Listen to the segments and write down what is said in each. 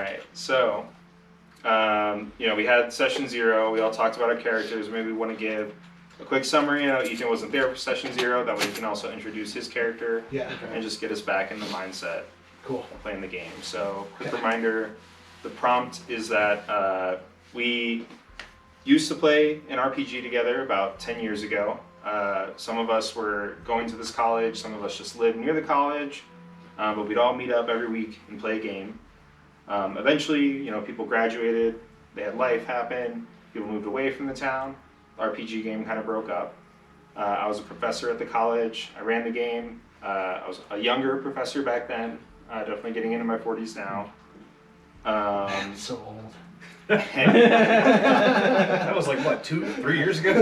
right. So, we had session 0. We all talked about our characters. Maybe we want to give a quick summary. Ethan wasn't there for session 0. That way he can also introduce his character. Yeah. And just get us back in the mindset. Cool. Of playing the game. So, quick reminder, the prompt is that we used to play an RPG together about 10 years ago. Some of us were going to this college, some of us just lived near the college, but we'd all meet up every week and play a game. Eventually, people graduated, they had life happen, people moved away from the town, the RPG game kind of broke up. I was a professor at the college, I ran the game, I was a younger professor back then, definitely getting into my 40s now. So old. That was like, what, 2-3 years ago?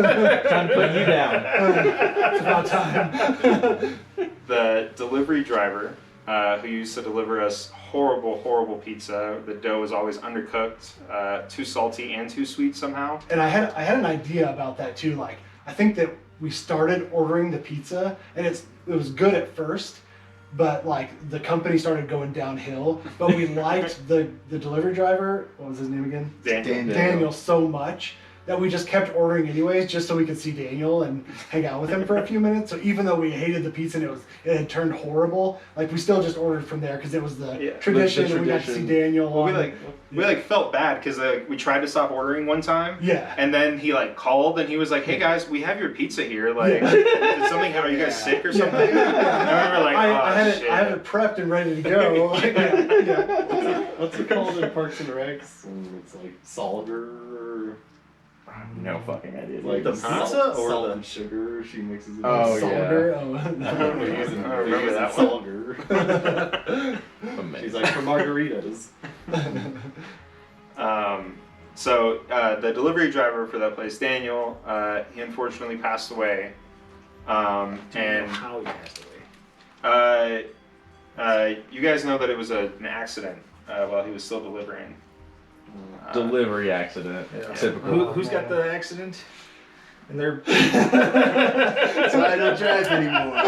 Time to put you down. It's about time. The delivery driver who used to deliver us horrible pizza. The dough was always undercooked, too salty and too sweet somehow. And I had an idea about that too. Like, I think that we started ordering the pizza, and it was good at first, but like the company started going downhill. But we liked the delivery driver. What was his name again? Daniel so much that we just kept ordering anyways, just so we could see Daniel and hang out with him for a few minutes. So even though we hated the pizza and it had turned horrible, like we still just ordered from there because it was the tradition, and we got to see Daniel. Well, we felt bad because we tried to stop ordering one time. Yeah. And then he called and he was like, "Hey guys, we have your pizza here. Like, did something happen? Are you guys sick or something?" And we were like, I have it prepped and ready to go. What's it called in Parks and Recs? It's like Solger. No fucking idea. Like the pizza or salt the and sugar? She mixes it. Oh, Solger. I remember that Solger. She's like, for margaritas. So the delivery driver for that place, Daniel, he unfortunately passed away. And how he passed away? You guys know that it was an accident while he was still delivering. Delivery accident. Yeah. Typical. Who's got the accident? And they're so I don't drive anymore.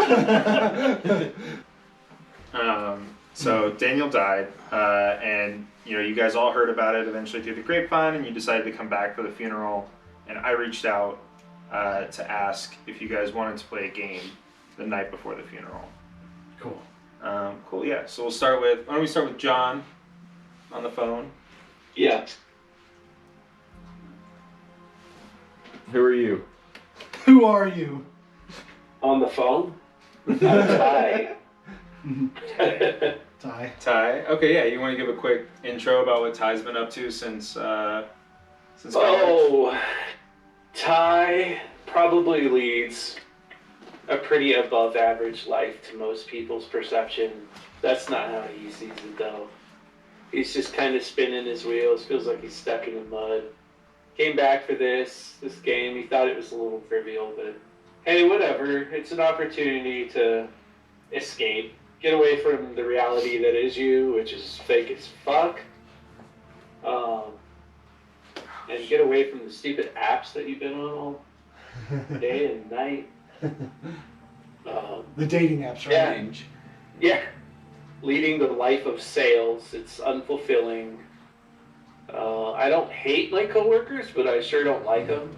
So Daniel died, and you guys all heard about it eventually through the grapevine, and you decided to come back for the funeral. And I reached out to ask if you guys wanted to play a game the night before the funeral. Cool. Cool. Yeah. So why don't we start with John on the phone? Yeah. Who are you? Who are you? On the phone? Ty. Ty. Ty. Okay. Yeah. You want to give a quick intro about what Ty's been up to since college? Oh, Ty probably leads a pretty above average life to most people's perception. That's not how he sees it though. He's just kind of spinning his wheels, feels like he's stuck in the mud. Came back for this game. He thought it was a little trivial, but hey, whatever. It's an opportunity to escape, get away from the reality that is you, which is fake as fuck. And get away from the stupid apps that you've been on all day and night. The dating apps, right? Yeah. Leading the life of sales. It's unfulfilling. I don't hate my coworkers, but I sure don't like them.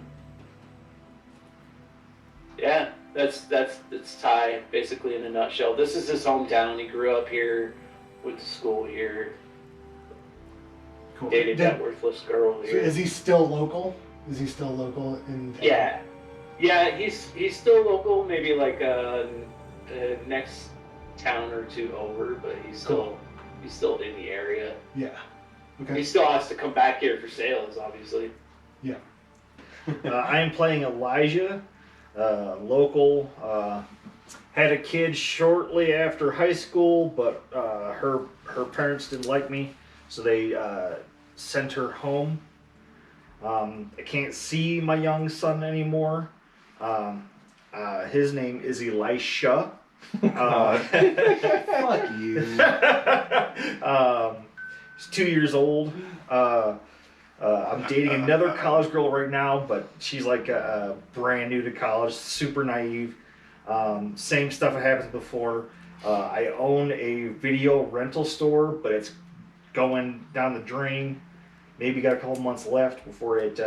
Yeah, that's Ty, basically in a nutshell. This is his hometown. He grew up here, went to school here. Cool. Dated that worthless girl So here. is he still local? Is he still local in town? Yeah, he's still local, maybe like next town or two over, but he's still in the area. Yeah. Okay. He still has to come back here for sales, obviously. Yeah. I am playing Elijah, local. Had a kid shortly after high school, but her parents didn't like me, so they sent her home. I can't see my young son anymore. His name is Elisha. Fuck you. He's 2 years old. I'm dating another college girl right now, but she's like brand new to college, super naive. Same stuff that happened before. I own a video rental store, but it's going down the drain. Maybe got a couple months left before it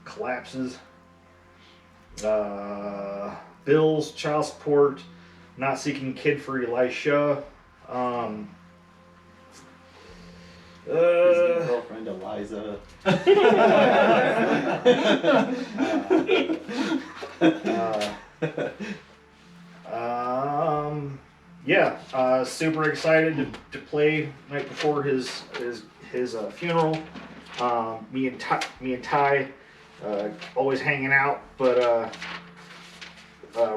collapses. Bills, child support, not seeking kid for Elisha. His new girlfriend Eliza. Super excited to play right before his funeral. Me and Ty, always hanging out, but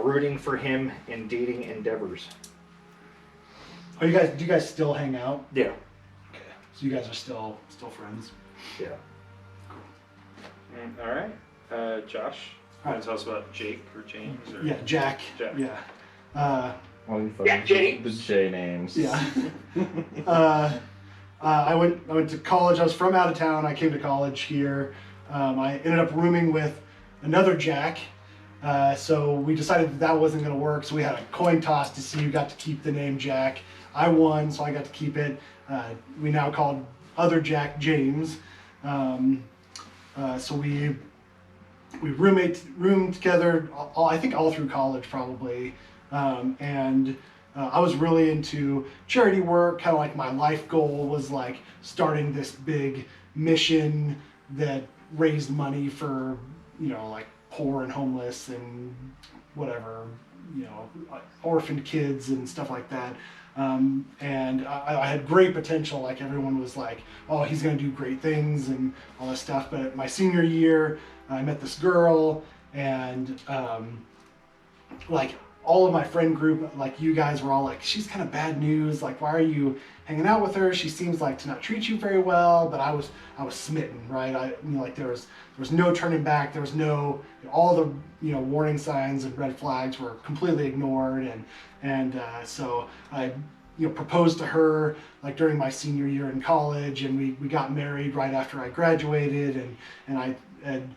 rooting for him in dating endeavors. Do you guys still hang out? Yeah, Okay. So you guys are still friends? yeah. All right. Josh, All want right. to tell us about Jake or James? Or... Yeah, Jack. Jack. Yeah. Yeah, James. The J names. Yeah. I went to college. I was from out of town. I came to college here. I ended up rooming with another Jack. So we decided that wasn't going to work. So we had a coin toss to see who got to keep the name Jack. I won, so I got to keep it. We now called other Jack James. So we roomed together. I think all through college probably. I was really into charity work. Kind of like my life goal was like starting this big mission that raised money for, like poor and homeless and whatever, orphaned kids and stuff like that. And I had great potential. Like everyone was like, oh, he's going to do great things and all this stuff. But my senior year, I met this girl and like all of my friend group, like you guys were all like, she's kind of bad news. Like, why are you hanging out with her? She seems like to not treat you very well. But I was smitten, right? Like there was no turning back. There was no, all the, warning signs and red flags were completely ignored. So I, proposed to her like during my senior year in college, and we got married right after I graduated. And I had,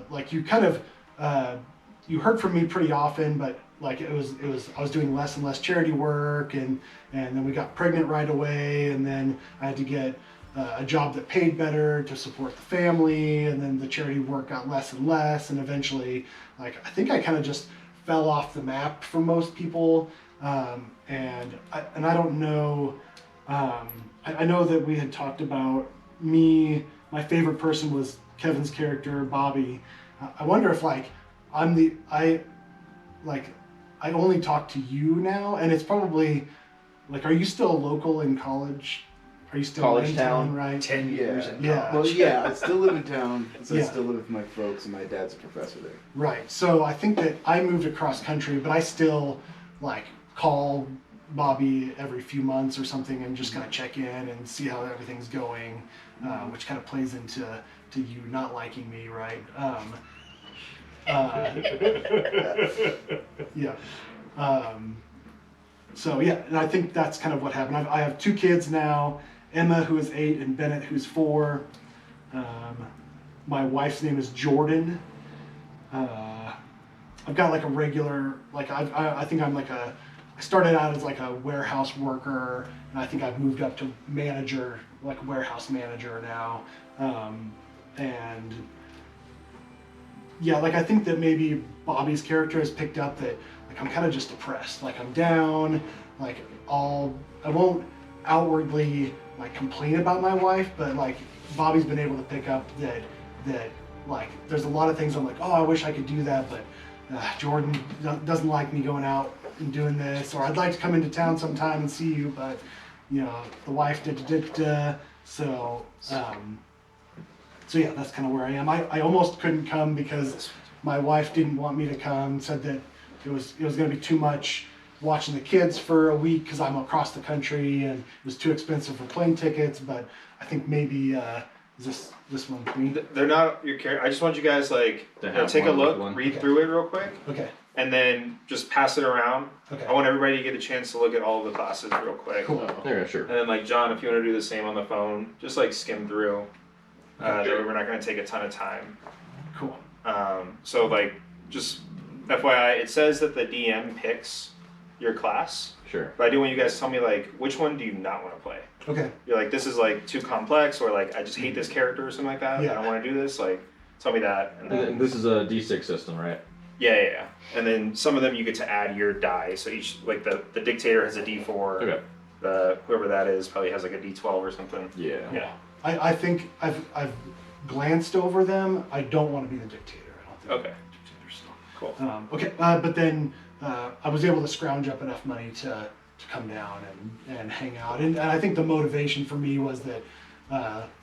like you kind of, you heard from me pretty often, but like I was doing less and less charity work, and then we got pregnant right away, and then I had to get a job that paid better to support the family, and then the charity work got less and less, and eventually, like I think I kind of just fell off the map for most people, and I don't know. I know that we had talked about me. My favorite person was Kevin's character Bobby. I wonder if like I only talk to you now, and it's probably like, are you still local in college? Are you still College in town, right? 10 years in Yeah. college. Well, yeah, I still live in town, so Yeah. I still live with my folks, and my dad's a professor there. Right. So I think that I moved across country, but I still like call Bobby every few months or something and just kind of check in and see how everything's going, which kind of plays into you not liking me, right? Yeah. So yeah, and I think that's kind of what happened. I have two kids now, Emma who is 8 and Bennett who's 4. My wife's name is Jordan. I've got like a regular, like I think I'm like I started out as like a warehouse worker, and I think I've moved up to manager, like warehouse manager now. And yeah, like I think that maybe Bobby's character has picked up that like I'm kind of just depressed, like I'm down, like I won't outwardly like complain about my wife, but like Bobby's been able to pick up that like there's a lot of things I'm like, oh, I wish I could do that, but Jordan doesn't like me going out and doing this, or I'd like to come into town sometime and see you, but the wife so yeah, that's kind of where I am. I almost couldn't come because my wife didn't want me to come, said that it was going to be too much watching the kids for a week because I'm across the country and it was too expensive for plane tickets, but I think maybe is this one for me? They're not your character. I just want you guys like To have take a one look, with one. read Okay. through it real quick, Okay, and then just pass it around. okay, I want everybody to get a chance to look at all of the classes real quick. cool. Yeah, sure. And then like John, if you want to do the same on the phone, just like skim through. That way we're not going to take a ton of time. Cool. So like just FYI, it says that the DM picks your class. Sure. But I do want you guys to tell me like which one do you not want to play? Okay. You're like, this is like too complex, or like I just hate this character or something like that. Yeah. I don't want to do this. Like, tell me that. And And then, then this is a D6 system, right? yeah. And then some of them you get to add your die. So each like the dictator has a D4. Okay. The whoever that is probably has like a D12 or something. Yeah. Yeah. I think I've glanced over them. I don't want to be the dictator. I don't think Okay. I'm the dictator still. Cool. Okay, but then I was able to scrounge up enough money to come down and hang out. And I think the motivation for me was that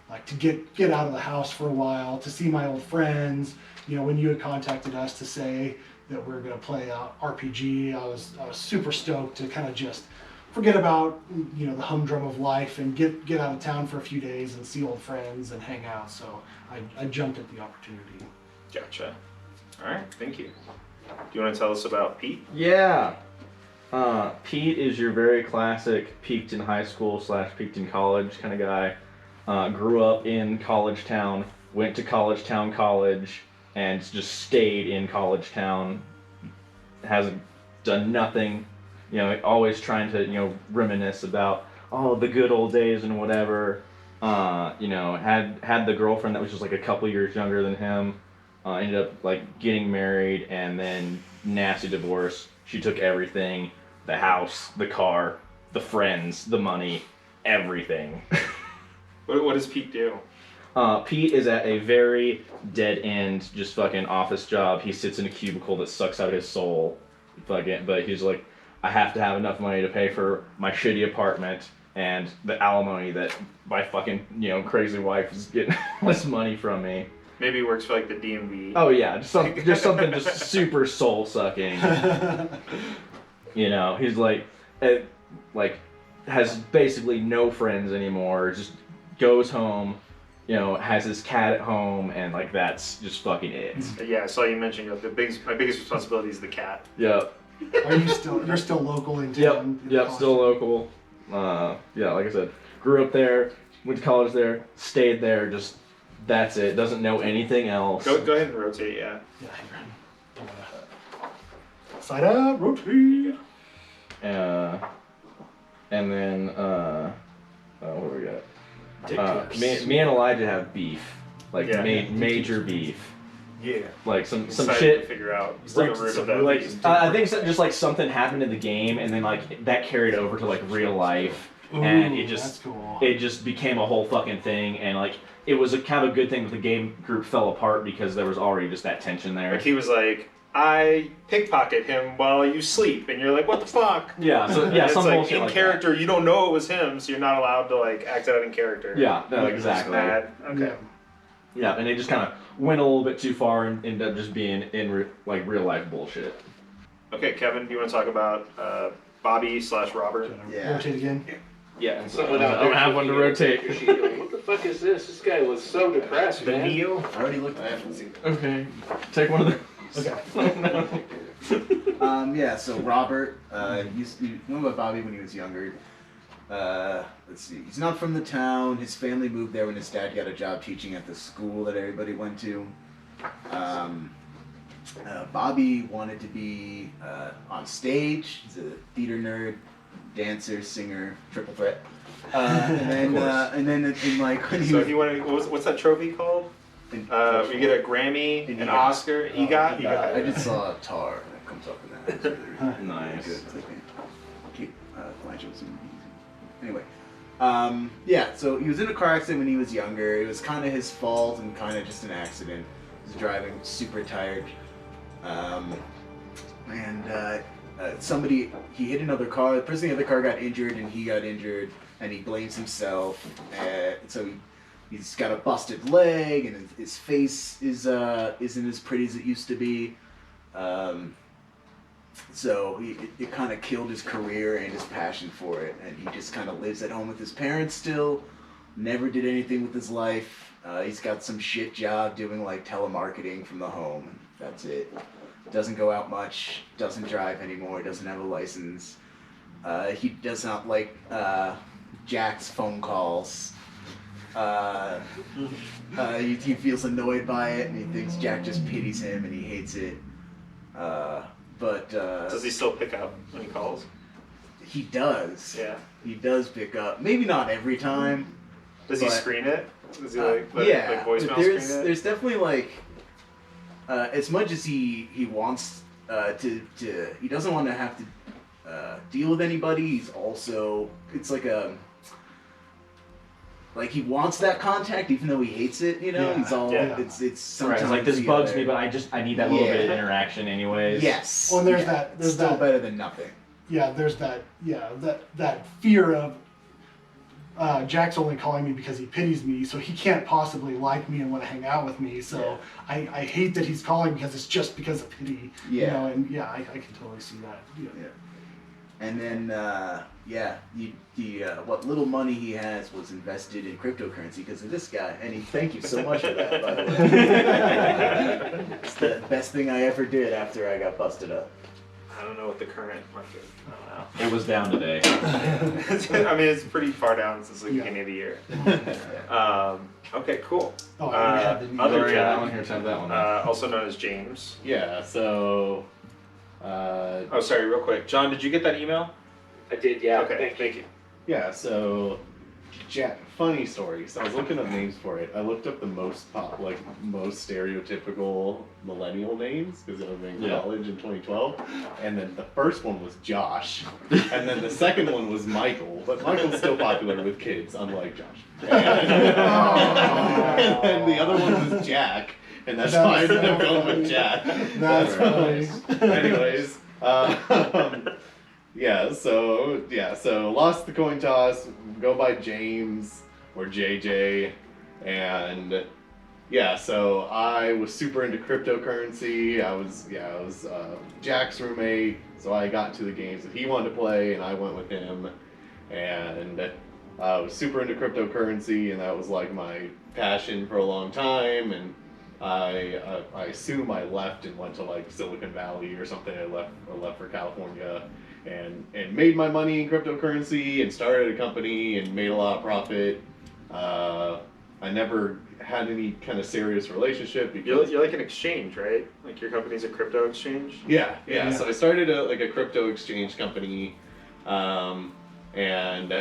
like to get out of the house for a while, to see my old friends. You know, when you had contacted us to say that we were going to play RPG, I was super stoked to kind of just forget about the humdrum of life and get out of town for a few days and see old friends and hang out. So I jumped at the opportunity. Gotcha. All right. Thank you. Do you want to tell us about Pete? Yeah. Pete is your very classic peaked in high school / peaked in college kind of guy. Grew up in College Town, went to College Town College, and just stayed in College Town. Hasn't done nothing, always trying to, reminisce about, the good old days and whatever. Had the girlfriend that was just like a couple years younger than him. Ended up like getting married and then nasty divorce. She took everything, the house, the car, the friends, the money, everything. What does Pete do? Pete is at a very dead end, just fucking office job. He sits in a cubicle that sucks out his soul. But he's like, I have to have enough money to pay for my shitty apartment and the alimony that my fucking, crazy wife is getting all this money from me. Maybe he works for like the DMV. Oh yeah, just something just super soul sucking. He's like has basically no friends anymore. Just goes home, has his cat at home, and like that's just fucking it. Yeah, I saw you mention my biggest responsibility is the cat. Yep. You're still local in town? Yep. Still local. Yeah, like I said, grew up there, went to college there, stayed there. Just that's it. Doesn't know anything else. Go ahead and rotate. Yeah. Side up, rotate. And then what do we got? Me and Elijah have beef, like major beef. Yeah. Like some Decided shit. To figure out. He's the root of that. Like I think just like something happened in the game, and then like that carried over to like real life, and it that's cool. just became a whole fucking thing, and like it was a kind of a good thing that the game group fell apart because there was already just that tension there. Like he was like, I pickpocket him while you sleep, and you're like, what the fuck? Yeah. So yeah, it's some like bullshit in like character, you don't know it was him, so you're not allowed to like act out in character. Yeah. No, You're just exactly. mad. Okay. Yeah, and they just kind of went a little bit too far and ended up just being in real life bullshit. Okay, Kevin, do you want to talk about Bobby / Robert? Yeah. Rotate again. Yeah. Someone out I don't there have one to looking at a rotate. picture sheet going, what the fuck is this? This guy was so depressed, The man. Neo. I already looked at it. Okay, take one of those. Okay. Yeah, so Robert, you know about Bobby when he was younger. Let's see, he's not from the town. His family moved there when his dad got a job teaching at the school that everybody went to. Bobby wanted to be on stage. He's a theater nerd, dancer, singer, triple threat. And then in like when he So was, if you want to, what's that trophy called? You get a Grammy, an Oscar, EGOT. I just saw a tar that comes up in that. It's really Nice. good. It's like, keep Elijah was easy. Anyway, yeah. So he was in a car accident when he was younger. It was kind of his fault and kind of just an accident. He was driving super tired, somebody he hit another car. The person in the other car got injured, and he got injured, and he blames himself. So he's got a busted leg, and his face isn't as pretty as it used to be. So it kind of killed his career and his passion for it, and he just kind of lives at home with his parents still. Never did anything with his life. He's got some shit job doing like telemarketing from the home. That's it. Doesn't go out much. Doesn't drive anymore. Doesn't have a license. He does not like Jack's phone calls. He feels annoyed by it, and he thinks Jack just pities him, and he hates it. but Does he still pick up when he calls? he does. Yeah. He does pick up. Maybe not every time. Does he But- screen it? Does he like Yeah, voicemail there's screen it? there's definitely like as much as he wants to he doesn't want to have to deal with anybody. He's also it's like he wants that contact even though he hates it. You know, Yeah. he's all Yeah. it's Right, sometimes it's like this the bugs other- me, but I need that little Yeah. bit of interaction anyways. Yes. Well, there's yeah, that- it's there's still that- better than nothing. Yeah, there's that. Yeah, that fear of Jack's only calling me because he pities me, so he can't possibly like me and want to hang out with me. So I hate that he's calling because it's just because of pity. You Yeah. know, and yeah, I can totally see that. Yeah. Yeah. And then, what little money he has was invested in cryptocurrency because of this guy. And thank you so much for that, by the way. It's the best thing I ever did after I got busted up. I don't know what the current market. I don't It was down today. know. I mean, it's pretty far down since the Yeah. beginning of the year. Okay, cool. Oh, I already had the new Other Sorry, Jack, that one. Here's have that one. also known as James. Yeah, so Oh, sorry, real quick. John, did you get that email? I did, yeah. Okay, thank you. yeah, so Jack, funny story. So I was looking up names for it. I looked up the most stereotypical millennial names because I was in Yeah. college in 2012, and then the first one was Josh, and then the second one was Michael. But Michael's still popular with kids, unlike Josh. And then the other one was Jack, and that's why I ended up going with Jack. That's funny. Anyways, so lost the coin toss. Go by James or JJ, and yeah, so I was super into cryptocurrency. I was Jack's roommate, so I got into the games that he wanted to play, and I went with him, and I was super into cryptocurrency, and that was like my passion for a long time, and I assume I left and went to like Silicon Valley or something. I left for California and made my money in cryptocurrency and started a company and made a lot of profit. I never had any kind of serious relationship because You're like an exchange, right? Like your company's a crypto exchange? yeah. Yeah. So I started a crypto exchange company, and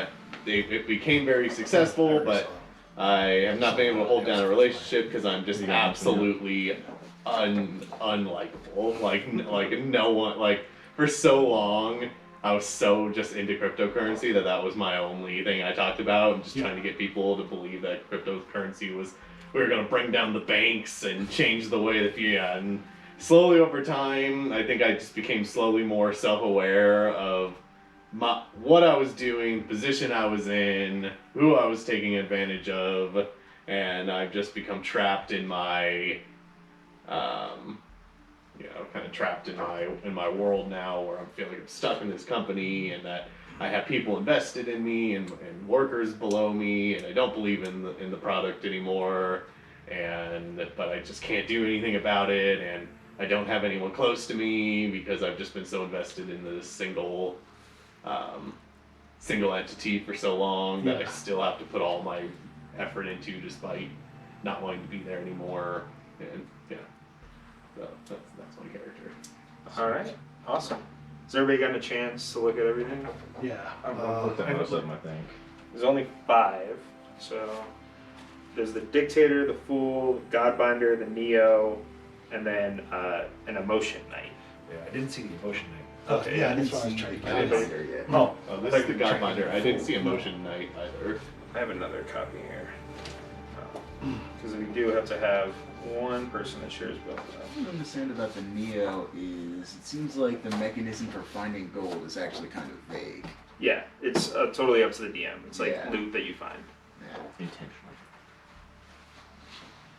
it became very successful, but I have not been able to hold down a relationship because I'm just absolutely unlikable. Like no one, like for so long I was so just into cryptocurrency that was my only thing I talked about. I'm just trying to get people to believe that cryptocurrency we were going to bring down the banks and change the way that and slowly over time I think I just became slowly more self-aware of what I was doing, the position I was in, who I was taking advantage of, and I've just become trapped in my, kind of trapped in my world now, where I'm feeling I'm stuck in this company, and that I have people invested in me and workers below me, and I don't believe in the product anymore, but I just can't do anything about it, and I don't have anyone close to me because I've just been so invested in this single entity for so long that I still have to put all my effort into despite not wanting to be there anymore. And yeah, so that's my character. All right, awesome. Has everybody gotten a chance to look at everything? Yeah. I've looked at most of them, I think. There's only 5, so there's the Dictator, the Fool, Godbinder, the Neo, and then an Emotion Knight. Yeah, I didn't see the emotion name. Okay, yeah, yeah. that's what I was trying to I get. didn't- yet. Oh, this is the Godbinder. I didn't see Emotion Knight either. I have another copy here. Because we do have to have one person that shares both of What I them. don't understand about the Neo is it seems like the mechanism for finding gold is actually kind of vague. Yeah, it's totally up to the DM. It's like Yeah. loot that you find. Yeah. Intentionally.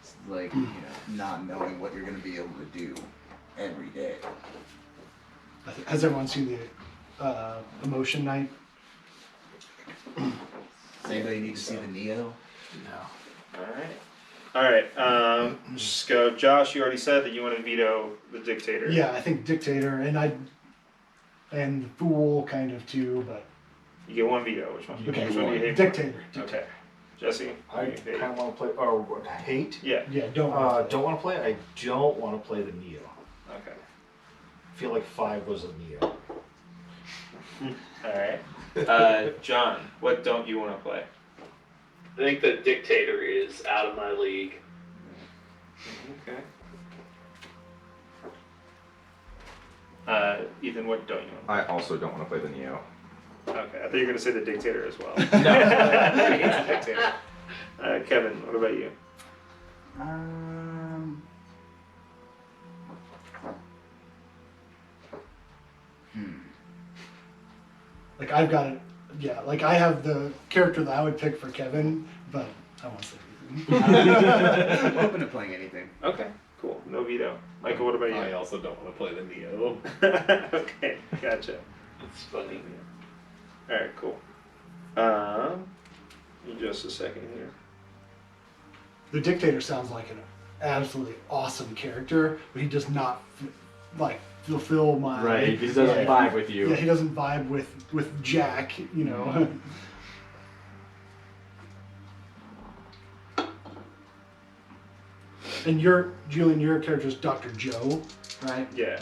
It's like, not knowing what you're going to be able to do every day. Has everyone seen the Emotion Night? Does anybody need to see the Neo? All right. Just go. Josh, you already said that you want to veto the Dictator. Yeah, I think Dictator and the Fool kind of too, but You get one veto. Which one? okay, Which one do you hate more? Dictator. Okay. Jesse? I what do you hate? kind of want to play, or what, hate? Yeah. Yeah, don't. Don't want to play. I don't want to play the Neo. Okay. feel like 5 was a Neo. All right. John, what don't you want to play? I think the Dictator is out of my league. Okay. Ethan, what don't you want? I also don't want to play the Neo. Okay, I thought you were gonna say the Dictator as well. No. He hates the Dictator. Kevin, what about you? Like I've got it. Yeah, like I have the character that I would pick for Kevin, but I won't say anything. I'm open to playing anything. Okay, cool. No veto. Michael, what about I you? also don't want to play the Neo. Okay, gotcha. It's funny. All right, cool. Just a second here. The Dictator sounds like an absolutely awesome character, but he does not like fulfill my Right, he doesn't Yeah. vibe with you. Yeah, he doesn't vibe with Jack, you know. And Julian, your character is Dr. Joe, right? Yeah,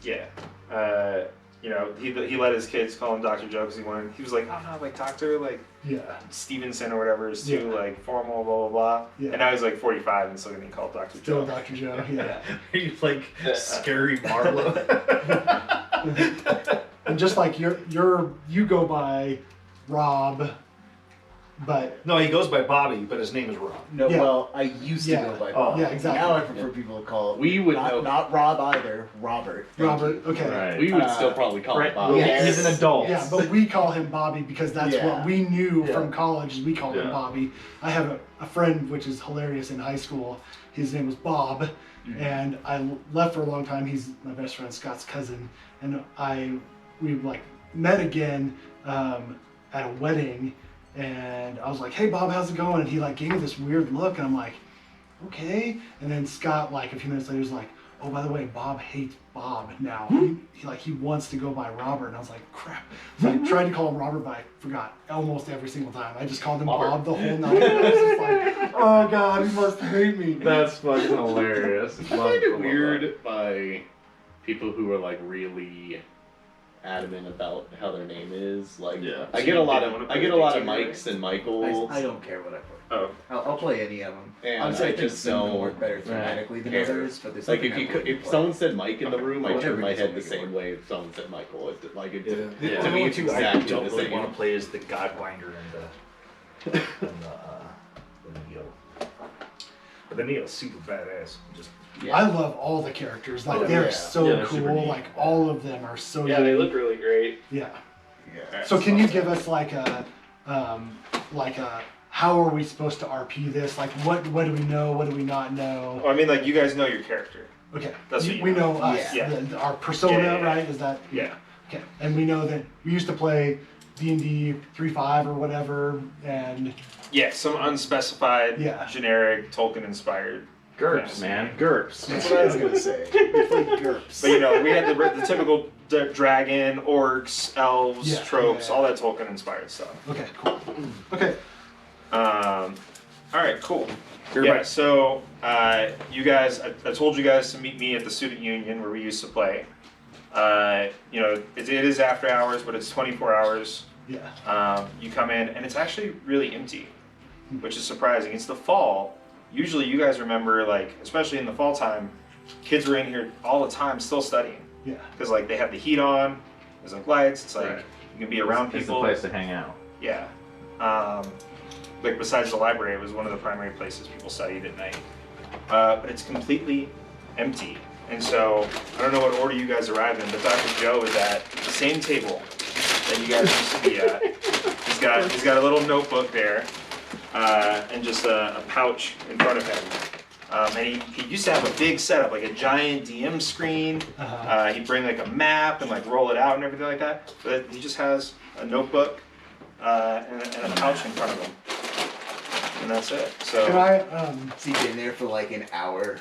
Yeah. yeah. You know, he let his kids call him Dr. Joe because he was like, oh no, like Dr. like Yeah. Stevenson or whatever is too Yeah. like formal, blah blah blah. Yeah. And now he's like 45 and still getting called Dr. Still Joe. Dr. Joe, yeah. Are you like scary Marlowe? And just like you go by Rob, but No, he goes by Bobby, but his name is Rob. No, Yeah. well, I used to Yeah. go by Oh. Bob. Yeah, exactly. Now I prefer people to call We would know. not Rob either, Robert. Thank Robert, you. okay. Right. We would still probably call Right. it Bob. Yes. He's an adult. Yeah, but we call him Bobby because that's Yeah. what we knew Yeah. from college. Is we called him Yeah. Bobby. I have a friend which is hilarious in high school. His name was Bob, and I left for a long time. He's my best friend Scott's cousin, and we like met again at a wedding, and I was like, "Hey Bob, how's it going?" And he like gave me this weird look, and I'm like, "Okay." And then Scott like a few minutes later was like, "Oh, by the way, Bob hates Bob now. He wants to go by Robert." And I was like, "Crap." So I tried to call him Robert, but I forgot almost every single time. I just called him Robert. Bob the whole night. And I was just like, "Oh God, he must hate me." That's fucking hilarious. I find it weird by people who are like really adamant about how their name is. Like, Yeah. I So get you a lot didn't of wanna I play get the a lot of Dictator, Mikes and Michaels. I don't care what I play. Oh, I'll play any of them. And Honestly, I I think just some of them don't work better thematically than care. others, but there's Like something if you I could, wouldn't if play. someone said Mike in the room, I Whatever turn my gets head me the to same work. way if someone said Michael. It, like it, The to only me, it's two I exactly don't the really same. want to play is the Godbinder and the Neo. But the Neo's super badass. Just Yeah. I love all the characters. Like Oh, they're yeah. so Yeah, they're super cool. neat. Like all of them are so Yeah, they unique. look really great. Yeah. Yeah. So can you give us like a how are we supposed to RP this? Like what do we know? What do we not know? well, I mean, like you guys know your character. Okay, That's what you we know. know us, Yeah. our persona, Yeah. right? Is that Yeah. okay? And we know that we used to play D&D 3.5 or whatever, and Yeah, some unspecified, Yeah. generic Tolkien-inspired. GURPS, man. GURPS. That's what I was gonna say. We played GURPS. But you know, we had the typical dragon, orcs, elves, Yeah, tropes, yeah. all that Tolkien-inspired stuff. okay, cool. Okay, All right, cool. You're Yeah, right. so you guys, I told you guys to meet me at the student union where we used to play. You know, it is after hours, but it's 24 hours. yeah, You come in, and it's actually really empty, which is surprising. It's the fall. Usually, you guys remember, like, especially in the fall time, kids were in here all the time still studying. yeah. Because, like, they have the heat on, there's, like, lights, it's like, Right. you can be around It's the people. place to hang out. Yeah. Like, besides the library, it was one of the primary places people studied at night. But it's completely empty. And so, I don't know what order you guys arrived in, but Dr. Joe is at the same table that you guys used to be at. He's got a little notebook there, and just a pouch in front of him. And he used to have a big setup, like a giant DM screen. Uh-huh. He'd bring like a map and like roll it out and everything like that. But he just has a notebook and a pouch in front of him. And that's it. So Can I? Has he been there for like an hour?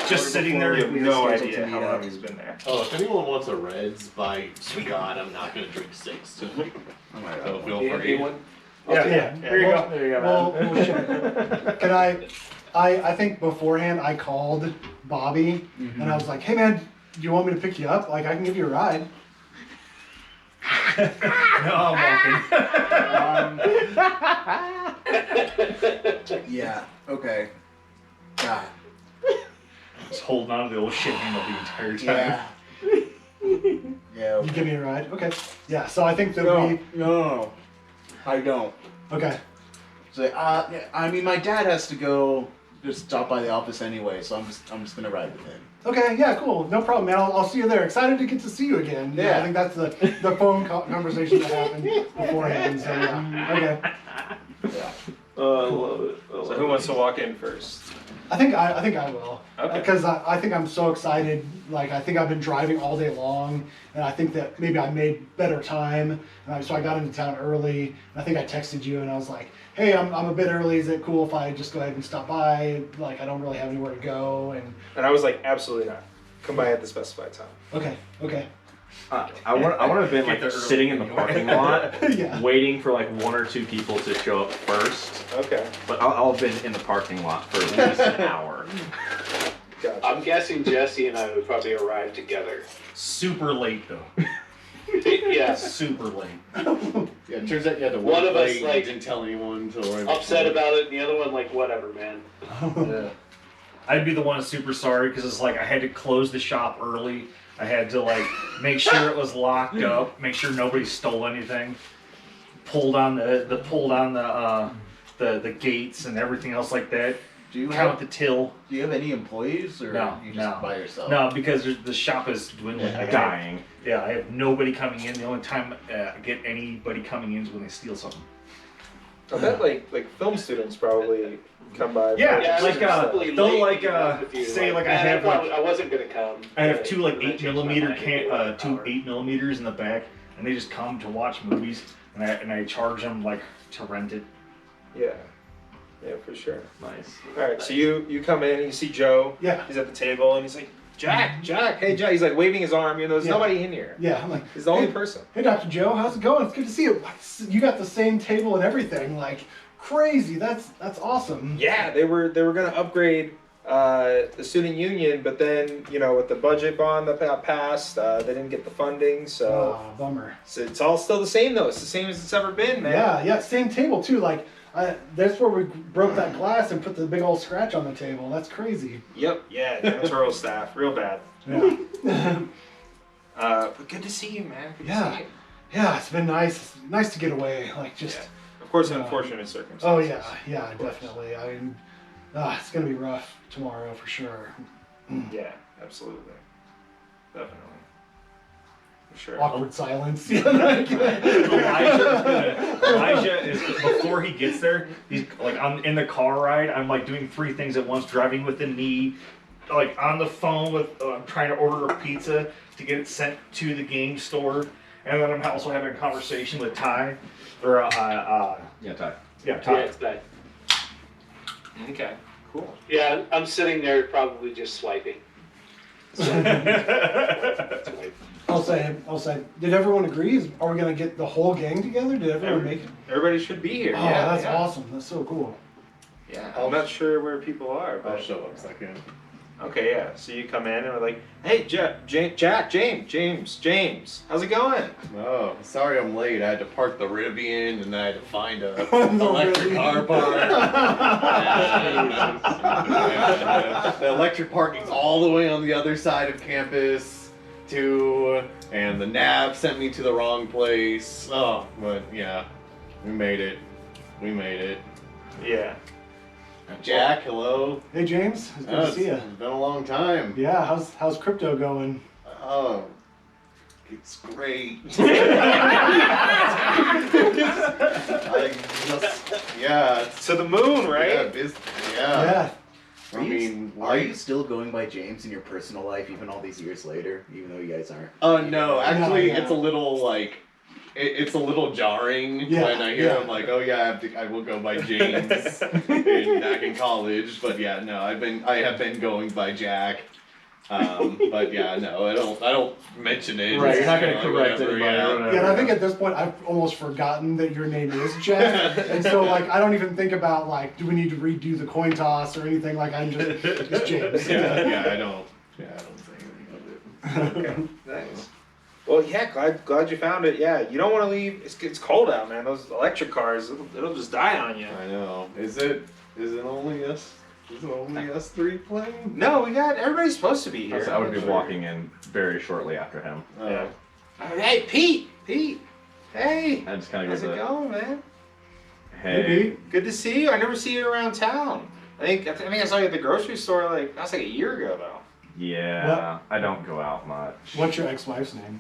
just sitting there. you have we no were scheduled idea to how meet long up. he's been there. Oh, if anyone wants a Reds, by God, I'm not gonna drink 6 tonight. Oh my So god. feel D&D free. one? Yeah, Yeah. There you go. There you go. Well, man. Can I? I think beforehand I called Bobby and I was like, hey man, do you want me to pick you up? Like I can give you a ride. No, I'm walking. Yeah. Okay. God. Just holding on to the old shit handle the entire time. Yeah. Yeah. You give me a ride? Okay. Yeah, so I think that No. I don't. okay. So, yeah, I mean, my dad has to go just stop by the office anyway, so I'm just gonna ride with him. Okay, yeah, cool. No problem, man. I'll see you there. Excited to get to see you again. Yeah, Yeah. I think that's the phone conversation that happened beforehand. So yeah. Okay. Yeah. Oh, I love it. So who wants to walk in first? I think I will. Okay. Because I think I'm so excited. Like I think I've been driving all day long, and I think that maybe I made better time. So I got into town early. And I think I texted you, and I was like, "Hey, I'm a bit early. Is it cool if I just go ahead and stop by? Like I don't really have anywhere to go." And I was like, absolutely not. Come by at the specified time. Okay. I want to have been Get there like early sitting in the anyway. parking lot, Yeah. waiting for like 1 or 2 people to show up first. Okay. But I'll have been in the parking lot for at least an hour. Gotcha. I'm guessing Jesse and I would probably arrive together. Super late though. Yeah. Super late. Yeah, it turns out you had to One work of us, late and like, didn't tell anyone until right Upset before. about it, and the other one like, whatever, man. Yeah. I'd be the one super sorry because it's like I had to close the shop early. I had to like make sure it was locked up, make sure nobody stole anything. Pulled on the gates and everything else like that. Do you Count have the till. Do you have any employees, or No, you just no. by yourself? No, because the shop is dwindling. Like, Dying. Yeah, I have nobody coming in. The only time I get anybody coming in is when they steal something. I bet like film students probably come by. Yeah, for- Yeah, I was like, probably they'll, late like, meeting up with you, say, like, I man, have, probably- I wasn't gonna come. I have but 2 like then I 8 changed my millimeter mind and did it 2 an hour. 8mm in the back, and they just come to watch movies, and I charge them like to rent it. Yeah. Yeah, for sure. Nice. All right, so you come in, you see Joe. Yeah. He's at the table, and he's like, Jack, hey, Jack. He's like waving his arm. You know, there's Yeah. nobody in here. Yeah. I'm like, He's the only hey, person. Hey, Dr. Joe, how's it going? It's good to see you. You got the same table and everything. Like crazy. That's awesome. Yeah, they were gonna upgrade the student union, but then with the budget bond that got passed, they didn't get the funding. So, Bummer. so it's all still the same though. It's the same as it's ever been, man. Yeah. Same table too. Like that's where we broke that glass and put the big old scratch on the table. That's crazy. Yep. Yeah. Janitorial staff, real bad. Yeah. But good to see you, man. Good to Yeah. see you. Yeah. It's been nice. Nice to get away. Like just. Yeah. Of course, Yeah. unfortunate circumstances. Oh yeah. Definitely. I mean, it's gonna be rough tomorrow for sure. Yeah, absolutely. Definitely. For sure. Awkward silence. Elijah is before he gets there. He's like in the car ride. I'm like doing 3 things at once: driving with the knee, like on the phone with trying to order a pizza to get it sent to the game store, and then I'm also having a conversation with Ty, or Yeah, Ty. yeah, Yeah, Ty. it's bad. Okay, cool. Yeah, I'm sitting there probably just swiping. I'll say. Did everyone agree? Are we gonna get the whole gang together? Did everyone make it? Everybody should be here. Oh, Yeah, that's yeah. awesome. That's so cool. Yeah, I'm not sure where people are, I'll but show up second. okay, yeah. So you come in and we're like, "Hey, Jack, James, how's it going?" Oh, sorry I'm late. I had to park the Rivian and then I had to find a The electric Rivian. car park. The electric parking's all the way on the other side of campus too, and the nav sent me to the wrong place. Oh, but yeah, we made it. Yeah. Jack, hello. Hey James, it's good Oh, to see you. it's been a long time. Yeah, how's crypto going? Oh, it's great. It's To the moon, yeah, right? yeah. I Are you- mean, Are you life. still going by James in your personal life, even all these years later, even though you guys aren't? Oh no, actually, No, yeah. it's a little like. It's a little jarring Yeah, when I hear yeah. I'm like, oh yeah, I will go by James back in college, but yeah, no, I have been going by Jack, But yeah, no, I don't mention it. Right, you're not gonna Or correct whatever, anybody. yeah. or whatever. Yeah, and I think at this point I've almost forgotten that your name is Jeff, and so like I don't even think about like do we need to redo the coin toss or anything. Like I'm just it's James. Yeah, I don't say anything of it. Nice. Well, yeah, glad you found it. Yeah, you don't want to leave. It's cold out, man. Those electric cars, it'll just die on you. I know. Is it only us? Is it only us three playing? No, everybody's supposed to be here. I would be walking in very shortly after him. Oh. Yeah. Hey, Pete. Hey. I just kind of How's give it the going, man? hey. Good to see you. I never see you around town. I think I saw you at the grocery store that was like a year ago though. Yeah, I don't go out much. What's your ex-wife's name?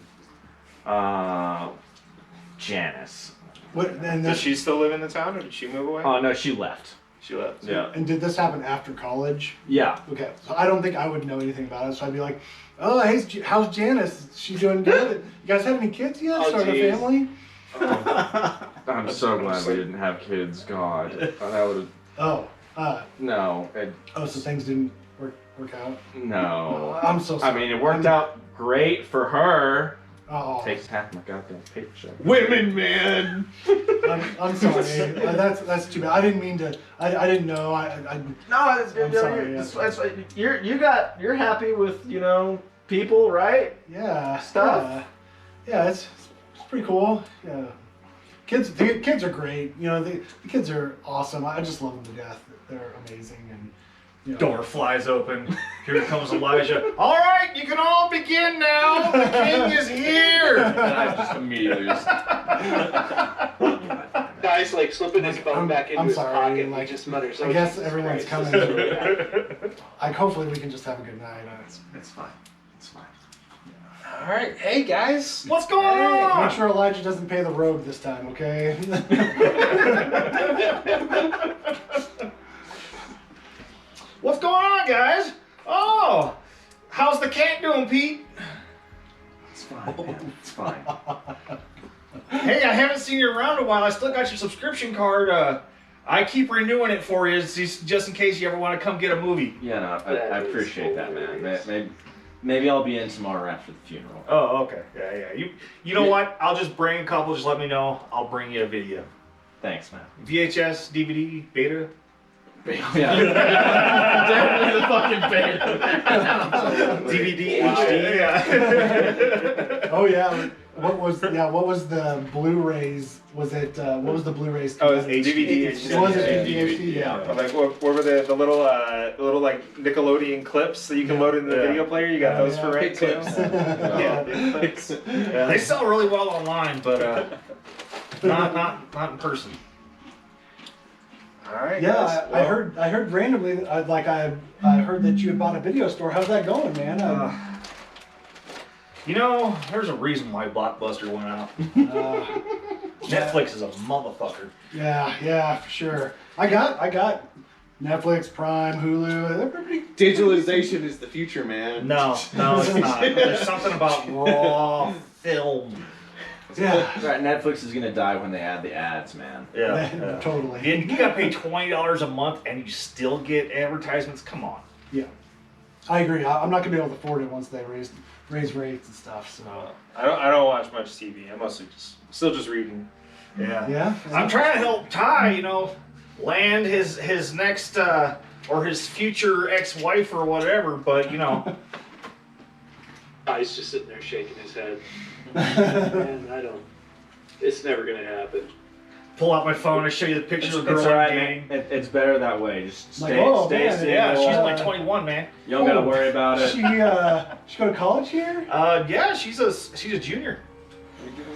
Janice. What? And Does this, she still live in the town, or did she move away? Oh no, she left. She left. Yeah. and did this happen after college? Yeah. Okay, so I don't think I would know anything about it. So I'd be like, "Oh, hey, how's Janice? Is she doing good? You guys had any kids yet? Oh, Started a geez. family?" I'm so glad we didn't have kids. God, that would have. Oh, No, so things didn't work out. no. I'm so I sorry. mean, it worked out great for her. Oh, Takes half my goddamn paycheck. Women, man. I'm sorry. That's too bad. I didn't mean to. I didn't know. No, it's I'm sorry, you're happy with people, right? Yeah. Stuff? Yeah, it's pretty cool. Yeah. The kids are great. The kids are awesome. I just love them to death. They're amazing and. Door flies open. Here comes Elijah. All right, you can all begin now. The king is here. And I just immediately just. Guy's like slipping his phone back into I'm his sorry, pocket and like, he just mutters, I "Oh, guess Jesus everyone's Christ." coming. Hopefully we can just have a good night. It's fine. It's fine. All right. Hey guys. What's going on? Make sure Elijah doesn't pay the rogue this time, okay? What's going on, guys? Oh, how's the cat doing, Pete? It's fine, man. It's fine. Hey, I haven't seen you around in a while. I still got your subscription card. I keep renewing it for you, just in case you ever want to come get a movie. Yeah, no, I That is appreciate that, man. hilarious. Maybe I'll be in tomorrow after the funeral. Oh, okay. Yeah. You know what? I'll just bring a couple. Just let me know. I'll bring you a video. Thanks, man. VHS, DVD, beta. Yeah. Definitely the fucking beta. DVD, Wow. HD. Yeah. Oh yeah. What was the Blu-rays? Was it what was the Blu-rays? Oh, it's called? DVD. Was it HD, HD? Yeah. Like what were the little like Nickelodeon clips that you can load in the Yeah. video player? You got those for rent too. clips. Yeah, big clips. Yeah, they sell really well online, but not in person. All right. Yeah, guys. I heard randomly that I heard that you had bought a video store. How's that going, man? There's a reason why Blockbuster went out. Uh, Netflix is a motherfucker. yeah, for sure. I got Netflix, Prime, Hulu. They're pretty. Digitalization is the future, man. No, it's not. There's something about raw film. Yeah, Right, Netflix is gonna die when they add the ads, man. Yeah. totally. You gotta pay $20 a month and you still get advertisements. Come on. Yeah, I agree. I'm not gonna be able to afford it once they raise rates and stuff. So I don't watch much TV. I'm mostly still just reading. yeah, I'm trying to help Ty, land his next or his future ex-wife or whatever, but Guy's just sitting there shaking his head. Man, it's never gonna happen. pull out my phone and show you the picture of the It's girl I'm alright, dating. man. It's better that way. Just Like, stay, oh, stay man, single. Yeah, she's only 21, man. You don't gotta worry about it. She go to college here? Yeah, she's a junior.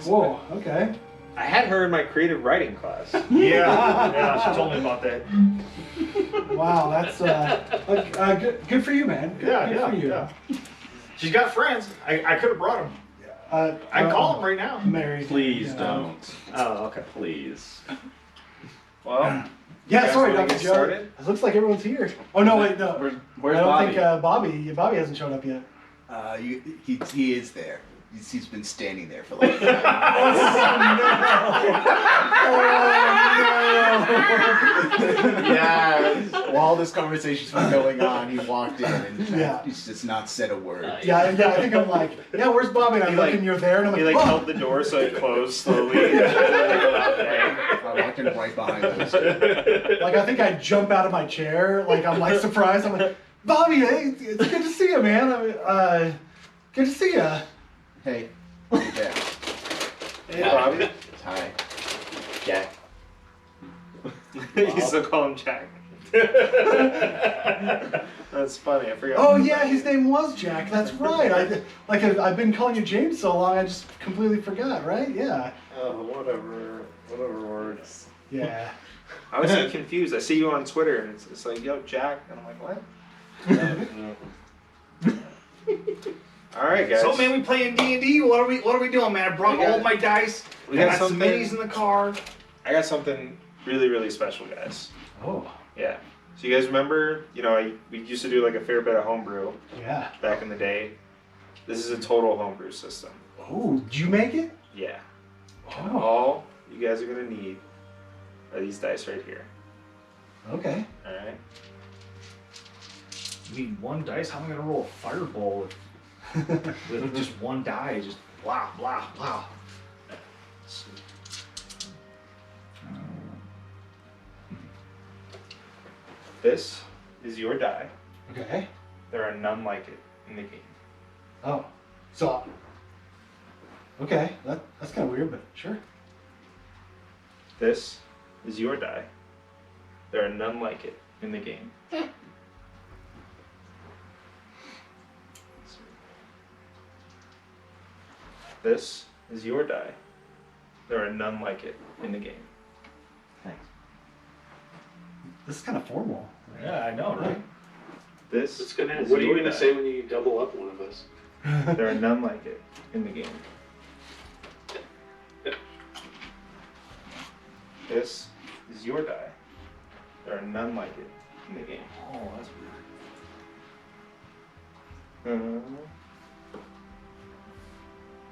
Whoa, okay. I had her in my creative writing class. Yeah, she told me about that. Wow, that's good for you, man. Good for you. Yeah. She's got friends. I could have brought them. I can call them right now. Married. Please Yeah. don't. Oh, okay. Please. Well, Yeah, guys sorry, wanna Dr. get Joe. started? It looks like everyone's here. Oh no, wait, no. Where's I don't Bobby? think Bobby hasn't shown up yet. He is there. He's been standing there for like. Yes. while this conversation's been going on, he walked in and Yeah. he's just not said a word. Yeah, I think I'm like, yeah, where's Bobby? And I He, look like- and you're there, and I'm He like, like "Whoa." held the door so it closed slowly. And then they go out there. I walked in right behind those two. Like, I think I jump out of my chair, like I'm like surprised. I'm like, Bobby, hey, it's good to see you, man. Good to see you. Hey, Jack. Hey, Bobby. Hi. Jack. You still call him Jack. That's funny. I forgot. Oh yeah, his name was Jack. That's right. I've been calling you James so long, I just completely forgot. Right? Yeah. Oh, whatever works. Yeah. I was so confused. I see you on Twitter, and it's like, yo, Jack, and I'm like, what? All right, guys. So man, we playing D&D. What are we doing, man? I brought We got- all my dice. we I got got some something- minis in the car. I got something really, really special, guys. Oh. Yeah. So you guys remember, we used to do like a fair bit of homebrew Yeah. back in the day. This is a total homebrew system. Oh, did you make it? Yeah. Oh. All you guys are gonna need are these dice right here. Okay. All right. You need one dice? How am I gonna roll a fireball with just one die? Just blah blah blah. This is your die. Okay. There are none like it in the game. Oh. So. Okay. That's kind of weird, but sure. This is your die. There are none like it in the game. This is your die. There are none like it in the game. This is kind of formal. Yeah, I know, right? This What's gonna, is what are you your gonna die. say when you double up one of us? There are none like it in the game. This is your die. There are none like it in the game. Oh, that's weird.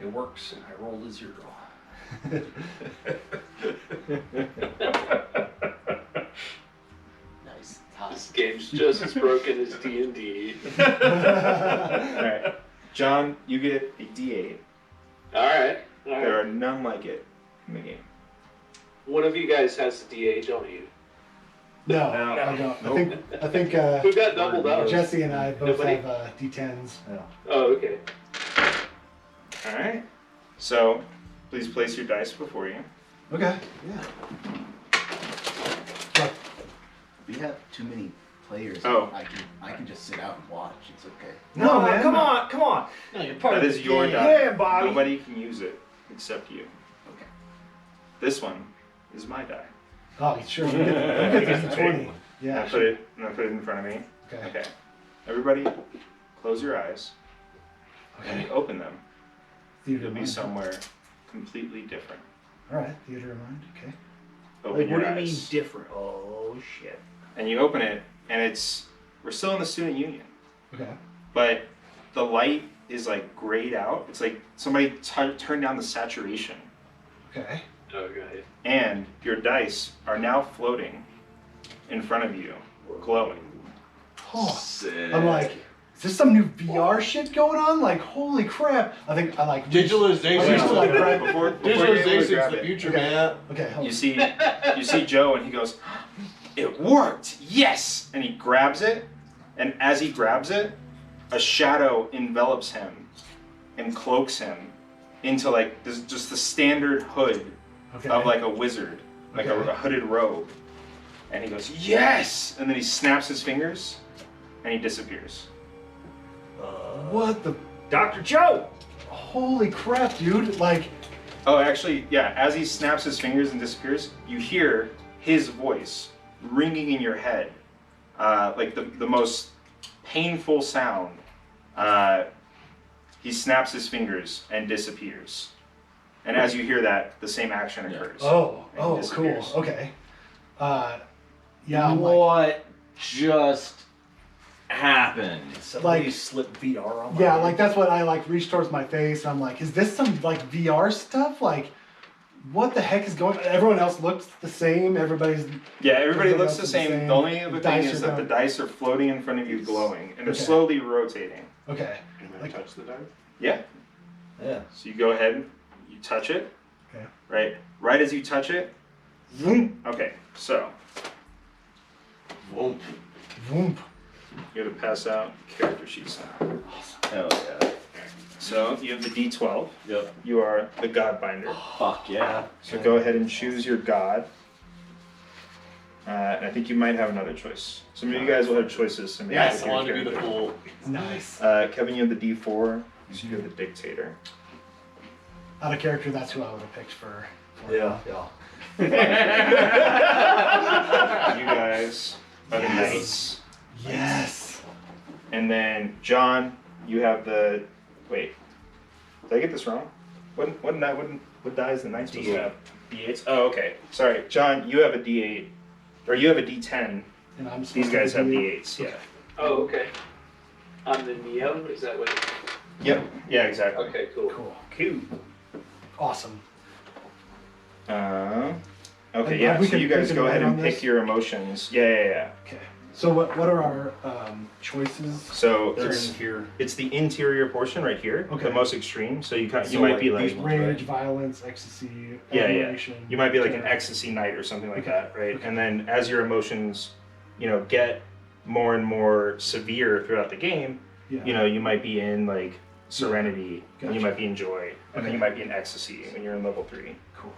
It works. I rolled a 0. Nice. This game's just as broken as D&D. Alright. John, you get a D8. Alright. There are none like it in the game. One of you guys has the D8, don't you? No, No. I don't. Nope. I think Who got doubled up? Jesse and I both Nobody? have D10s. Oh, okay. Alright. So, please place your dice before you. Okay. Yeah. We have too many players. Oh. I can just sit out and watch. It's okay. No, man. Come on. No, you're part That of is the your game. die. Yeah, Bobby. Nobody can use it except you. Okay. This one is my die. Oh, sure. We get the D20. I'm Yeah. gonna put it in front of me. Okay. Okay. Everybody, close your eyes. When you open them, Theater you'll of be mind. somewhere completely different. All right. Theater of mind. Okay. Open Like, your what do you mean eyes. different? Oh shit. And you open it, and we're still in the student union, Okay. but the light is like grayed out. It's like somebody turned down the saturation, Okay. Okay. and your dice are now floating in front of you, glowing. Oh, I'm like, is there some new VR shit going on? Like, holy crap! I think I like Digitalization. I used to like grab. Before you're able to Digitalization's grab the it, future, Okay. man. Okay. Hold you see Joe, and he goes, "It worked! Yes!" And he grabs it, and as he grabs it, a shadow envelops him and cloaks him into like this, just the standard hood Okay. of like a wizard, like Okay. a hooded robe. And he goes, "Yes!" And then he snaps his fingers, and he disappears. What the? Dr. Joe! Holy crap, dude! Like, Oh, actually, yeah. As he snaps his fingers and disappears, you hear his voice ringing in your head, like the most painful sound. He snaps his fingers and disappears, and as you hear that, the same action occurs. oh, And he cool. disappears. Okay. Yeah. I'm like, What just happened? Somebody Like- slipped VR on my yeah, head. like that's what I like. Reach towards my face. And I'm like, is this some like VR stuff? Like, what the heck is going on? Everyone else looks the same. Everybody Everybody looks else the is same. The only other thing Dice is are that the going- dice are floating in front of you, glowing, and they're Okay. slowly rotating. Okay. Can I Like- touch the dice? Yeah. Yeah. So you go ahead, you touch it. Okay. Right. Right as you touch it. Vroom. Okay. So Whoa. Voom. you have to pass out character sheets now. Hell yeah. So you have the D12. Yep. You are the God Binder. Fuck yeah. So go ahead and choose your God. And I think you might have another choice. Some of you guys will have choices. To make Yes, with I your want to be the character. fool. Nice. Kevin, you have the D4. So you have the Dictator. Out of character, that's who I would have picked for Yeah. You guys are the Knights. Yes. And then John, you have the. Wait, did I get this wrong? What die is the Knights supposed to have? D8s. Oh, okay. Sorry, John, you have a D8, or you have a D10. And I'm supposed These to guys be have the- D8s. Yeah. Oh, okay. On the Neo, is that what? Yep. Yeah, exactly. Okay, cool. Cool. Cool. Awesome. Okay, And, yeah. we So can- you guys we can go ahead write and on pick this? your emotions. Yeah. Okay. So what are our choices? So They're it's, in here. it's the interior portion right here, Okay. the most extreme. So you So might like be like these ones, Rage, right? violence, ecstasy, Yeah. admiration. You might be like an terror. ecstasy knight or something like Okay. that, right? Okay. And then as your emotions, get more and more severe throughout the game, Yeah. you might be in like serenity, and you Gotcha. might be in joy, and then you might be in ecstasy when you're in level 3. Cool.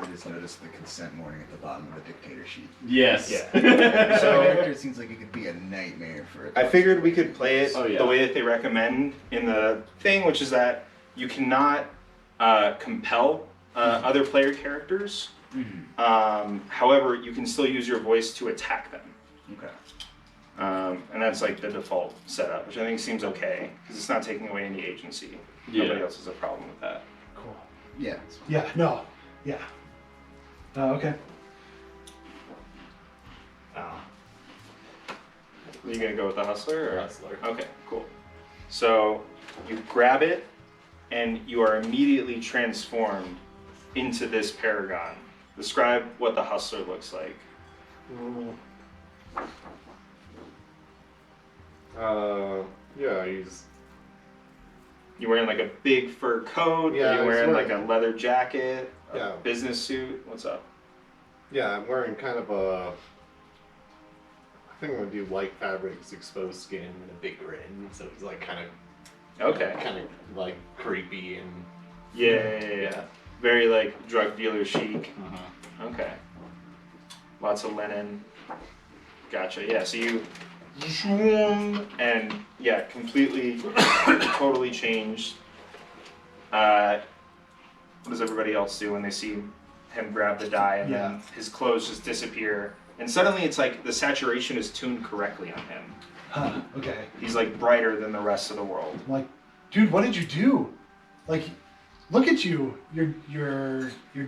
I just noticed the consent warning at the bottom of the dictator sheet. Yes. Yeah. So So character seems like it could be a nightmare for a I figured we could play it Oh, yeah. the way that they recommend in the thing, which is that you cannot compel other player characters. However, you can still use your voice to attack them. Okay. And that's like the default setup, which I think seems okay because it's not taking away any agency. Yeah. Nobody else has a problem with that. Cool. Yeah. Yeah. No. Yeah. Okay. Are you gonna go with the hustler? Or? Hustler. Okay, cool. So you grab it, and you are immediately transformed into this paragon. Describe what the hustler looks like. Yeah, he's You wearing like a big fur coat? Yeah, Are you he's wearing like wearing- a leather jacket? A Yeah. business suit? What's up? yeah. I'm wearing kind of a. I think I'm gonna do light fabrics, exposed skin, and a big grin. So he's like kind of Okay. kind of like creepy and Yeah. Very like drug dealer chic. uh-huh. Okay. Lots of linen. Gotcha. Yeah. So you, and yeah, completely, totally changed. What does everybody else do when they see him grab the die and then his clothes just disappear? And suddenly it's like the saturation is tuned correctly on him. Huh. Okay. He's like brighter than the rest of the world. I'm like, dude, what did you do? Like, look at you. You're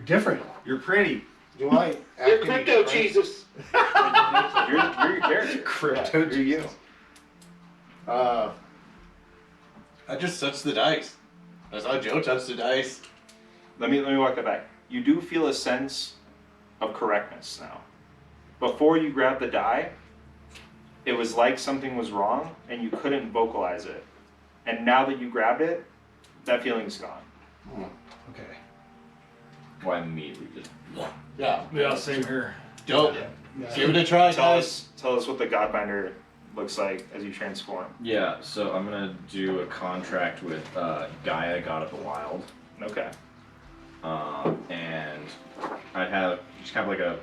different. You're pretty. Do I? You're crypto Jesus. You're your character. Crypto Yeah, you're you. I just touched the dice. I saw Joe touch the dice. Let me walk that back. You do feel a sense of correctness now. Before you grabbed the die, it was like something was wrong and you couldn't vocalize it. And now that you grabbed it, that feeling's gone. Okay. Well, I immediately just. Yeah. Yeah, same here. Dope. Yeah. Give it a try, Tell guys. us what the Godbinder looks like as you transform. Yeah, so I'm gonna do a contract with Gaia, God of the Wild. Okay. And I'd have just kind of like a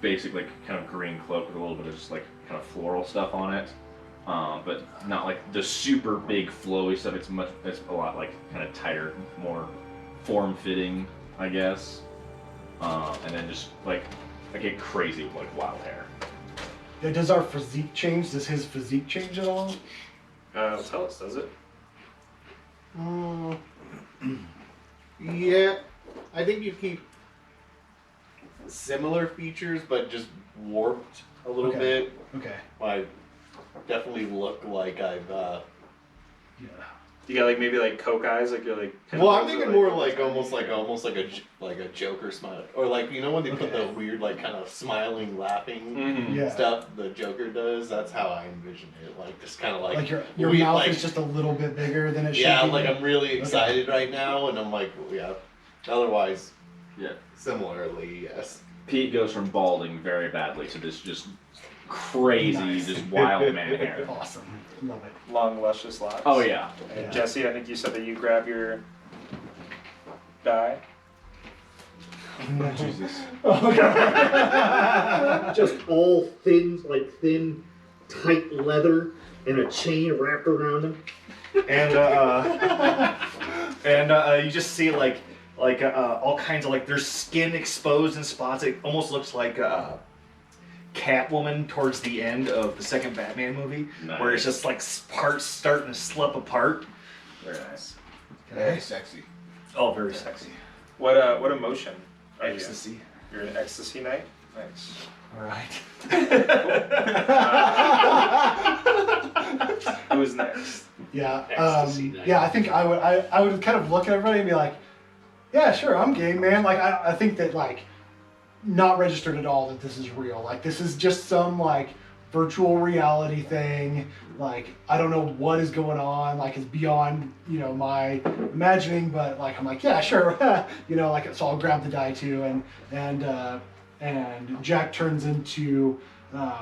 basic like kind of green cloak with a little bit of just like kind of floral stuff on it, but not like the super big flowy stuff. It's a lot like kind of tighter, more form fitting, I guess. And then just like I get crazy with like wild hair. Yeah, does our physique change? Does his physique change at all? Tell us, does it? Yeah, I think you keep similar features, but just warped a little Okay. bit. Okay. I definitely look like I've Yeah. You got like maybe like coke eyes, like you're like. Well, I'm thinking more like almost like a Joker smile, or like when they put the weird like kind of smiling, laughing Mm-hmm. Yeah. stuff the Joker does. That's how I envision it. Like just kind of Like your we- mouth like- is just a little bit bigger than it should yeah, be. like I'm really excited right now, and I'm like yeah. Otherwise, Yeah. similarly, yes. Pete goes from balding very badly to this just crazy, Nice. just wild man hair. Awesome. Love it. Long, luscious locks. Oh yeah. And Yeah. Jesse, I think you said that you grab your die. Jesus. Just all thin, tight leather and a chain wrapped around him. And you just see all kinds of there's skin exposed in spots. It almost looks like Catwoman towards the end of the second Batman movie, where it's just like parts starting to slip apart. Very nice. Very sexy. Oh, very sexy. What emotion are Ecstasy. you? You're an ecstasy night? Nice. All right. Who's next? Yeah. Ecstasy night. Yeah. I think I would kind of look at everybody and be like, yeah, sure, I'm game, man. Like I think that like not registered at all that this is real. Like this is just some like virtual reality thing. Like I don't know what is going on. Like it's beyond my imagining. But like I'm like yeah, sure. Like so I'll grab the die too and Jack turns into I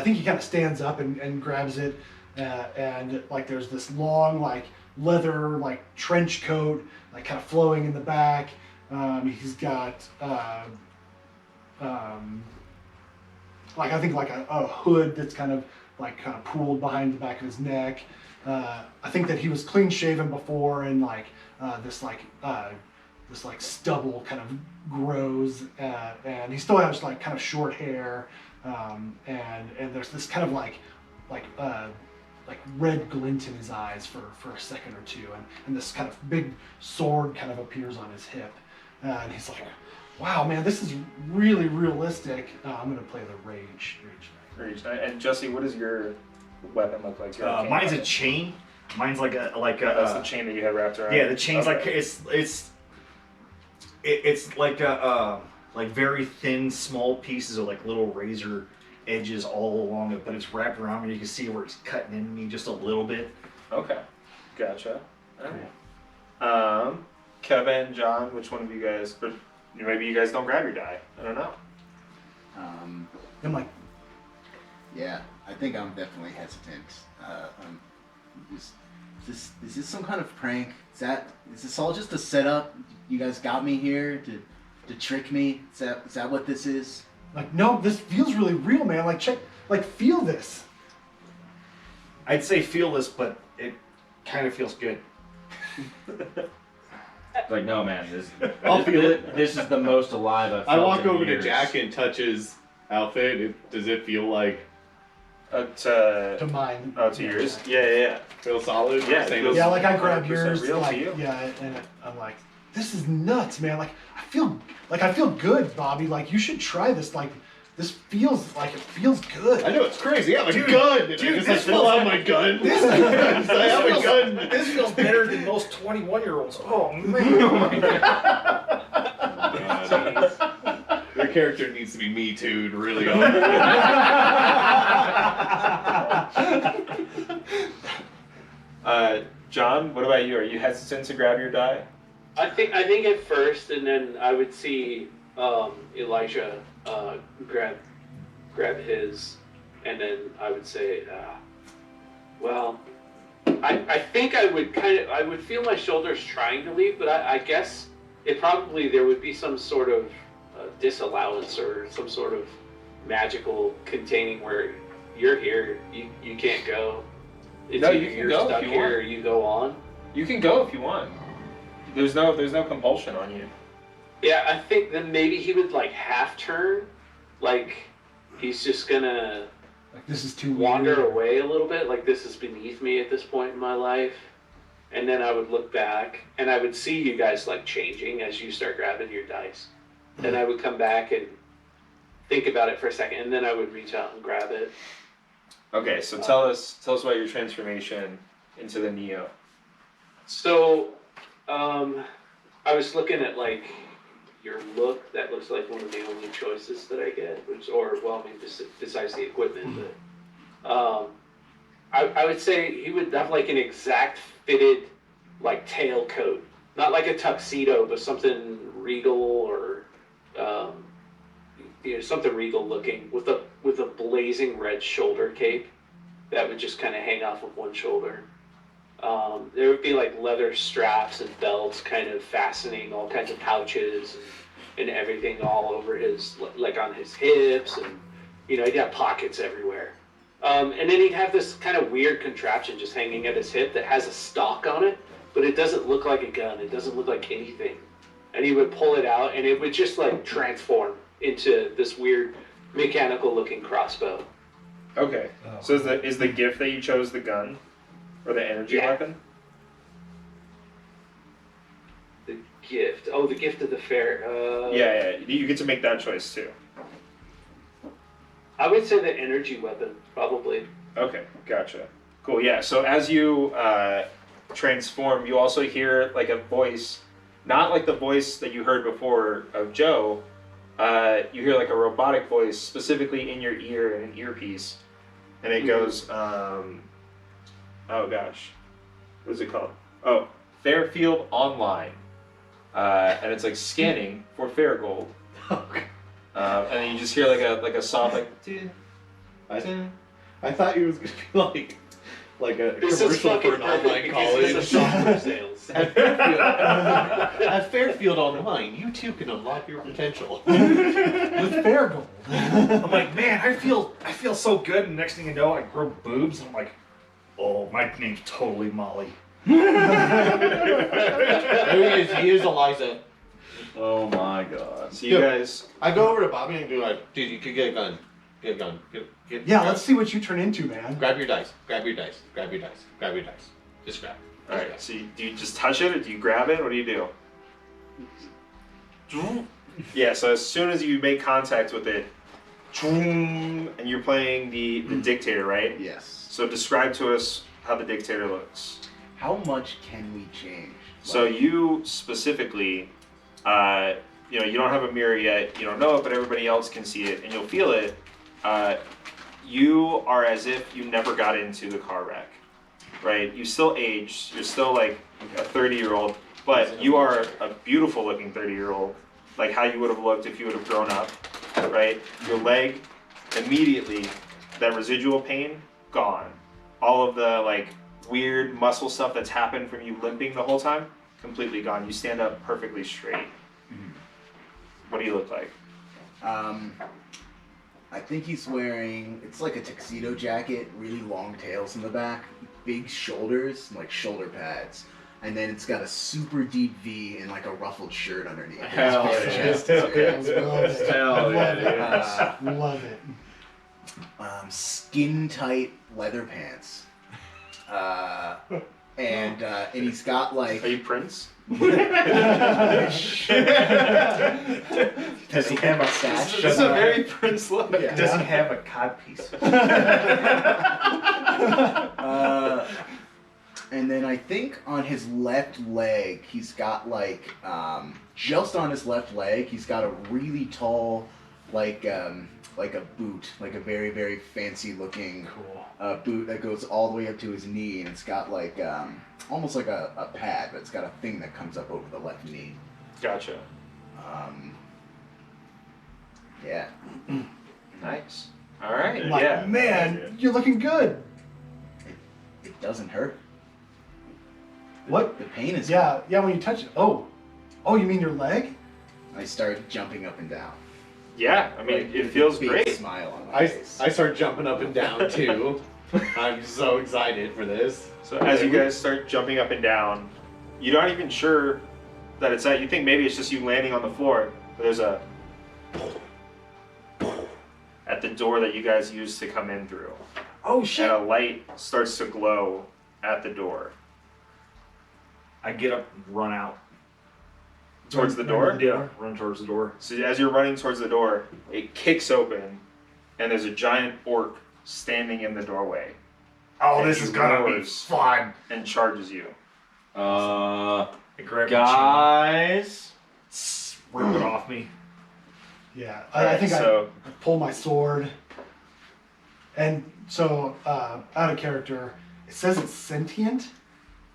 think he kind of stands up and grabs it and like there's this long like leather like trench coat like kind of flowing in the back. He's got like I think like a hood that's kind of pooled behind the back of his neck. I think that he was clean shaven before and this stubble kind of grows and he still has like kind of short hair and there's this kind of like red glint in his eyes for a second or two and this kind of big sword kind of appears on his hip and he's like wow man this is really realistic. I'm gonna play the rage Rage. And Jesse, what does your weapon look like? Your arcane Mine's a weapon? chain. Mine's like That's the chain that you had wrapped around. yeah, the chain's Okay. like it's like very thin, small pieces of like little razor edges all along it, but it's wrapped around me. You can see where it's cutting into me just a little bit. Okay, gotcha. Alright. Kevin, John, which one of you guys? Or maybe you guys don't grab your die. I don't know. I'm like Yeah, I think I'm definitely hesitant. Is this some kind of prank? Is this all just a setup? You guys got me here to trick me? Is that what this is? like no this feels really real man like check like feel this. I'd say feel this, but it kind of feels good. Like no man, this I'll feel it. This is the most alive I've I felt walk in over to years. Jack and touch his outfit. Does it feel like To mine. To yours? Yeah. feel solid? Yeah, Same it feels- Yeah, like I 100% grab yours, real to like you. yeah, and I'm like, this is nuts, man. Like I feel good, Bobby. Like you should try this. Like this feels good. I know it's crazy. I have a gun. And I just pull out my gun. I have a gun. This feels better than most 21-year-olds. Oh man! Your character needs to be Me Too'd really. John, what about you? Are you hesitant to grab your die? I think at first, and then I would see Elijah grab his, and then I would say, well, I think I would feel my shoulders trying to leave, but I guess there would be some sort of disallowance or some sort of magical containing where you're here, you can't go. It's No, either you can you're go if stuck you here want. or you go on. You can go if you want. There's no compulsion on you. Yeah, I think then maybe he would like half turn, like he's just gonna Like this is too wander weird. away a little bit, like this is beneath me at this point in my life. And then I would look back and I would see you guys like changing as you start grabbing your dice. Then I would come back and think about it for a second, and then I would reach out and grab it. Okay, so tell us about your transformation into the Neo? So, I was looking at like your look. That looks like one of the only choices that I get, besides the equipment. But I would say he would have like an exact fitted like tailcoat, not like a tuxedo, but something regal or something regal looking with a blazing red shoulder cape that would just kind of hang off of one shoulder. There would be like leather straps and belts kind of fastening all kinds of pouches and everything all over his, like on his hips, and he'd have pockets everywhere. And then he'd have this kind of weird contraption just hanging at his hip that has a stock on it, but it doesn't look like a gun. It doesn't look like anything. And he would pull it out and it would just like transform into this weird mechanical looking crossbow. Okay. So is the gift that you chose the gun or the energy weapon? The gift. Oh, the gift of the fair. Yeah. You get to make that choice too. I would say the energy weapon, probably. Okay, gotcha. Cool. Yeah. So as you transform, you also hear like a voice, not like the voice that you heard before of Joe. You hear like a robotic voice specifically in your ear in an earpiece, and it goes, oh gosh, what is it called? Oh, Fairfield Online, and it's like scanning for Fairgold. And then you just hear like a soft I thought he was gonna be like a commercial for an online college. This is software sales. At Fairfield Online, you too can unlock your potential. With fair gold. I'm like, man, I feel so good. And next thing you know, I grow boobs, and I'm like, oh, my name's totally Molly. He is Eliza. Oh my god. So you guys, I go over to Bobby and do like, dude, you could get a gun. Get a gun. Yeah, let's see what you turn into, man. Grab your dice. Grab your dice. Grab your dice. Grab your dice. Just grab. all right. So do you just touch it or do you grab it? What do you do? Yeah. So as soon as you make contact with it, and you're playing the dictator, right? Yes. So describe to us how the dictator looks. How much can we change? So you specifically, you don't have a mirror yet, you don't know it, but everybody else can see it, and you'll feel it. You are as if you never got into the car wreck, right? You still aged, you're still like a 30-year-old, but you are a beautiful looking 30-year-old, like how you would have looked if you would have grown up, right? Your leg, immediately, that residual pain, gone. All of the like weird muscle stuff that's happened from you limping the whole time, completely gone. You stand up perfectly straight. What do you look like? I think he's wearing, it's like a tuxedo jacket, really long tails in the back, big shoulders, like shoulder pads, and then it's got a super deep V and like a ruffled shirt underneath. Hell His yeah. chest is good. Love it. Hell yeah, Love it. Skin tight leather pants. And he's got like. Are you Prince? Does he have a Sash? This is a very Prince look. Yeah. Does he have a codpiece? And then I think on his left leg, he's got like, just on his left leg, he's got a really tall, like a boot, like a very, very fancy looking boot that goes all the way up to his knee, and it's got like, almost like a pad, but it's got a thing that comes up over the left knee. Gotcha. Yeah. Nice. All right. Like, Yeah. man, you're looking good. It doesn't hurt. What? The pain is Yeah, when you touch it. Oh, you mean your leg? I started jumping up and down. Yeah. I mean, Like, it with feels a big great. smile on my I face. start jumping up and down too. I'm so excited for this. So as you guys start jumping up and down, you're not even sure that it's that. You think maybe it's just you landing on the floor, but there's a at the door that you guys used to come in through. Oh shit. And a light starts to glow at the door. I get up and run out. Towards the door? Yeah, run towards the door. So as you're running towards the door, it kicks open, and there's a giant orc standing in the doorway. Oh, And this he is gonna be roars fun. and charges you. I grab Guys. the chain, rip it off me. Yeah, All I right, think so I pull my sword. And so, out of character, it says it's sentient.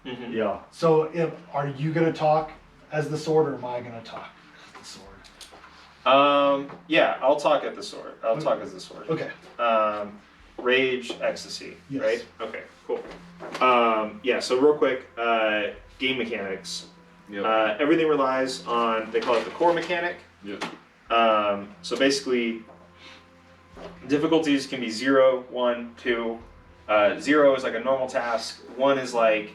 mhm. Yeah. So, are you gonna talk as the sword, or am I gonna talk as the sword? Yeah, I'll talk at the sword. I'll talk as the sword. Okay. Rage, ecstasy, Yes. right? Okay, cool. Yeah, so real quick, game mechanics. Yep. Everything relies on, they call it the core mechanic. Yep. So basically, difficulties can be 0, 1, 2. 0 is like a normal task. 1 is like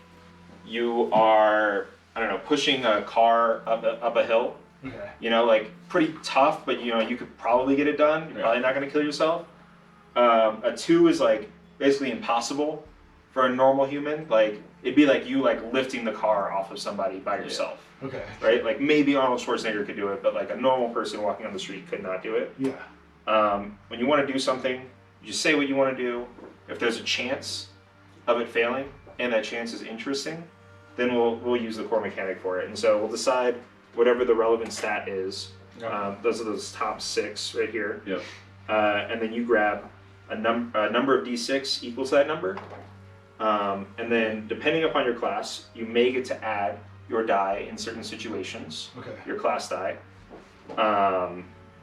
you are, I don't know, pushing a car up a hill. Okay. You know, like pretty tough, but you know, you could probably get it done. You're Yeah. probably not going to kill yourself. A 2 is like basically impossible for a normal human. Like it'd be like you like lifting the car off of somebody by yourself, Okay. right? Like maybe Arnold Schwarzenegger could do it, but like a normal person walking on the street could not do it. Yeah. When you want to do something, you just say what you want to do. If there's a chance of it failing and that chance is interesting, then we'll use the core mechanic for it. And so we'll decide whatever the relevant stat is. Those are those top 6 right here. Yep. And then you grab a number of d6 equals that number. And then depending upon your class, you may get to add your die in certain situations, Okay. your class die.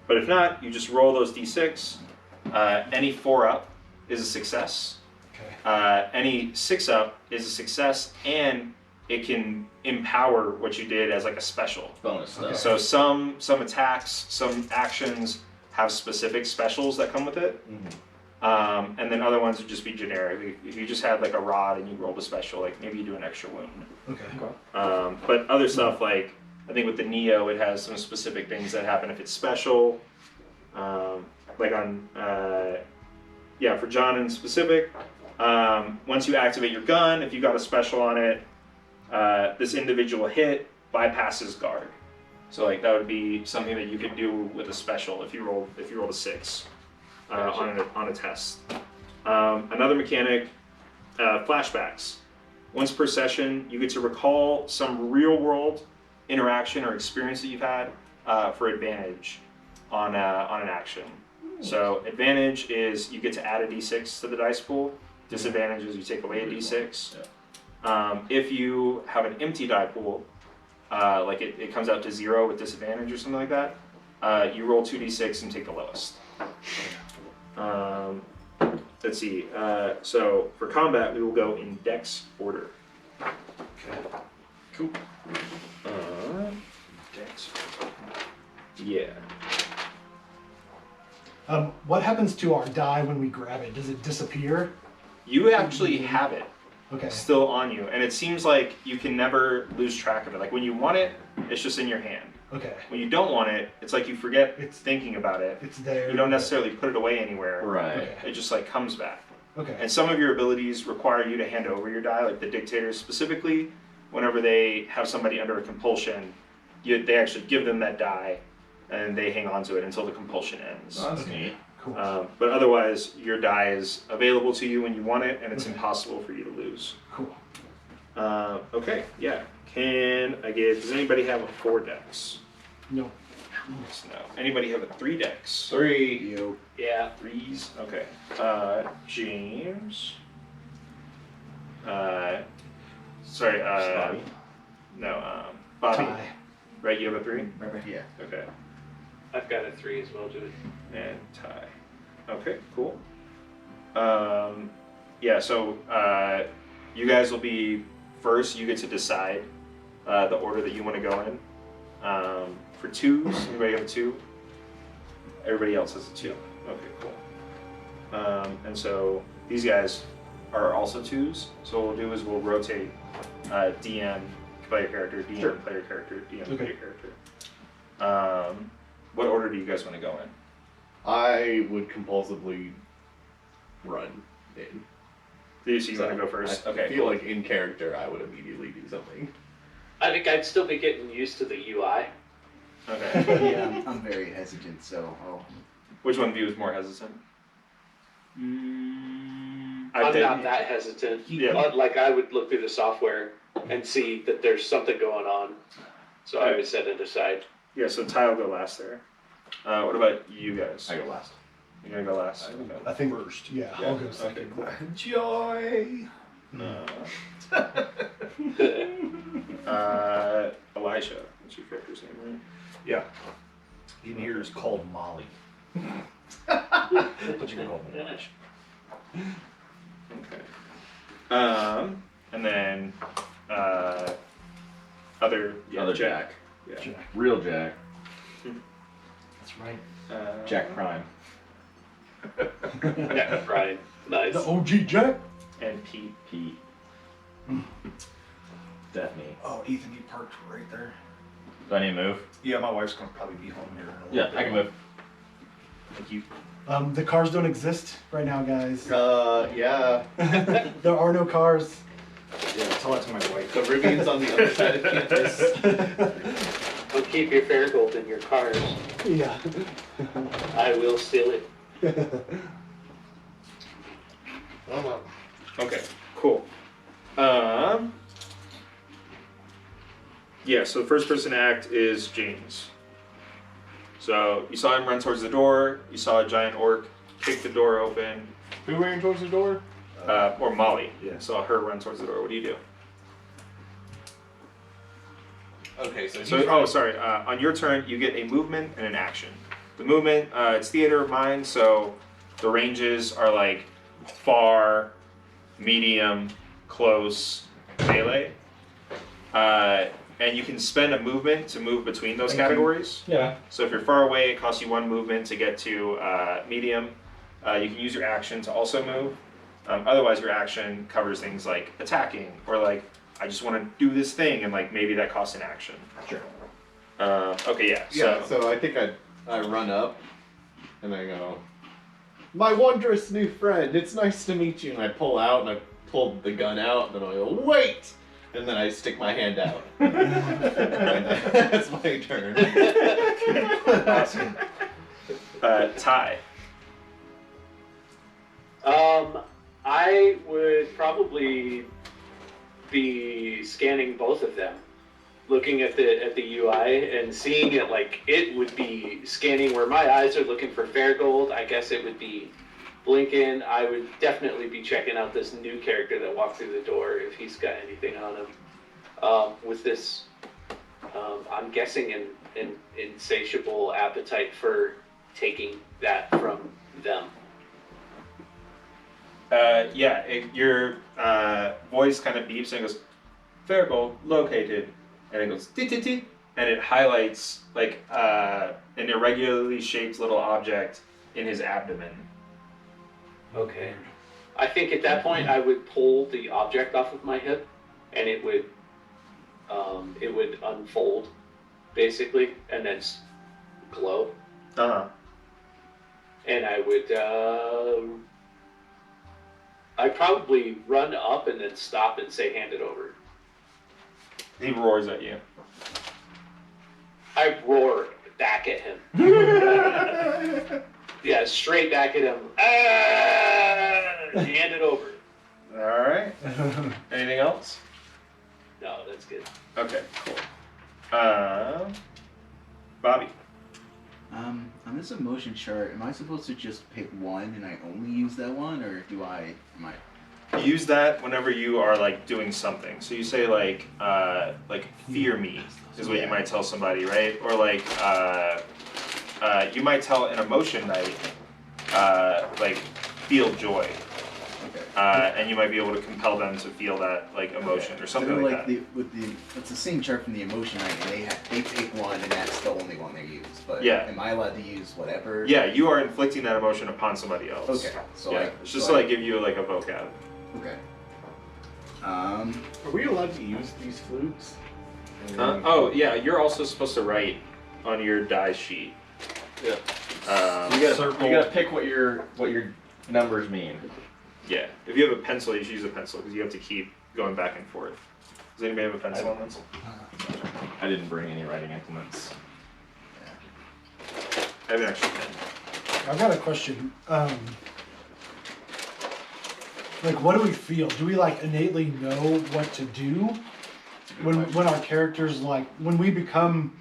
But if not, you just roll those d6. Any 4 up is a success. Okay. Any 6 up is a success, and it can empower what you did as like a special. Bonus stuff. So some attacks, some actions have specific specials that come with it. And then other ones would just be generic. If you just had like a rod and you rolled a special, like maybe you do an extra wound. Okay. But other stuff like, I think with the Neo, it has some specific things that happen if it's special. Like on, for John in specific, once you activate your gun, if you got a special on it, this individual hit bypasses guard. So like that would be something that you could do with a special if you rolled a 6 on a test. Another mechanic, flashbacks. Once per session, you get to recall some real world interaction or experience that you've had for advantage on an action. So advantage is you get to add a d6 to the dice pool. Disadvantage is you take away a d6. If you have an empty die pool, like it comes out to 0 with disadvantage or something like that, you roll 2d6 and take the lowest. Let's see. So for combat, we will go in dex order. Okay. Cool. Dex. Yeah. What happens to our die when we grab it? Does it disappear? You actually have it Okay. still on you, and it seems like you can never lose track of it. Like when you want it, it's just in your hand. Okay. When you don't want it, it's like you forget It's- thinking about it. It's there. You don't necessarily put it away anywhere. Right. Okay. It just like comes back. Okay. And some of your abilities require you to hand over your die, like the dictators specifically. Whenever they have somebody under a compulsion, they actually give them that die, and they hang on to it until the compulsion ends. That's Okay. neat. Cool. But otherwise, your die is available to you when you want it, and it's Okay. impossible for you to lose. Cool. Okay, yeah. Does anybody have a 4 dex? No. No. Anybody have a 3 dex? 3. Yo. Yeah. 3s? Okay. James. Sorry, Bobby. no, Bobby. Tie. Right, you have a 3? Yeah. Okay. I've got a 3 as well, Julie. And tie. Okay, cool. So you guys will be first. You get to decide the order that you want to go in. For 2s, anybody have a 2? Everybody else has a 2. Okay, cool. And so these guys are also 2s. So what we'll do is we'll rotate DM player character, DM Sure. player character, DM Okay. player character. What order do you guys want to go in? I would compulsively run in. So you want to go first? I Okay. feel like in character I would immediately do something. I think I'd still be getting used to the UI. Okay. Yeah, I'm very hesitant, so Which one of you is more hesitant? I'm did- not that hesitant. Yeah. Like I would look through the software and see that there's something going on. So I would set it aside. Yeah, so Ty will go last there. What about you guys? I go last. You're gonna go last. I think first. Yeah, I'll go Okay, second. cool. Joy. Elijah, that's your character's name, right? Yeah. In here is called Molly. But you can call me Elijah. Okay. And then other Jack. Yeah. Jack. Real Jack. That's right. Jack Prime. Yeah, right. Nice. The OG Jack. And Pete. Pete. That me. Oh, Ethan, you parked right there. Do I need to move? Yeah, my wife's gonna probably be home here in a little Yeah, bit. I can move. Thank you. The cars don't exist right now, guys. Yeah. There are no cars. Yeah, tell that to my wife. The Rivian's on the other side of campus. Don't keep your Fairgold in your cars. Yeah. I will steal it. Okay, cool. Yeah, so the first person to act is James. So you saw him run towards the door, you saw a giant orc kick the door open, Who ran towards the door? or Molly. Yeah. Saw her run towards the door. What do you do? Okay, so Sorry. On your turn, you get a movement and an action. The movement, it's theater of mind, so the ranges are like far, medium, close, melee. And you can spend a movement to move between those categories. Yeah. So if you're far away, it costs you one movement to get to medium. You can use your action to also move. Otherwise, your action covers things like attacking or like I just want to do this thing, and like maybe that costs an action. Sure. Okay, yeah. Yeah, so I think I run up and I go, my wondrous new friend, it's nice to meet you. And I pull out and I pull the gun out and then I go, wait! And then I stick my hand out. That's my turn. Ty. I would probably be scanning both of them, looking at the UI and seeing it like it would be scanning where my eyes are looking for Fairgold. I guess it would be blinking. I would definitely be checking out this new character that walked through the door if he's got anything on him. With this, I'm guessing an insatiable appetite for taking that from them. Your voice kind of beeps and it goes, Fairgold located, and it goes tit tit tit, and it highlights like an irregularly shaped little object in his abdomen. Okay. I think at that point I would pull the object off of my hip, and it would unfold, basically, and then glow. And I would I'd probably run up and then stop and say, hand it over. He roars at you. I roar back at him. Yeah, straight back at him. Hand it over. All right. Anything else? No, that's good. Okay, cool. Bobby. On this emotion chart, am I supposed to just pick one and I only use that one, or am I? Use that whenever you are like doing something. So you say like fear me is what you might tell somebody, right? Or like you might tell an emotion night like feel joy. Okay. And you might be able to compel them to feel that like emotion or something like that. It's the same chart from the emotion night, and they pick one, and that's the only one they use. But Yeah. am I allowed to use whatever? Yeah, you are inflicting that emotion upon somebody else. Okay. So yeah, it's just to like give you like a vocab. Okay. Are we allowed to use these flutes? Oh yeah, you're also supposed to write on your die sheet. Yeah. You gotta pick what your numbers mean. Yeah, if you have a pencil, you should use a pencil because you have to keep going back and forth. Does anybody have a pencil on this? I didn't bring any writing implements. I have an extra pen. I've got a question. like what do we feel? Do we like innately know what to do when our characters like when we become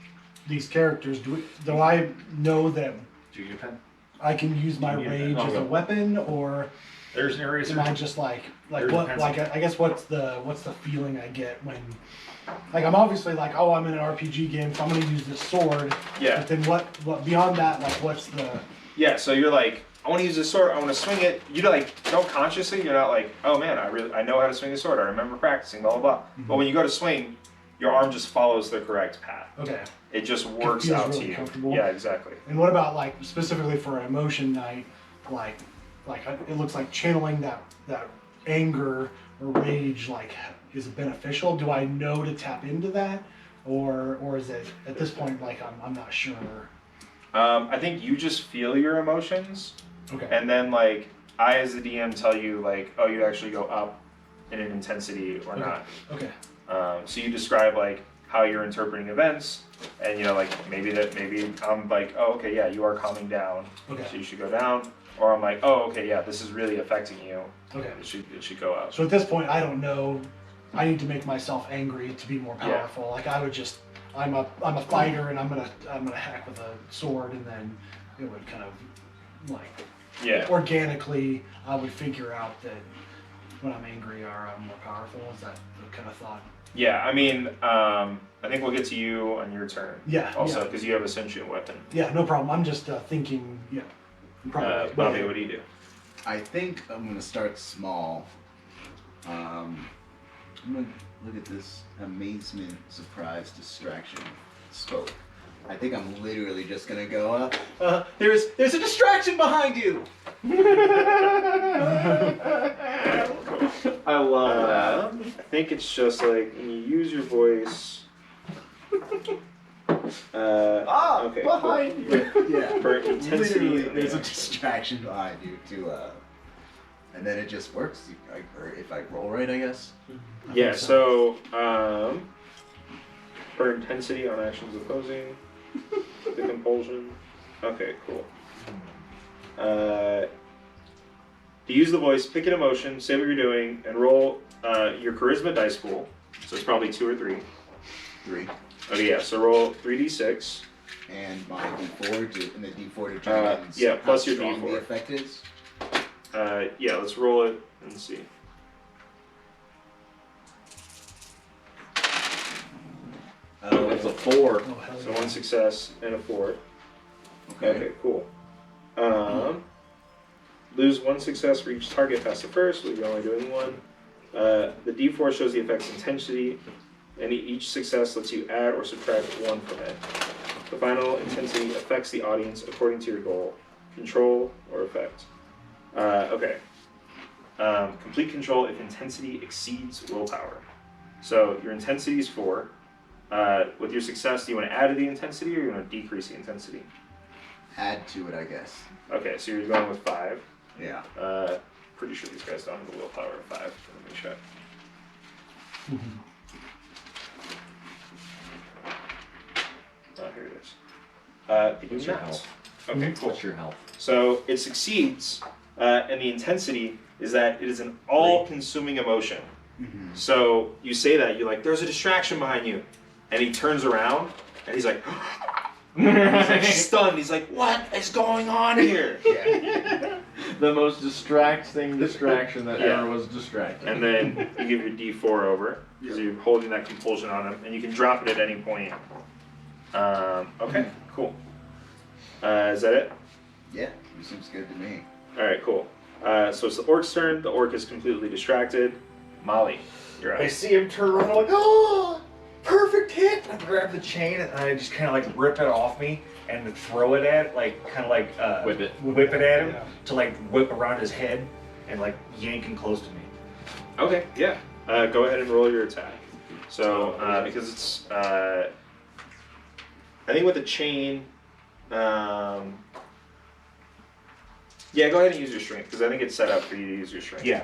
these characters? Do I know that Do you pen? I can use my Do you need a rage pen? as a weapon, or There's an eraser. am I just like There's a what pencil. like I guess what's the feeling I get when like I'm obviously like, oh, I'm in an RPG game, so I'm gonna use this sword. Yeah. But then what beyond that, like what's the Yeah, so you're like, I want to use this sword. I want to swing it. You like don't consciously. You're not like, oh man, I know how to swing a sword. I remember practicing. Blah blah blah. But when you go to swing, your arm just follows the correct path. okay. It just works feels out really to you. comfortable. Yeah, exactly. And what about like specifically for an emotion night, like it looks like channeling that anger or rage like is it beneficial? Do I know to tap into that, or is it at this point like I'm not sure? I think you just feel your emotions, Okay. and then like I as the DM tell you like, oh, you actually go up in an intensity or Okay. not. Okay. So you describe like how you're interpreting events, and you know like maybe I'm like, oh okay, yeah, you are calming down, Okay. so you should go down, or I'm like, oh okay, yeah, this is really affecting you. Okay. It should go up. So at this point, I don't know. I need to make myself angry to be more Yeah. powerful. Like I would just, I'm a fighter, and I'm gonna hack with a sword, and then it would kind of like Yeah. organically, I would figure out that when I'm angry or I'm more powerful. Is that the kind of thought? Yeah, I mean, I think we'll get to you on your turn. Yeah. Also, Yeah. because you have a sentient weapon. Yeah. No problem. I'm just thinking. Yeah. Probably. Bobby, what do you do? I think I'm gonna start small. I'm gonna look at this amazement, surprise, distraction, spoke. I think I'm literally just gonna go. There's a distraction behind you. I love that. I think it's just like when you use your voice. Okay, behind you. Yeah. For intensity. Literally, in the there's a action. distraction behind you and then it just works. Or if I roll right, I guess. Yeah, so for intensity on actions opposing the compulsion. Okay, cool. To use the voice, pick an emotion, say what you're doing, and roll your charisma dice pool. So it's probably 2 or 3. 3. Okay, yeah. So roll 3d6. And my D4 and the D4 determines yeah, plus how your strong D4. the effect is. Yeah, let's roll it and see. It's a 4. Oh hell So yeah. 1 success and a 4. Okay, cool. Lose 1 success for each target past the first, so you're only doing 1. The D4 shows the effect's intensity, and each success lets you add or subtract 1 from it. The final intensity affects the audience according to your goal, control, or effect. Okay. Complete control if intensity exceeds willpower. So your intensity is 4. With your success, do you want to add to the intensity or you want to decrease the intensity? Add to it, I guess. Okay, so you're going with 5. Yeah. Pretty sure these guys don't have the willpower of 5. Let me check. Oh, here it is. They do What's your not. health? Okay, cool. What's your health? So it succeeds, and the intensity is that it is an all-consuming emotion. Mm-hmm. So you say that, you're like, there's a distraction behind you. And he turns around, and he's like, he's like stunned. He's like, what is going on here? Yeah. The most distraction that Yeah. ever was distracting. And then you give your D4 over, because you're holding that compulsion on him, and you can drop it at any point. Okay, cool. Is that it? Yeah. It seems good to me. Alright, cool. So it's the orc's turn. The orc is completely distracted. Molly, you're I up. see him turn around, I'm like, oh, perfect hit! I grab the chain and I just kind of like rip it off me and throw it at, like, kind of like Whip it. whip it at him Yeah. to like whip around his head and like yank him close to me. Okay, yeah. Go ahead and roll your attack. So, because it's, I think with the chain, yeah, go ahead and use your strength, because I think it's set up for you to use your strength. Yeah.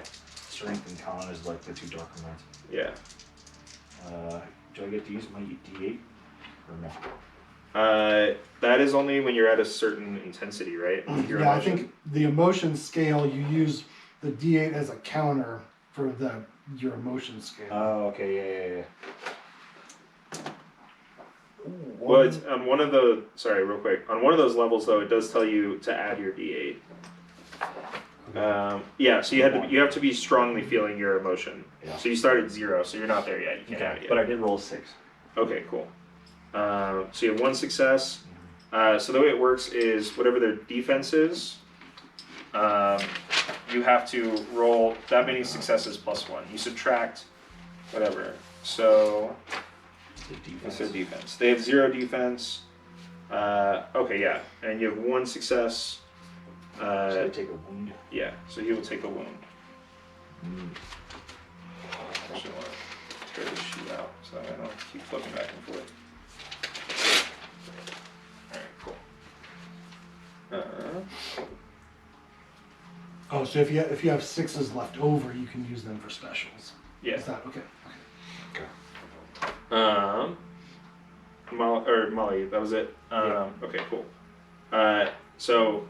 Strength and con is like the 2 darker ones. Yeah. Do I get to use my D8 or no? That is only when you're at a certain intensity, right? Your Yeah, I emotion? think the emotion scale you use the D8 as a counter for your emotion scale. Oh, okay, yeah. Well, it's on one of the. Sorry, real quick. On one of those levels, though, it does tell you to add your D8. Yeah, so you have to be strongly feeling your emotion. Yeah. So you start at 0, so you're not there yet. You can't add it yet. But I did roll a 6. Okay, cool. So you have 1 success. So the way it works is whatever their defense is, you have to roll that many successes plus 1. You subtract whatever. So that's their defense. They have 0 defense. Okay, yeah, and you have 1 success. So I take a wound. Yeah, so he will take a wound. Actually, I want to tear this sheet out so I don't keep flipping back and forth. Alright, cool. Oh, so if you have 6s left over, you can use them for specials. Yeah. Is that okay? Molly, that was it. Okay, cool. So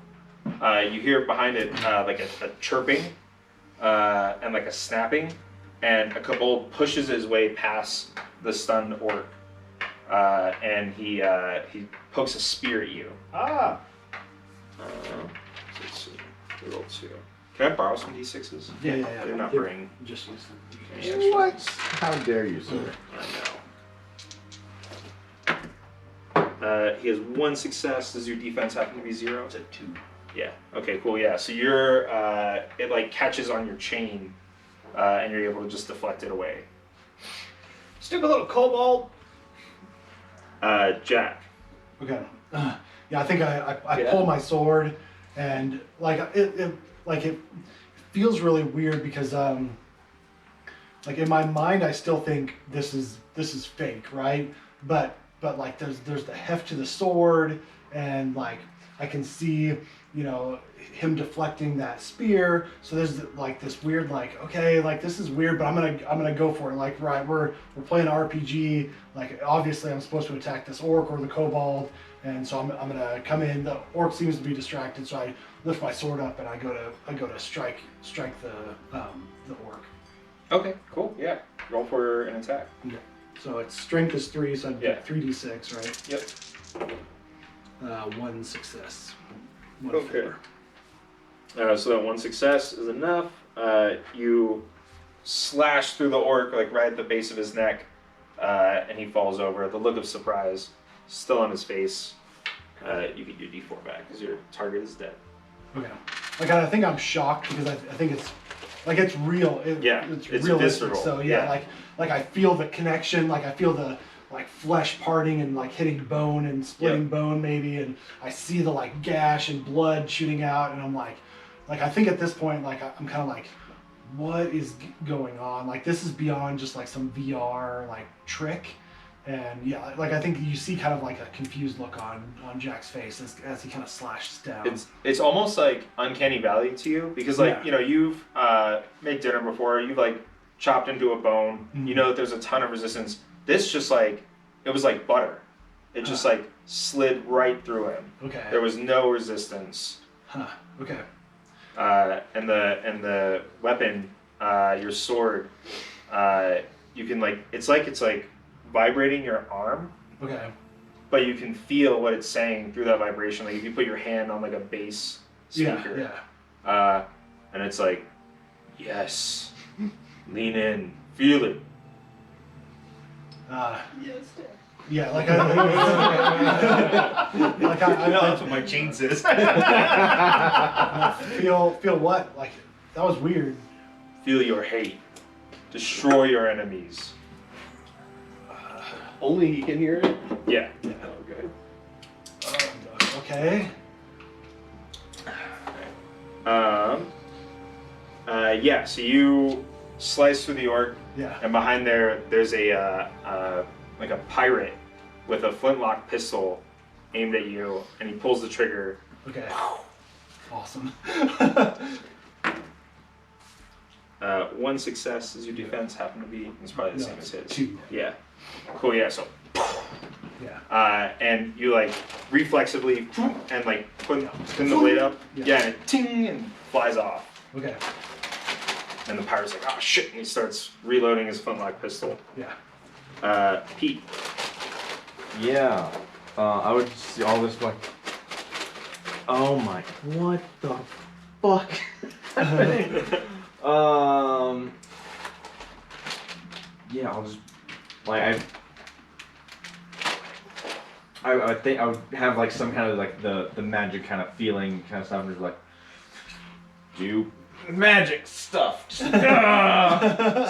you hear behind it like a chirping and like a snapping, and a kobold pushes his way past the stunned orc, and he pokes a spear at you. Ah! Let's see. Roll 2. Can I borrow some d6s? Yeah. I did not bring Just use them. any extra What? ones. How dare you, sir? I know. He has 1 success. Does your defense happen to be 0? It's a 2. Yeah. Okay. Cool. Yeah. So you're it like catches on your chain, and you're able to just deflect it away. Stupid little kobold! Jack. Okay. Yeah, I think I Yeah. pull my sword, and like it feels really weird because like in my mind I still think this is fake, right? But like there's the heft to the sword, and like I can see, you know, him deflecting that spear. So there's like this weird like, okay, like this is weird, but I'm gonna go for it. Like, right, we're playing RPG. Like obviously I'm supposed to attack this orc or the kobold, and so I'm gonna come in. The orc seems to be distracted, so I lift my sword up and I go to strike the orc. Okay. Cool. Yeah. Roll for an attack. Yeah. So its strength is 3, so I'd Yeah. get 3d6, right? Yep. 1 success. 1 Okay. 4. So that 1 success is enough. You slash through the orc like right at the base of his neck, and he falls over. The look of surprise still on his face. You get your d4 back because your target is dead. Okay. Like I think I'm shocked because I think it's like it's real. Yeah, it's it's realistic. visceral. So yeah, Yeah. like I feel the connection. Like I feel the like flesh parting and like hitting bone and splitting bone maybe, and I see the like gash and blood shooting out, and I'm like I think at this point like I'm kind of like, what is going on? Like this is beyond just like some VR like trick. And yeah, like I think you see kind of like a confused look on Jack's face as he kind of slashes down. It's almost like uncanny valley to you because like Yeah. you know you've made dinner before. You've like chopped into a bone. Mhm. You know that there's a ton of resistance. This just like it was like butter. It just like slid right through him. Okay. There was no resistance. Huh. Okay. And the weapon, your sword, you can like it's like vibrating your arm, Okay. but you can feel what it's saying through that vibration. Like if you put your hand on like a bass speaker, Yeah. and it's like, yes, lean in, feel it. Yes, Dad. Yeah, like I know that's what my chain says. I feel what? Like that was weird. Feel your hate, destroy your enemies. Only he can hear it? Yeah. Okay. Okay. Yeah. So you slice through the orc, Yeah. and behind there's a like a pirate with a flintlock pistol aimed at you, and he pulls the trigger. Okay. Awesome. 1 success is your defense. Happen to be it's probably the No, same as his. 2. Yeah. Cool. Yeah. So. Yeah. And you like reflexively and like spin the blade up. Yeah. Yeah, and it ting and flies off. Okay. And the pirate's like, oh shit, and he starts reloading his flintlock pistol. Yeah. Pete. Yeah. I would see all this like, oh my, what the fuck? Yeah, I'll just like I think I would have like some kind of like the magic kind of feeling kind of stuff, just like do magic stuff. So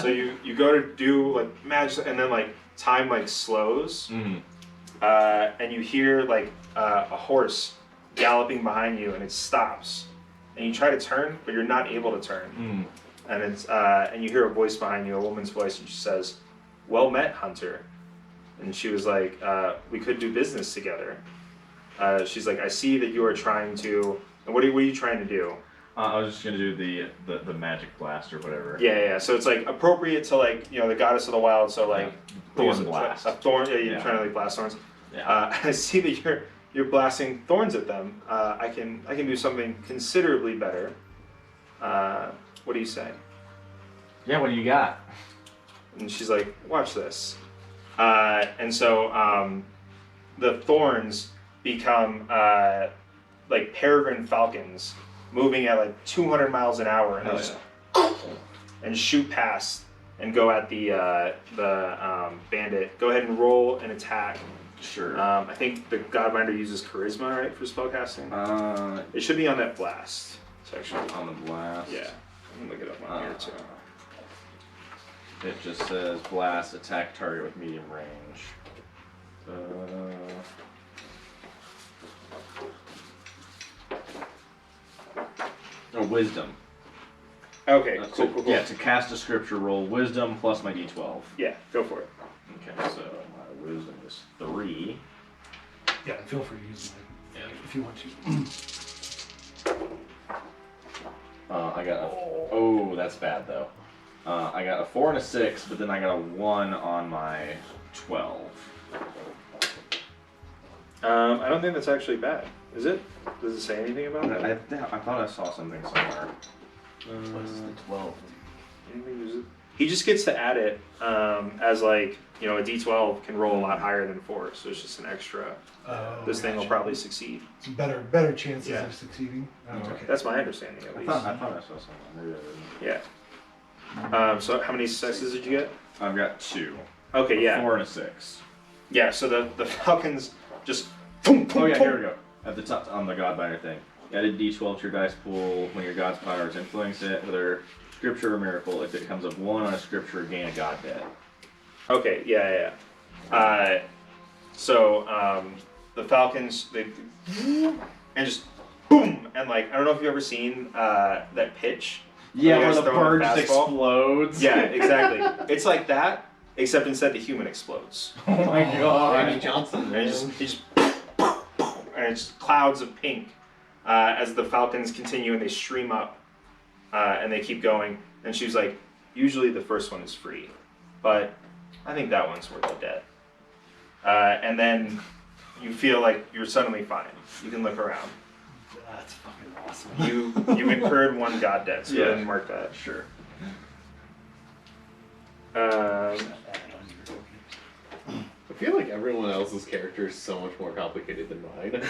you go to do like magic, and then like time like slows, and you hear like a horse galloping behind you, and it stops, and you try to turn, but you're not able to turn, and it's and you hear a voice behind you, a woman's voice, and she says, "Well met, Hunter." And she was like, "We could do business together." She's like, "I see that you are trying to. And what are you trying to do?" I was just gonna do the magic blast or whatever. Yeah. So it's like appropriate to like the goddess of the wild. So like Thorn blast. A thorn. Yeah, you're Yeah. trying to like blast thorns. Yeah. I see that you're blasting thorns at them. I can do something considerably better. What do you say? Yeah. What do you got? And she's like, "Watch this." And so the thorns become like peregrine falcons moving at like 200 miles an hour, and they just and shoot past and go at the bandit. Go ahead and roll an attack. Sure. I think the Godbinder uses charisma, right, for spellcasting? It should be on that blast section. On the blast. Yeah. I'm gonna look it up on here too. It just says blast, attack target with medium range. Wisdom. Okay, cool. Yeah, to cast a scripture, roll wisdom plus my d12. Yeah, go for it. Okay, so my wisdom is 3. Yeah, and feel free to use mine if you want to. I got oh, that's bad though. I got a 4 and a 6, but then I got a 1 on my 12. I don't think that's actually bad. Is it? Does it say anything about that? I thought I saw something somewhere. What's the 12? He just gets to add it as like, a D12 can roll a lot higher than 4, so it's just an extra. This thing will probably succeed. It's better chances Yeah. of succeeding. Oh, okay. That's my understanding at I least. thought I saw something. Maybe I didn't. Yeah. So how many successes did you get? I've got 2. Okay, yeah. 4 and a 6. Yeah, so the Falcons just boom, boom, Oh yeah, boom. here we go. At the top on the Godbinder thing. Add a d12 to your dice pool when your god's power is influencing it, whether scripture or miracle. If it comes up 1 on a scripture, gain a god debt. Okay, yeah. So the Falcons, they and just boom, and like I don't know if you've ever seen that pitch. Yeah, You where guys the throwing bird a just fastball? explodes. Yeah, exactly. It's like that, except instead the human explodes. Oh my god. Randy Johnson. And he just and it's clouds of pink as the Falcons continue and they stream up and they keep going. And she's like, usually the first one is free, but I think that one's worth a debt. And then you feel like you're suddenly fine. You can look around. That's fucking awesome. You've incurred 1 god debt, so Yeah. go ahead and mark that. Sure. I feel like everyone else's character is so much more complicated than mine.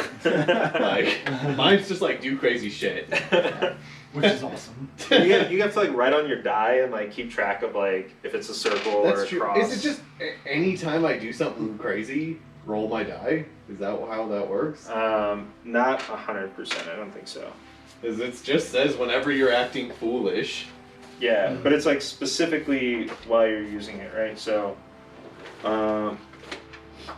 Like, mine's just like do crazy shit. Which is awesome. You have to like write on your die and like keep track of like if it's a circle or That's a true. cross. Is it just anytime I do something crazy, roll my die? Is that how that works? Not 100%. I don't think so. Is it just says whenever you're acting foolish. Yeah, but it's like specifically while you're using it, right? So,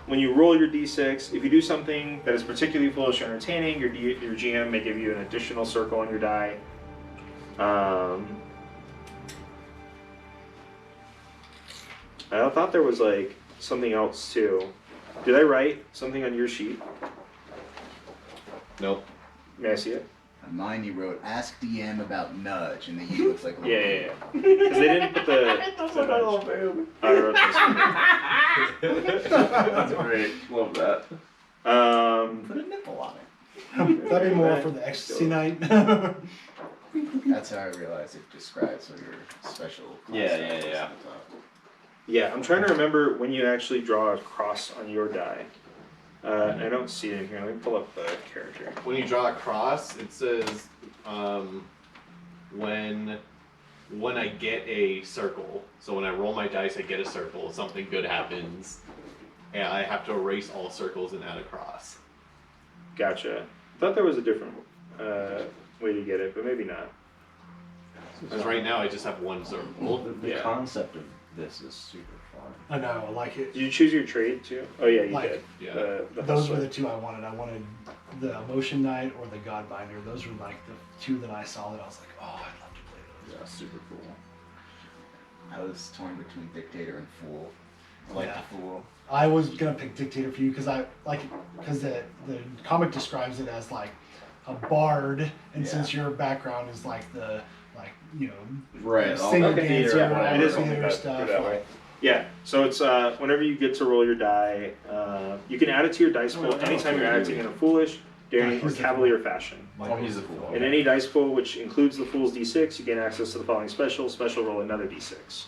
when you roll your d6, if you do something that is particularly foolish or entertaining, your GM may give you an additional circle on your die. I thought there was like something else too. Did I write something on your sheet? Nope. May I see it? On mine, you wrote, "Ask DM about nudge," and the E looks like a little Yeah. Because they didn't put the. I wrote this. That's great. Love that. Put a nipple on it. That'd be more for the ecstasy night. That's how I realized it describes what your special class Yeah, stats is yeah. at the top. Yeah, I'm trying to remember when you actually draw a cross on your die. I don't see it in here. Let me pull up the character. When you draw a cross, it says when I get a circle. So when I roll my dice, I get a circle. Something good happens, and I have to erase all circles and add a cross. Gotcha. Thought there was a different way to get it, but maybe not. Because right now I just have one circle. Well, the Yeah. concept of this is super fun. I know, like it. Did you choose your trade too? Oh yeah, you Like, did. Yeah. The Those were hustler. the two I wanted. I wanted the Emotion Knight or the Godbinder. Those were like the two that I saw that I was like, oh, I'd love to play those. Yeah, super cool. I was torn between Dictator and Fool. I like Yeah. the Fool. I was gonna pick Dictator for you because the comic describes it as like a bard, and Yeah. since your background is like Right. singing, Okay, dancer, yeah, whatever, it is only theater that, stuff. that way. Yeah, so it's whenever you get to roll your die, you can add it to your dice pool anytime you're acting in a foolish, daring, or He's the cavalier fashion. Oh, he's a fool. In any dice pool, which includes the Fool's D6, you gain access to the following special. Special roll another D6,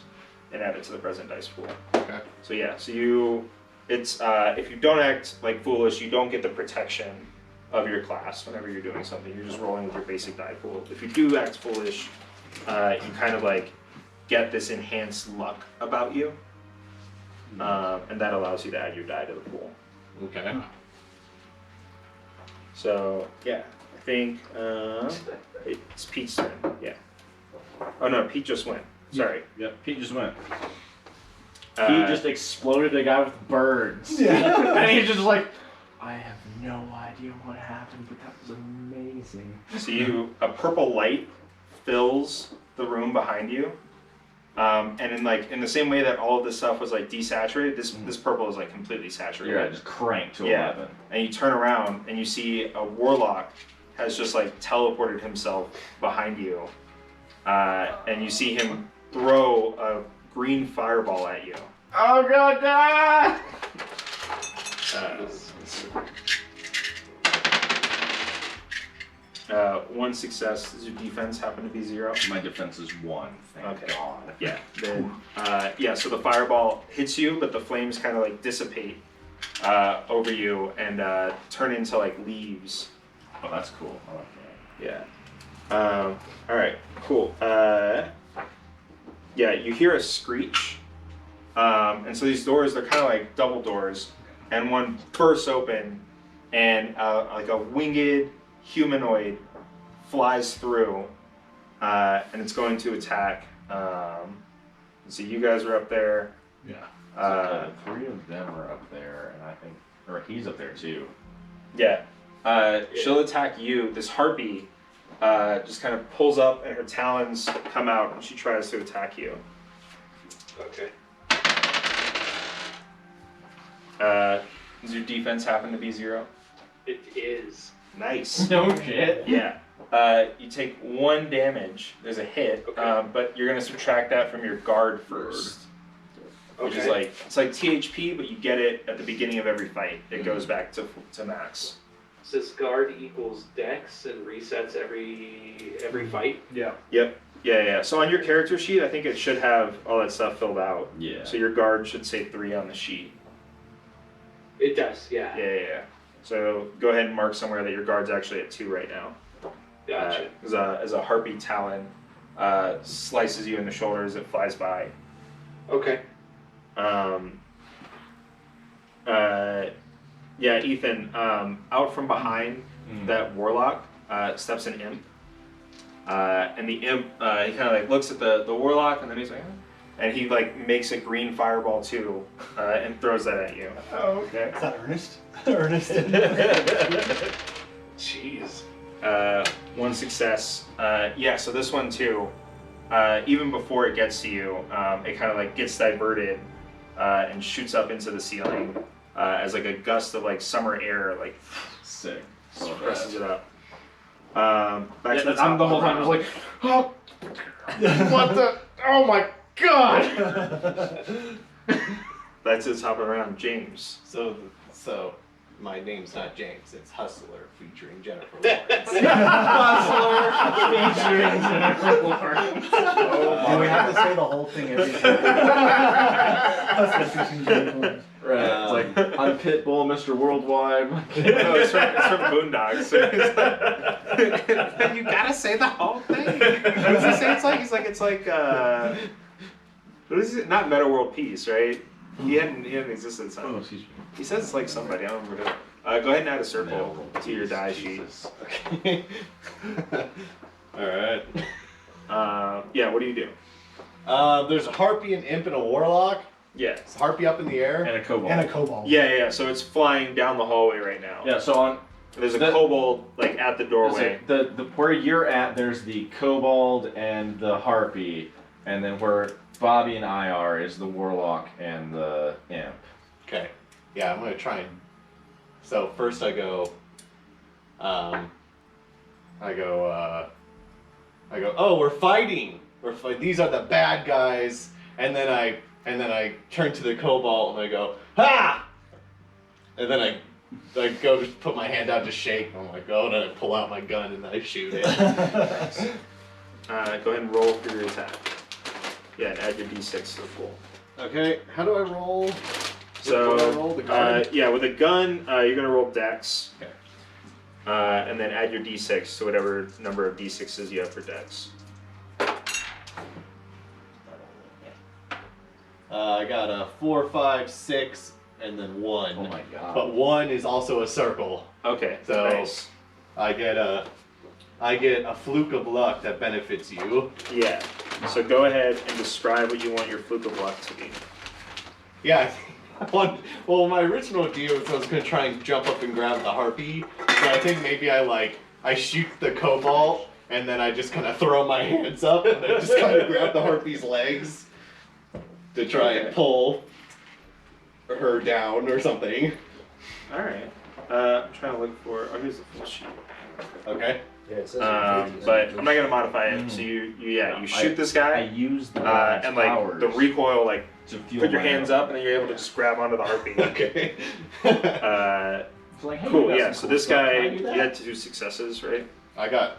and add it to the present dice pool. Okay. So yeah, so it's if you don't act like foolish, you don't get the protection of your class whenever you're doing something. You're just rolling with your basic die pool. If you do act foolish, you kind of like get this enhanced luck about you, and that allows you to add your die to the pool. Okay. So yeah, I think it's Pete's turn. Yeah. Oh no, Pete just went. Sorry. Yep, Pete just went. Uh, He just exploded a guy with birds. Yeah. And he's just like, I have no idea what happened, but that was amazing. So a purple light fills the room behind you, and in the same way that all of this stuff was like desaturated, this purple is like completely saturated. Yeah, just cranked to Yeah. 11. And you turn around and you see a warlock has just like teleported himself behind you, and you see him throw a green fireball at you. Oh god, ah! One success. Does your defense happen to be 0? My defense is 1, thank Okay. god. Yeah. Then so the fireball hits you, but the flames kind of like dissipate over you and turn into like leaves. Oh, that's cool. I like that. Yeah. All right. Cool. Yeah. You hear a screech, and so these doors, they're kind of like double doors, and one bursts open, and like a winged humanoid flies through, and it's going to attack. So you guys are up there. Yeah. 3 of them are up there, and I think, or he's up there too. Yeah. She'll attack you. This harpy just kind of pulls up, and her talons come out, and she tries to attack you. Okay. Does your defense happen to be 0? It is. Nice. No shit. Yeah. You take 1 damage. There's a hit, Okay. but you're gonna subtract that from your guard first, which is Okay. like it's like THP, but you get it at the beginning of every fight. It goes back to max. Says guard equals dex and resets every fight. Yeah. Yep. Yeah. So on your character sheet, I think it should have all that stuff filled out. Yeah. So your guard should say 3 on the sheet. It does, yeah. Yeah. So go ahead and mark somewhere that your guard's actually at 2 right now. Gotcha. As a harpy talon slices you in the shoulder as it flies by. Okay. Yeah, Ethan, out from behind that warlock steps an imp. And the imp, he kind of like looks at the warlock, and then he's like, and he like makes a green fireball too, and throws that at you. Oh, okay. Is that Ernest? Ernest. Jeez. 1 success. Yeah, so this one too, even before it gets to you, it kind of like gets diverted and shoots up into the ceiling as like a gust of like summer air like Sick. presses it up. Back to the top I'm the of whole time round. just like, oh, what the? Oh my god! Back to the top of the round, James. So my name's not James. It's Hustler featuring Jennifer Lawrence. Featuring Jennifer Lawrence. And we have to say the whole thing every time. Right. It's like, I'm Pitbull, Mr. Worldwide. No, it's from Boondocks. So he's like, you gotta say the whole thing. What does he say? It's like what is it? Not Meta World Peace, right? He hadn't existed at the time. Oh, excuse me. He says it's like somebody. I don't remember who. Go ahead and add a circle to your die sheet. Okay. Alright. Yeah, what do you do? There's a harpy, an imp, and a warlock. Yeah. It's a harpy up in the air. And a kobold. And a kobold. Yeah. So it's flying down the hallway right now. Yeah, so on There's a The- kobold like at the doorway. the where you're at, there's the kobold and the harpy, and then where Bobby and I are is the warlock and the imp. Okay. Yeah, I'm gonna try and. So first I go. Oh, we're fighting. These are the bad guys. And then I turn to the kobold and I go, ha! And then I go to put my hand out to shake. I'm like, oh, and then I pull out my gun and I shoot it. Go ahead and roll for your attack. Yeah, and add your d6 to the pool. Okay, how do I roll? So, What do I roll? The gun? yeah, with a gun, you're gonna roll dex. Okay. And then add your d6 to whatever number of d6s you have for dex. I got a 4, 5, 6, and then 1. Oh my god. But 1 is also a circle. Okay, So- nice. I get a fluke of luck that benefits you. Yeah. So go ahead and describe what you want your fluke of luck to be. Yeah, well, my original idea was I was gonna try and jump up and grab the harpy. So I think maybe I shoot the cobalt and then I just kind of throw my hands up and I just kind of grab the harpy's legs to try and pull her down or something. All right. I'm trying to look for. Oh, here's the full sheet. Okay. Yeah, it says But I'm not gonna modify it. So you shoot this guy. I use the And like powers the recoil, like to fuel put your my hands arrow. up, and then you're able to just grab onto the harpy. Okay. It's like, hey, Cool. you got Yeah. some So cool this stuff. guy, Can I do you that? had 2 successes, right? I got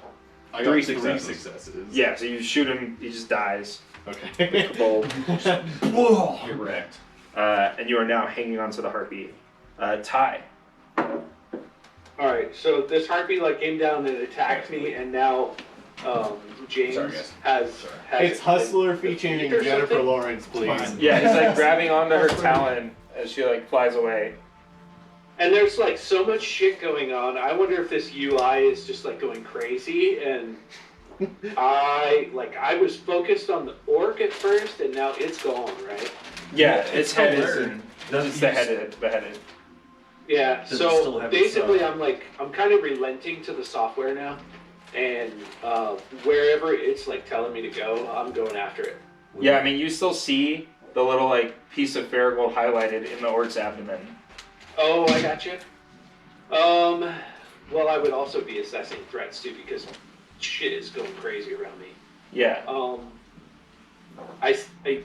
3 3 successes. successes. Yeah. So you shoot him, he just dies. Okay. Bold. Whoa. Get wrecked. And you are now hanging onto the harpy. Ty. Alright, so this harpy like came down and attacked me, and now James Sorry, guys. has It's Hustler featuring or Jennifer something? Lawrence, please. Fine. Yeah, he's like grabbing onto her talon as she like flies away. And there's like so much shit going on. I wonder if this UI is just like going crazy, and I was focused on the orc at first, and now it's gone, right? Yeah, it's its so head weird. isn't. Doesn't It's use- beheaded. Yeah. Does it So still have its, basically, I'm kind of relenting to the software now, and wherever it's like telling me to go, I'm going after it. Yeah, I mean you still see the little like piece of Faragold highlighted in the orc's abdomen. Oh, I got you. Well, I would also be assessing threats too, because shit is going crazy around me. Yeah.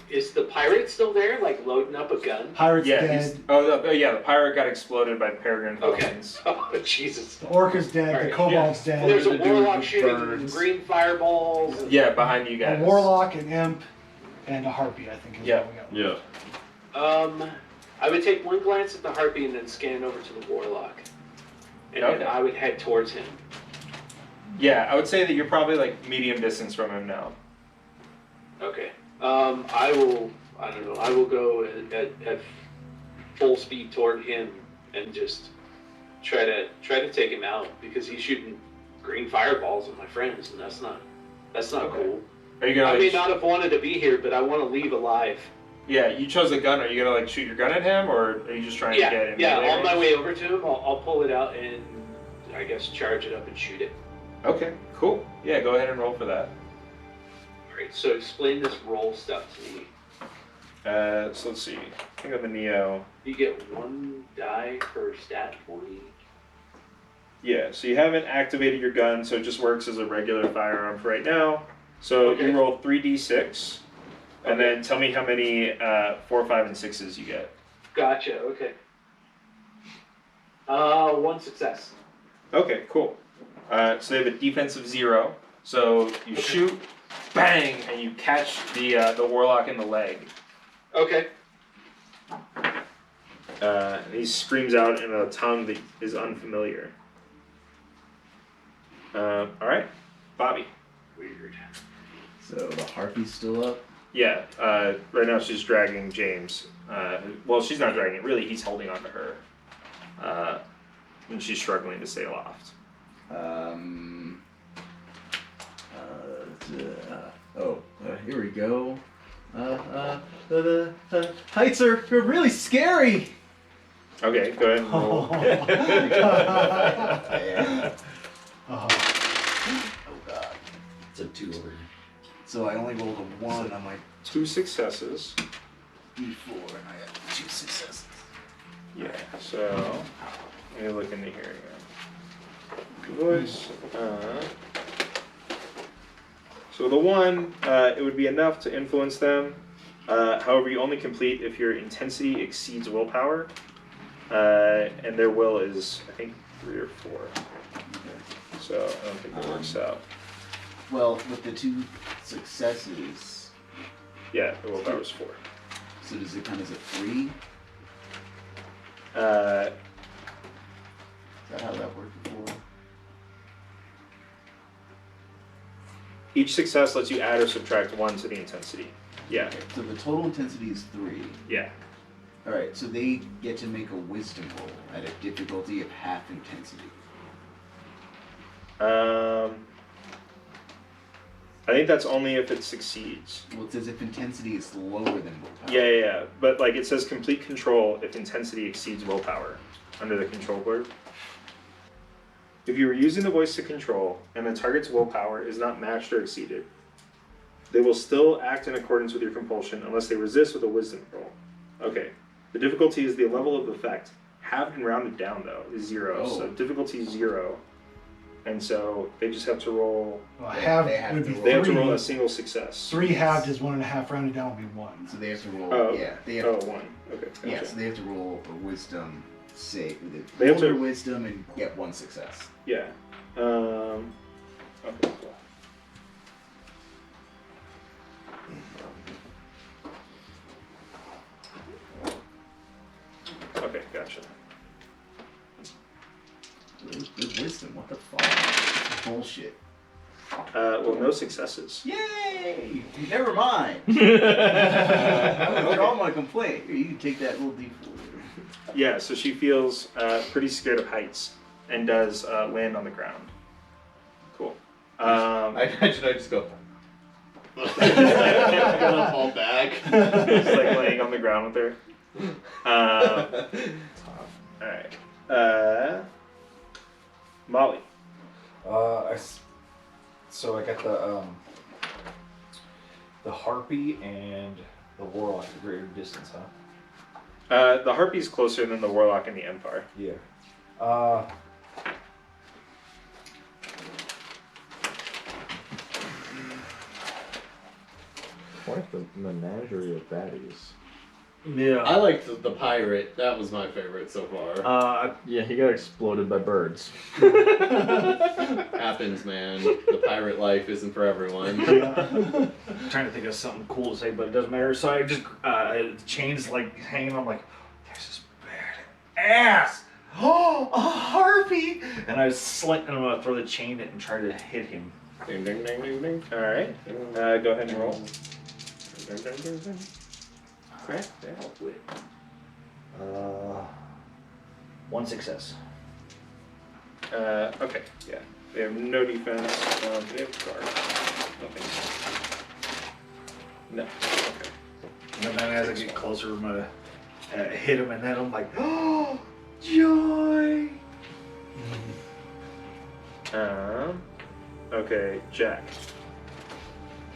Is the pirate still there, like loading up a gun? Pirate's Yeah. dead. The pirate got exploded by peregrine Okay. falcons. Oh, Jesus. The orc is dead. Alright, The kobold's Well, dead. there's a the dude warlock with shooting birds. green fireballs. And, Yeah, behind you A guys. warlock, an imp, and a harpy, I think is Yeah. what we got. Yeah. I would take one glance at the harpy and then scan over to the warlock. And Okay. then I would head towards him. Yeah, I would say that you're probably like medium distance from him now. Okay. I will go at full speed toward him and just try to take him out, because he's shooting green fireballs at my friends, and that's not Okay. cool. Are you gonna? I Like, may not have wanted to be here, but I want to leave alive. Yeah, you chose the gun. Are you gonna like shoot your gun at him, or are you just trying to get in? Yeah. melee On my range? way over to him, I'll pull it out and I guess charge it up and shoot it. Okay, cool. Yeah, go ahead and roll for that. All right. So explain this roll stuff to me. So let's see. Think of the Neo. You get one die per stat point. Yeah, so you haven't activated your gun, so it just works as a regular firearm for right now. So Okay. you roll 3d6, and Okay. then tell me how many 4, 5, and 6s you get. Gotcha. Okay. One success. Okay, cool. So they have a defense of 0. So you shoot, bang, and you catch the warlock in the leg. Okay. And he screams out in a tongue that is unfamiliar. All right, Bobby. Weird. So the harpy's still up. Yeah. Right now she's dragging James. Well, she's not dragging it. Really, he's holding on to her. And she's struggling to stay aloft. Here we go. The heights are really scary. Okay, go ahead and roll. Oh god. It's a 2 over here. So I only rolled a 1 on my 2 successes. D4 and I got 2 successes. Yeah, so let me look into here again. Voice. So the 1, it would be enough to influence them. However, you only complete if your intensity exceeds willpower. And their will is, I think, 3 or 4. So I don't think that works out. Well, with the 2 successes, Yeah, the willpower is 4. so does it count as a 3? Uh, Is that how that worked before? each success lets you add or subtract 1 to the intensity. Yeah, So the total intensity is 3. yeah. Alright, so they get to make a wisdom roll at a difficulty of half intensity. I think that's only if it succeeds. Well, it says if intensity is lower than willpower. Yeah. But like it says complete control if intensity exceeds willpower under the control blurb. If you are using the voice to control and the target's willpower is not matched or exceeded, they will still act in accordance with your compulsion unless they resist with a wisdom roll. Okay. The difficulty is the level of effect. Halved and rounded down though is 0. Oh. So difficulty is 0. And so they just have to roll. Well, halved They have would to be roll. They have to roll 3. a single success. 3 halved is 1.5. Rounded down would be 1. So they have to roll. Oh. Yeah, they have. Oh, 1. Okay. Gotcha. Yeah, so they have to roll a wisdom save. They have Roll their to- wisdom and get 1 success. Yeah. Okay. Cool. Okay. Gotcha. Good wisdom. What the fuck? Bullshit. Well, no successes. Yay! Never mind. I withdraw my complaint. Here, you can take that little D4. Yeah. So she feels pretty scared of heights and does land on the ground. Cool. I imagine I just go. Gonna fall back. Just like laying on the ground with her. All right. Molly. So I got the harpy and the warlock at greater distance, huh? The harpy's closer than the warlock and the empire. Yeah. Quite the menagerie of baddies. Yeah. I liked the pirate. That was my favorite so far. Yeah, he got exploded by birds. Happens, man. The pirate life isn't for everyone. I'm trying to think of something cool to say, but it doesn't matter. So I just the chains like hanging. I'm like, there's this bad ass. Oh, a harpy! And I was I'm gonna throw the chain in and try to hit him. Ding, ding, ding, ding, ding. All right. Go ahead and roll. Ding, ding, ding, ding. Okay. Yeah. 1 success. Okay. Yeah. They have no defense. Do they have guard? Nothing. No. Okay. And then as I get closer, I'm gonna hit him, and then I'm like, oh, joy! Okay, Jack.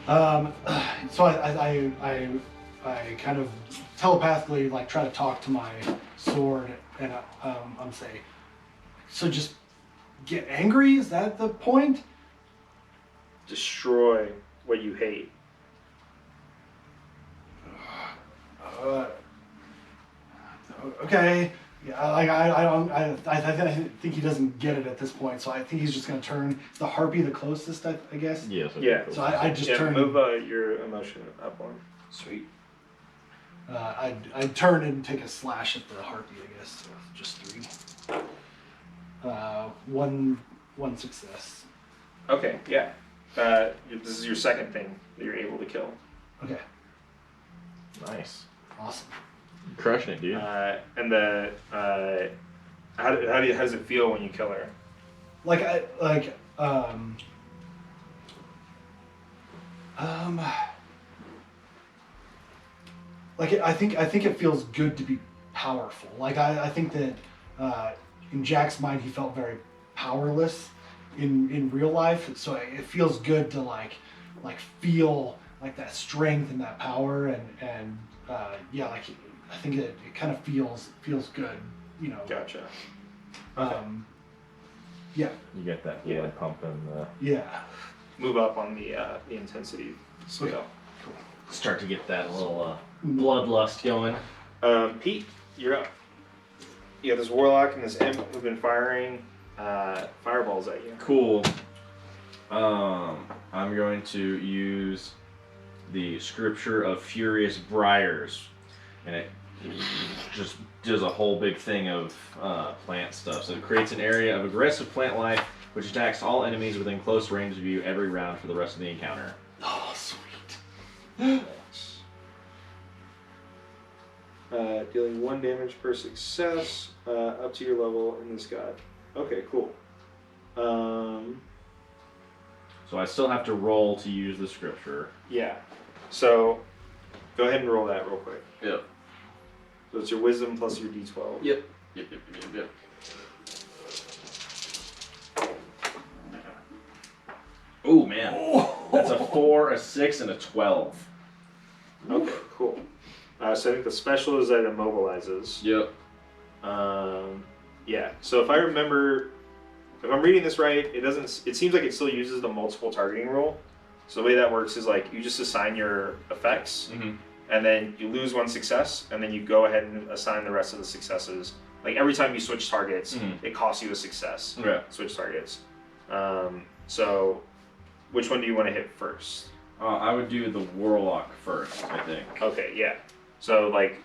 So I kind of telepathically like try to talk to my sword, and I'm saying, so just get angry. Is that the point? Destroy what you hate. Okay. Yeah, like I think he doesn't get it at this point, so I think he's just gonna turn the harpy the closest, I guess. Yes. Yeah. So I just Yeah, turn. move your emotion up one. Sweet. I'd turn and take a slash at the harpy, I guess. So just 3. One success. Okay, yeah. This is your second thing that you're able to kill. Okay, Nice. awesome. Crushing it, dude. And the how does it feel when you kill her? I think it feels good to be powerful. Like I think that in Jack's mind he felt very powerless in real life, so it feels good to like feel like that strength and that power and yeah, like I think it kind of feels good, you know. Gotcha. Yeah. You get that Yeah. blood pumping. Yeah. Move up on the intensity scale. Start to get that little bloodlust going. Pete, you're up. You have this warlock and this imp who've been firing fireballs at you. Cool. I'm going to use the Scripture of Furious Briars, and it just does a whole big thing of plant stuff. So it creates an area of aggressive plant life, which attacks all enemies within close range of you every round for the rest of the encounter. Oh, sweet. Dealing 1 damage per success, up to your level in this god. Okay, cool. So I still have to roll to use the Scripture. Yeah. So, go ahead and roll that real quick. Yep. So it's your wisdom plus your d12. Yep. Oh man, that's a 4, a 6, and a 12. Okay, cool. So I think the special is that it immobilizes. Yep. Yeah. So if I remember, if I'm reading this right, it doesn't. It seems like it still uses the multiple targeting rule. So the way that works is like you just assign your effects, and then you lose 1 success, and then you go ahead and assign the rest of the successes. Like every time you switch targets, it costs you a success. Okay. Switch targets. So, which one do you want to hit first? I would do the Warlock first, I think. Okay, yeah. So like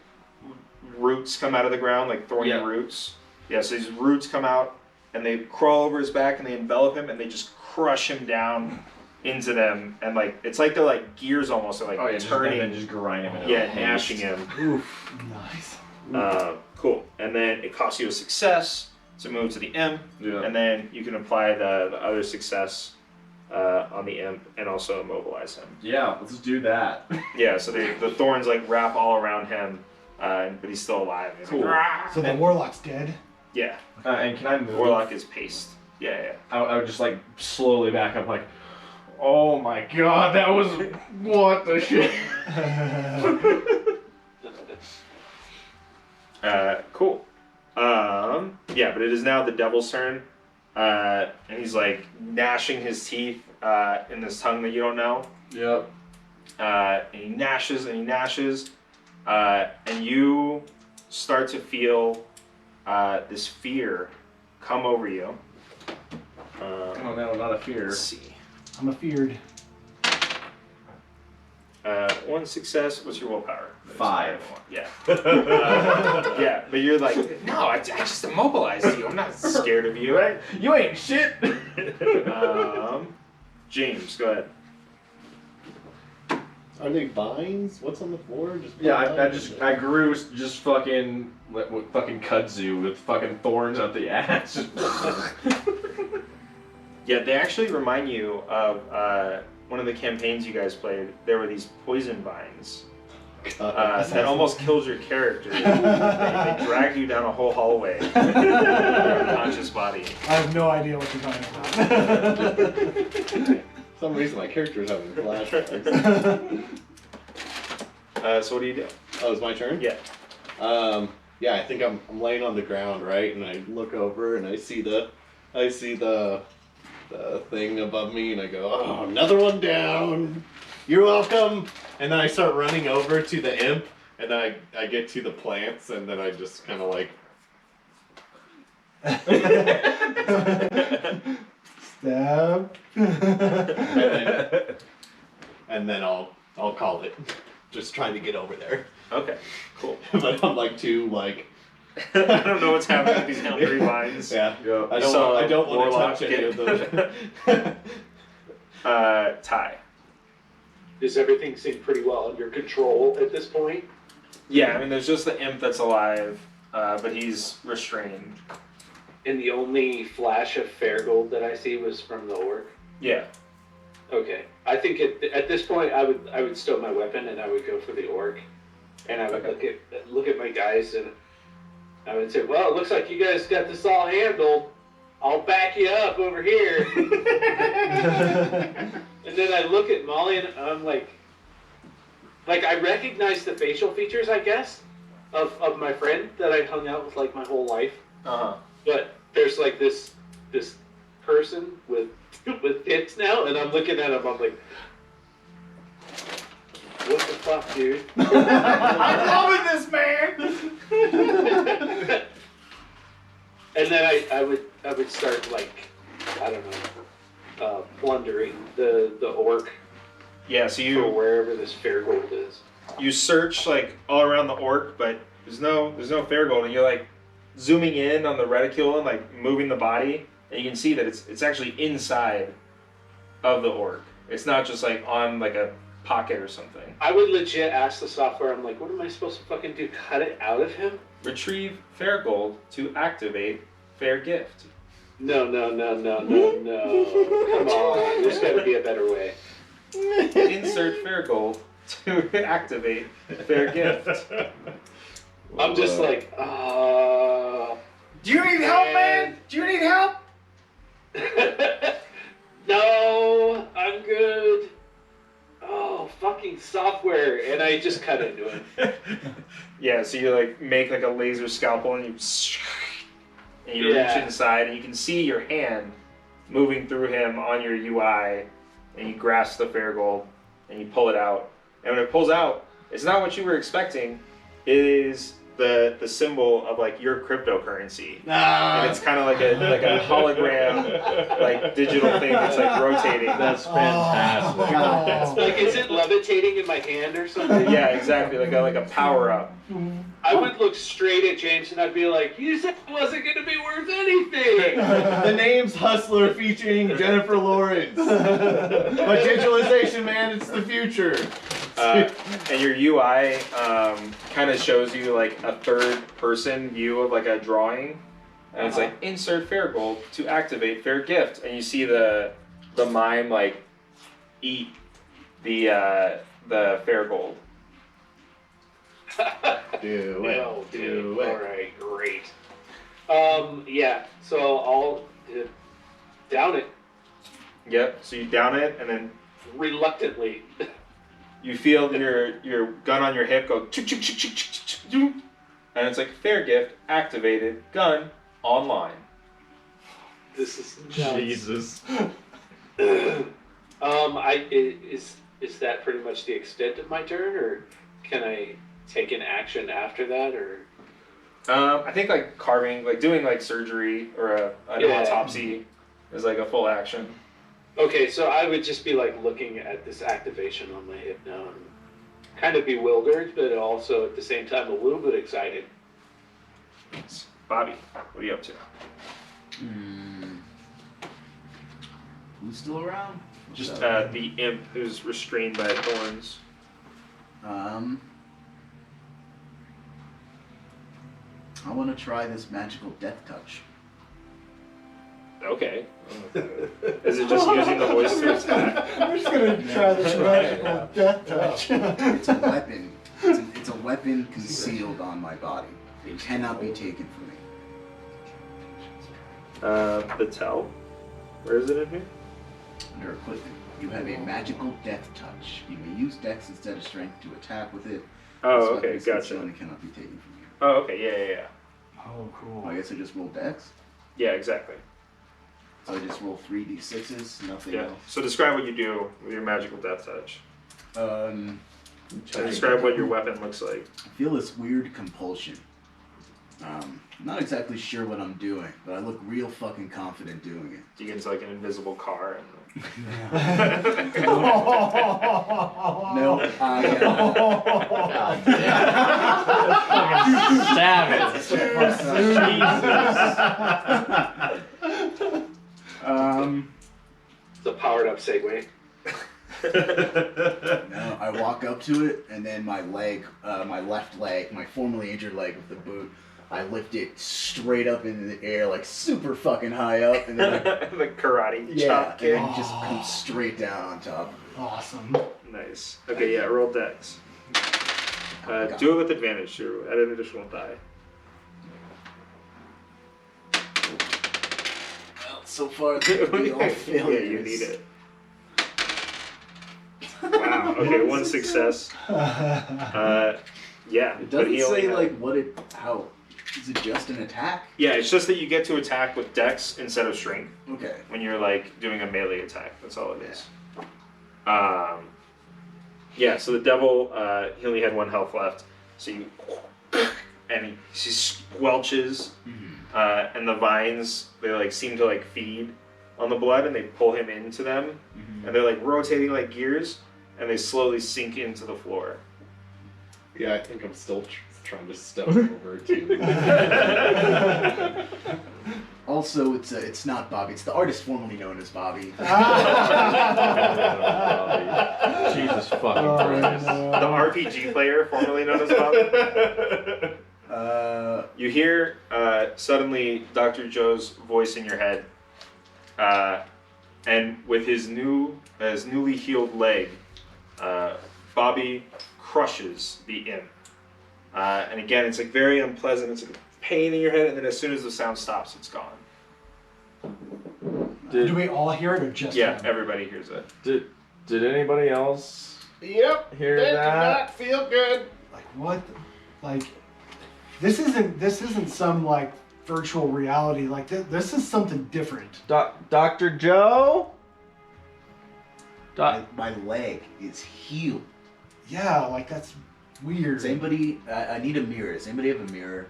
roots come out of the ground, like thorny Yeah. roots. Yeah, so these roots come out and they crawl over his back and they envelop him and they just crush him down into them, and like it's like they're like gears almost, they're like turning and just grind him. gnashing him. Oof. Nice. Cool. And then it costs you a success to move to the imp, Yeah. and then you can apply the other success on the imp and also immobilize him. Yeah, let's do that. Yeah, so the thorns like wrap all around him, but he's still alive. He's Cool. like, "Rah!" So the warlock's dead. Yeah, And can I move? warlock is paced. Yeah. I would just like slowly back up, like, oh my god, that was what the shit. Cool. Yeah, but it is now the devil's turn, and he's like gnashing his teeth in this tongue that you don't know. Yep. And he gnashes and he gnashes, and you start to feel this fear come over you. Oh no, not a fear. Let's see. I'm afeared. 1 success. What's your willpower? 5. Yeah. Yeah, but you're like, no, I just immobilized you. I'm not scared of you. Right? You ain't shit. James, go ahead. Are they vines? What's on the floor? Just Yeah, I grew just fucking fucking kudzu with fucking thorns up the ass. Yeah, they actually remind you of one of the campaigns you guys played. There were these poison vines that almost killed your character. They dragged you down a whole hallway with your unconscious body. I have no idea what you're talking about. For some reason, my character's having flashbacks. So what do you do? Oh, it's my turn? Yeah. Yeah, I think I'm laying on the ground, right? And I look over and I see the thing above me, and I go, oh, another one down. You're welcome. And then I start running over to the imp, and then I get to the plants, and then I just kind of like Stab. And then I'll call it. Just trying to get over there. Okay, cool. But I'm like too like. I don't know what's happening with these boundary lines. Yeah. Yeah. I So, don't want to Warlock, touch any of those. Ty. Does everything seem pretty well under control at this point? Yeah, I mean, there's just the imp that's alive, but he's restrained. And the only flash of fair gold that I see was from the orc. Yeah. Okay, I think at this point I would stow my weapon and I would go for the orc, and I would look at my guys and I would say, well, it looks like you guys got this all handled. I'll back you up over here. And then I look at Molly and I'm like I recognize the facial features, I guess, of my friend that I hung out with like my whole life. Uh-huh. But there's like this person with tits now, and I'm looking at him. I'm like, what the fuck, dude? I'm loving this, man! And then I would start like, I don't know, plundering the orc Yeah, so for you wherever this fair gold is. search like all around the orc, but there's no fair gold, and you're like zooming in on the reticule and like moving the body, and you can see that it's actually inside of the orc. It's not just like on like a pocket or something. I would legit ask the software. I'm like, what am I supposed to fucking do? Cut it out of him? Retrieve fair gold to activate fair gift. No. Come on, there's got to be a better way. Insert fair gold to activate fair gift. I'm just like, Do you need help, man? Do you need help? no, I'm good. Oh, fucking software. And I just cut into him. Yeah, so you like make like a laser scalpel and you reach inside and you can see your hand moving through him on your UI, and you grasp the fair gold and you pull it out. And when it pulls out, it's not what you were expecting. It is the symbol of like your cryptocurrency. And it's kind of like a hologram, like digital thing that's like rotating. That's fantastic. Like, is it levitating in my hand or something? Yeah, exactly, like a power up. I would look straight at James and I'd be like, you said it wasn't going to be worth anything. The name's Hustler featuring Jennifer Lawrence. But digitalization, man, it's the future. And your UI kind of shows you like a third person view of like a drawing, and it's like insert fair gold to activate fair gift, and you see the mime like eat the fair gold. Do it. Oh, Do dude. it. All right, great. Yeah, so I'll down it Yep. So you down it, and then reluctantly. you feel your gun on your hip go chuk, chuk, chuk, chuk, chuk, chuk, chuk, and it's like fair gift activated, gun online. This is Jesus. Is that pretty much the extent of my turn, or can I take an action after that, or? I think like carving, like doing like surgery or an autopsy is like a full action. Okay, so I would just be like looking at this activation on my hip now, and kind of bewildered, but also at the same time a little bit excited. Bobby, what are you up to? Who's still around? Just the imp who's restrained by thorns. I want to try this magical death touch. Okay. Is it just using the voice to attack? I'm just gonna try this magical death touch. It's a weapon. It's a weapon concealed on my body. It cannot be taken from me. The tell. Where is it in here? Under equipment, you have a magical death touch. You may use dex instead of strength to attack with it. Oh, This okay, weapon is gotcha. concealed and cannot be taken from you. Oh, okay, yeah. Oh, cool. I guess I just roll dex. Yeah, exactly. So I just roll 3d6s, nothing Yeah. else. So describe what you do with your magical death touch. I And describe what your weapon looks like. feel this weird compulsion. I'm not exactly sure what I'm doing, but I look real fucking confident doing it. You get into like an invisible car and. No, I. Savage. It's a powered up Segway. No, I walk up to it, and then my leg, my left leg, my formerly injured leg with the boot, I lift it straight up into the air, like super fucking high up, and then The karate yeah, chop and kick. then it just comes straight down on top of it. Awesome. Nice. Okay, yeah, roll dex. Do it with advantage too. Add an additional die. Well, so far, it's all failures. Yeah, you need it. Wow. Okay, one success. Yeah. It but he doesn't only say had- like what it, how. Is it just an attack? Yeah, it's just that you get to attack with dex instead of strength Okay. when you're like doing a melee attack. That's all it is. Yeah. So the devil, he only had 1 health left. So you, and he squelches, and the vines they like seem to like feed on the blood, and they pull him into them, and they're like rotating like gears, and they slowly sink into the floor. Yeah, I think I'm still trying to step over too. Also, it's not Bobby. It's the artist formerly known as Bobby. Jesus fucking Christ. The RPG player, formerly known as Bob. You hear suddenly Dr. Joe's voice in your head, and with his newly healed leg, Bobby crushes the imp. And again, it's like very unpleasant. It's like a pain in your head, and then as soon as the sound stops, it's gone. Do we all hear it or just Yeah, him? everybody hears it. Did anybody else Yep. hear That did that? not feel good. Like what? Like this isn't some like virtual reality. Like this is something different. Dr. Joe? My leg is healed. Yeah, like that's weird. Does anybody? I need a mirror. Does anybody have a mirror?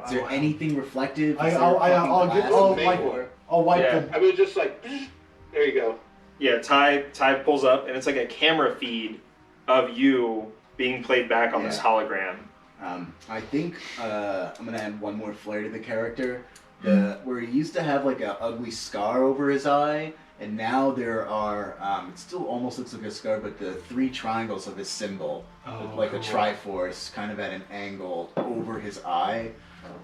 Is there anything reflective? Is there a fucking glass I'll in the wipe floor? I'll wipe Yeah. the I would just like, there you go. Yeah, Ty pulls up, and it's like a camera feed of you being played back on this Yeah. hologram. I think I'm gonna add one more flair to the character. Where he used to have like a ugly scar over his eye, and now there are. It still almost looks like a scar, but the 3 triangles of his symbol, like a Triforce, kind of at an angle over his eye,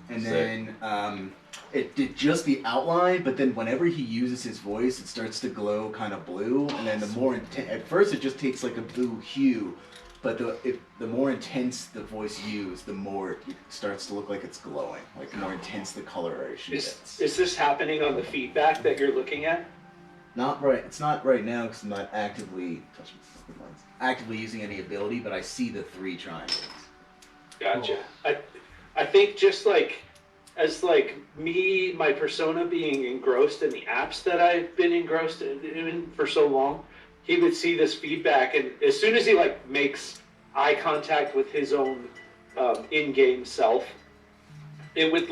and then it did just the outline. But then whenever he uses his voice, it starts to glow kind of blue, and then the more at first it just takes like a blue hue. But the more intense the voice used, the more it starts to look like it's glowing. Like the more intense the coloration gets. Is this happening on the feedback that you're looking at? Not right. It's not right now because I'm not actively using any ability. But I see the 3 triangles. Gotcha. I think just like as like me, my persona being engrossed in the apps that I've been engrossed in for so long, he would see this feedback, and as soon as he like makes eye contact with his own in-game self, it would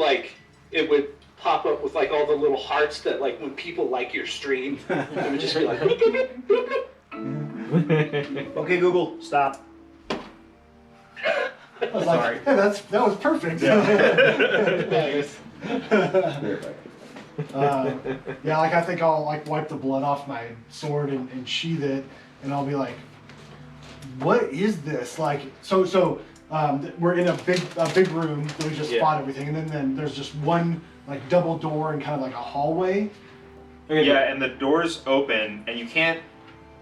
pop up with like all the little hearts that like when people like your stream, it would just be like. Bloop, bloop, bloop, bloop, bloop. Okay, Google, stop. I was like, hey, that was perfect. Yeah, like I think I'll like wipe the blood off my sword and sheath it, and I'll be like, "What is this?" Like, so we're in a big room that we just fought everything, and then there's just one like double door and kind of like a hallway. Yeah, and the doors open, and you can't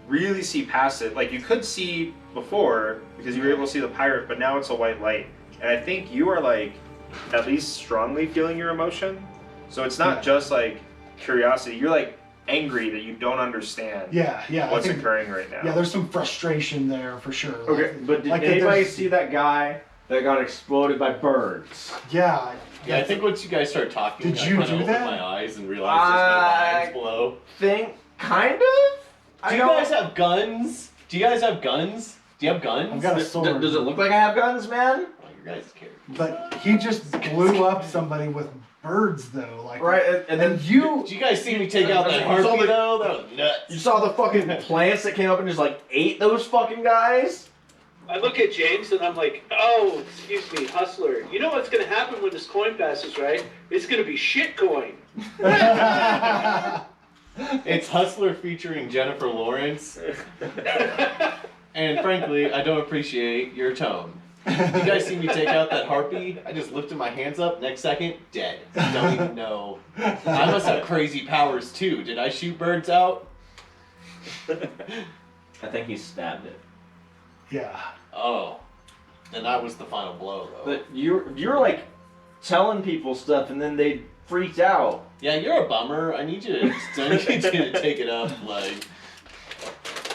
really see past it. Like you could see before because you were able to see the pirate, but now it's a white light, and I think you are like at least strongly feeling your emotion. So it's not just like curiosity. You're like angry that you don't understand Yeah, what's I think, occurring right now. yeah. There's some frustration there for sure. Okay, Like, but did like anybody there's- see that guy that got exploded by birds? Yeah. Yeah, I think once you guys started talking, Did I you kinda do opened that? my eyes and realized there's no vines below. Think kind of? Do you guys have guns? Do you guys have guns? Do you have guns? I've got a sword. Does it look like I have guns, man? I your guys' character. But he just blew up somebody with birds, though. Like Right, and then you. Did you guys see me take out that You saw harpy the- though? That was nuts. you saw the fucking plants that came up and just like ate those fucking guys. I look at James and I'm like, oh, excuse me, hustler. You know what's gonna happen when this coin passes, right? It's gonna be shit coin. It's Hustler featuring Jennifer Lawrence. And frankly, I don't appreciate your tone. You guys see me take out that harpy? I just lifted my hands up. Next second, dead. Don't even know. I must have crazy powers too. Did I shoot birds out? I think he stabbed it. Yeah. Oh. Then that was the final blow, though. But you're like telling people stuff and then they freaked out. Yeah, you're a bummer. I need you to take it up, like.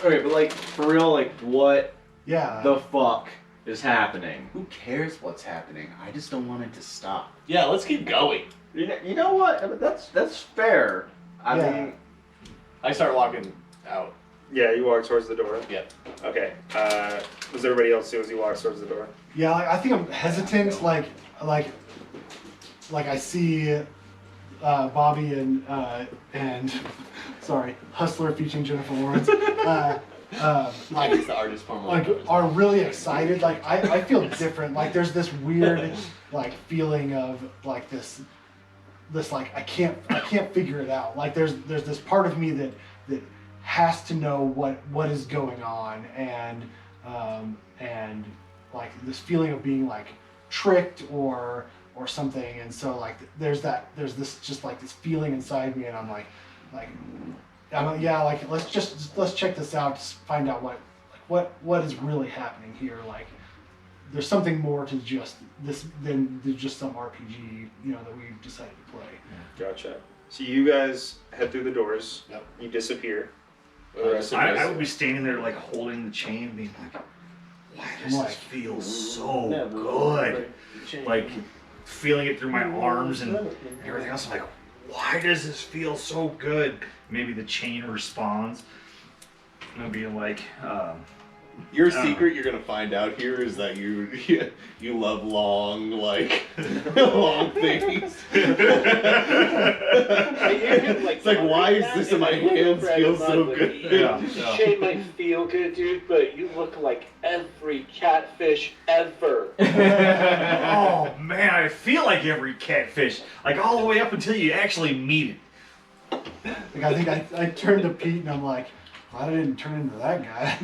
Okay, but like for real, like what Yeah. the fuck is happening? Who cares what's happening? I just don't want it to stop. Yeah, let's keep going. You know what? I mean, that's fair. I Yeah. mean, I start walking out. Yeah, you walk towards the door. Yep. Okay. What does everybody else do as he walks towards the door? Yeah, like, I think I'm hesitant. Like I see Bobby and sorry, Hustler featuring Jennifer Lawrence. Like It's the artist form. are really excited. Like I feel different. Like there's this weird like feeling of like this like I can't figure it out. Like there's this part of me that has to know what is going on and like this feeling of being like tricked or something. And so like there's this just like this feeling inside me, and I'm like let's check this out, just find out what is really happening here. Like there's something more to just this than just some RPG, that we've decided to play. Gotcha. So you guys head through the doors. Yep. You disappear. I would be standing there like holding the chain, being like, why does this feel so good? Like feeling it through my arms and everything else. I'm like, why does this feel so good? Maybe the chain responds. And I'll be like, Your I don't secret you're gonna find out here is that you love long long things. It's like, why is this in my hands feel so good? Yeah. Shane might feel good, dude, but you look like every catfish ever. oh man, I feel like every catfish, like all the way up until you actually meet it. Like I think I turned to Pete and I'm like, glad I didn't turn into that guy.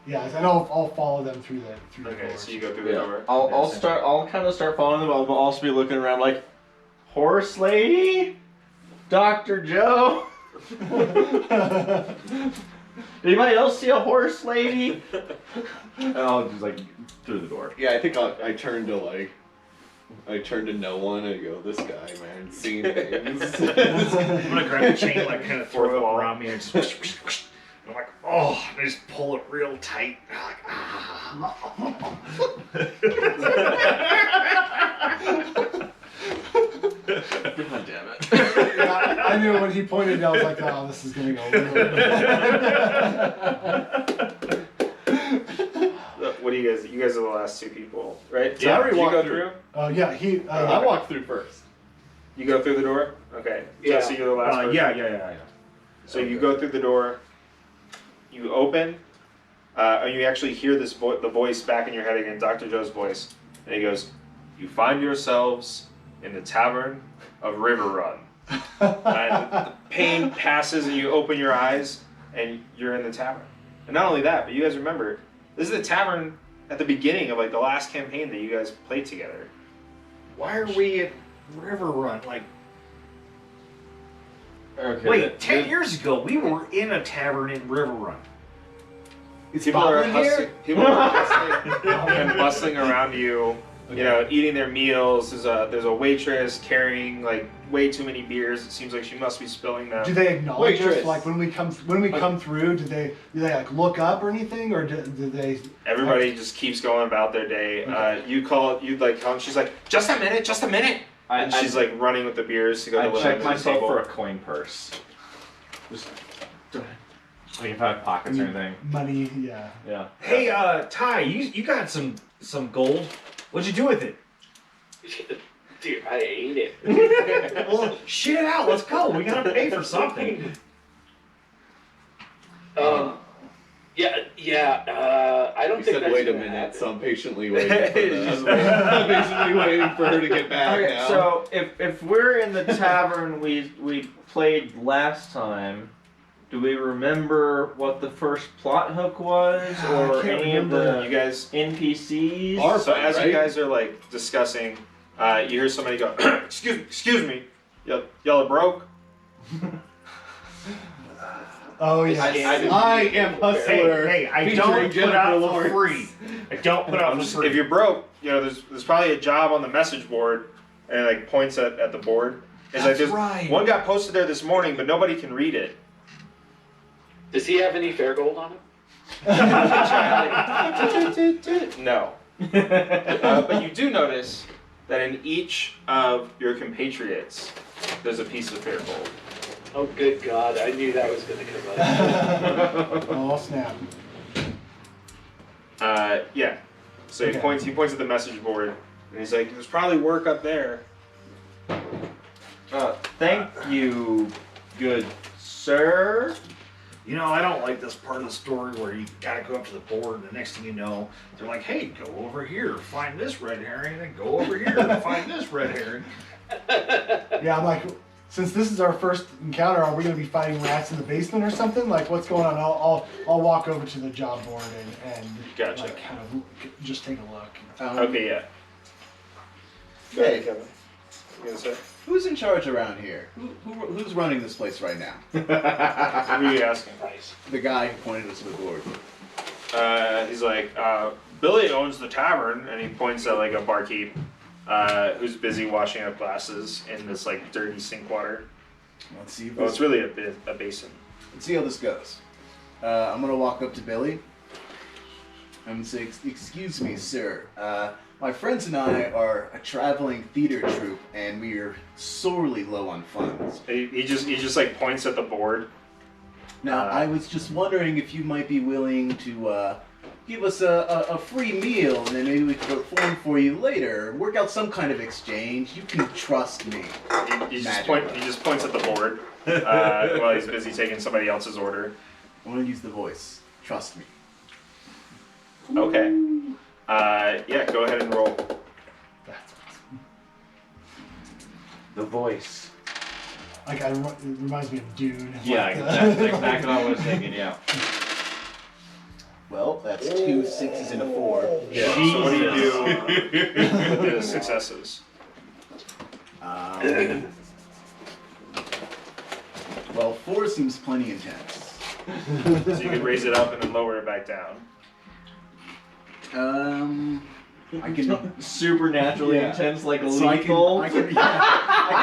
Yeah, I know I'll follow them through the Okay, doors. so you go through the door. I'll kind of start following them. I'll also be looking around like, horse lady, Dr. Joe. Anybody else see a horse lady? And I'll just like through the door. Yeah, I think I turn to no one and go, this guy, man, seeing things. I'm gonna grab the chain, like kind of throw it up around me, and just I'm like, oh, and I just pull it real tight. I'm like, ah. God damn it. Yeah, I knew when he pointed, I was like, oh, this is gonna go really What do you guys? You guys are the last two people, right? Yeah, I Tom, already did you walked go through. Yeah, he. I walked through first. You go through the door. Okay. Yeah. So you're the last. person. Yeah. So you go through the door. You open. And you actually hear this the voice back in your head again, Dr. Joe's voice, and he goes, "You find yourselves in the tavern of River Run." And the pain passes, and you open your eyes, and you're in the tavern. And not only that, but you guys remember, this is the tavern at the beginning of like the last campaign that you guys played together. Why are we at River Run? Like, Okay. wait, 10 years ago, we were in a tavern in River Run. People are hustling and bustling around you. You know, eating their meals. There's a waitress carrying like way too many beers. It seems like she must be spilling them. Do they acknowledge us? Waitress. Like when we come through, do they like look up or anything, or do they? Everybody just keeps going about their day. Okay. You call and she's like, just a minute. And she's like running with the beers to go I to the check the myself table. for a coin purse. Just, Like if I have pockets or anything. money, yeah. Yeah. Hey, Ty, you got some gold. What'd you do with it? Dude, I ate it. Well, shit it out. Let's go. We gotta pay for something. I don't He think said, that's "Wait a gonna minute." happen. So I'm patiently waiting for I'm patiently waiting for her to get back Okay, now. so if we're in the tavern we played last time, do we remember what the first plot hook was, or can't any of remember. You the guys. NPCs? Our So as right? you guys are like discussing, you hear somebody go, excuse me, y'all are broke. Oh yeah. I am hustler. Hey, I featuring don't put Jennifer out Lawrence. for free. I don't put out for free. If you're broke, there's probably a job on the message board, and it like points at the board. It's like That's there's right. one got posted there this morning, but nobody can read it. Does he have any fair gold on him? No. But you do notice that in each of your compatriots, there's a piece of fair gold. Oh, good God. I knew that was going to come up. Oh snap. Yeah. So Okay. he points at the message board, and he's like, "There's probably work up there." Thank you, good sir. You know, I don't like this part of the story where you gotta go up to the board, and the next thing you know, they're like, "Hey, go over here, find this red herring, and then go over here and find this red herring." Yeah, I'm like, since this is our first encounter, are we gonna be fighting rats in the basement or something? Like, what's going on? I'll walk over to the job board and Gotcha. like kind of just take a look. Okay, yeah. Go ahead, Hey, Kevin. You gonna say? who's in charge around here? Who's running this place right now? Who are you asking? Nice. The guy who pointed us to the board. He's like, Billy owns the tavern, and he points at like a barkeep who's busy washing up glasses in this like dirty sink water. Let's see. Well, it's really a basin. Let's see how this goes. I'm gonna walk up to Billy. I'm gonna say, "Excuse me, sir. My friends and I are a traveling theater troupe, and we are sorely low on funds. He just like points at the board. Now, I was just wondering if you might be willing to give us a free meal, and then maybe we could perform for you later. Work out some kind of exchange. You can trust me." He Magic. just points at the board while he's busy taking somebody else's order. I want to use the voice. Trust me. Okay. Yeah, go ahead and roll. That's awesome. The voice. Like, it reminds me of Dune. Yeah, Like, that's exactly what I was thinking. Yeah. Well, that's 2 6s and a 4. Yeah. So what do you do with the successes? Well, 4 seems plenty intense. So you could raise it up and then lower it back down. I can. Supernaturally Yeah. intense, like So lethal. I can